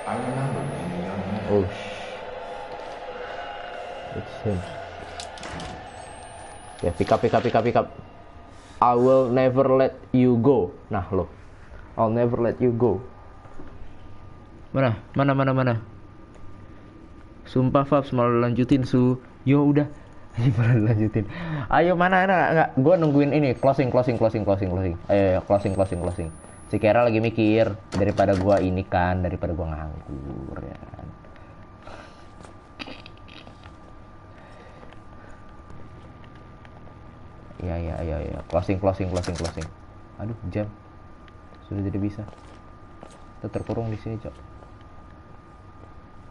I remember being a young man. Oh it's him. Ya, pick up. I will never let you go. Nah, lo. I'll never let you go. Mana? Sumpah, Fabs, malah lanjutin, Su. Yo, udah. Malah lanjutin. Ayo, mana? Enggak. Gua nungguin ini. Closing. Ayo, closing. Si Kera lagi mikir. Daripada gua nganggur, ya kan. Ya. Closing. Aduh, jam. Sudah tidak bisa. Kita terkurung di sini, Cok.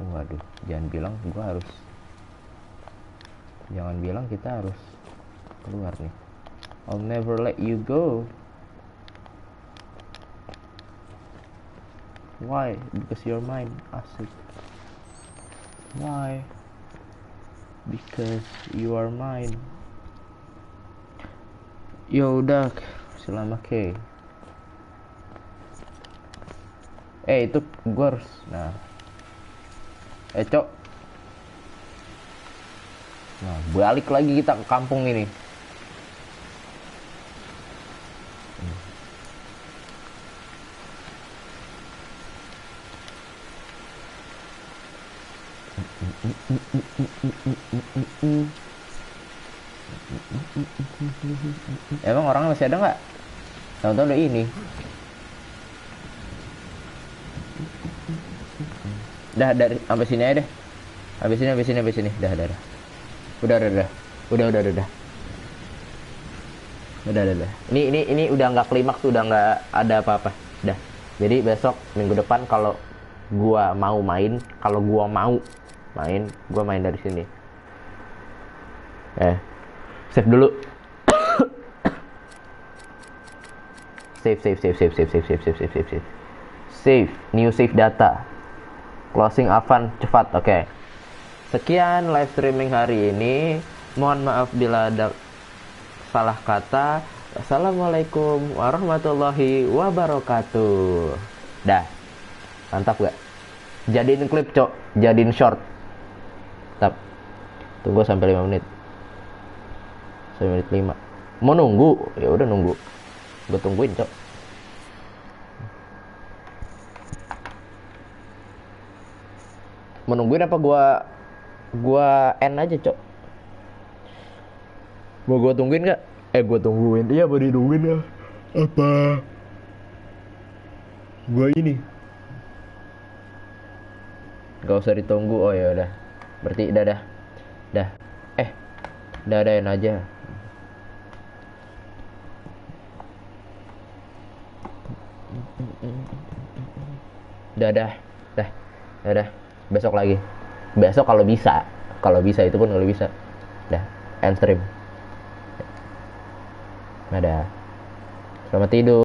Waduh, jangan bilang kita harus keluar nih. I'll never let you go. Why? Because you're mine. Asik. Why? Because you are mine. Yaudah, selama K. Itu gue harus. Nah. Cok. Nah, balik lagi kita ke kampung ini. Emang orang masih ada nggak? Tahu-tahu udah ini. Dah dari sampai sini aja deh. Habis sini. Dah. Udah. Ini udah nggak klimaks, udah nggak ada apa-apa. Dah. Jadi besok minggu depan kalau gua mau main, gua main dari sini. Save dulu. Save. New save data. Closing Avan cepat. Oke. Sekian live streaming hari ini. Mohon maaf bila ada salah kata. Assalamualaikum warahmatullahi wabarakatuh. Dah. Mantap gak? Jadiin klip, Cok. Jadiin short. Tap. Tunggu sampai 5 menit. Sampai menit 5. Mau nunggu? Ya udah nunggu. Gue tungguin, Cok. Mau nungguin apa gua end aja, Cok? Mau gua tungguin gak? Gua tungguin. Iya, mau ditungguin ya. Apa? Gua ini. Gak usah ditunggu. Oh ya udah. Berarti dah. Dadain aja. Dadah. Besok lagi. Besok kalau bisa itu pun kalau bisa. Dah, end stream. Dadah. Selamat tidur.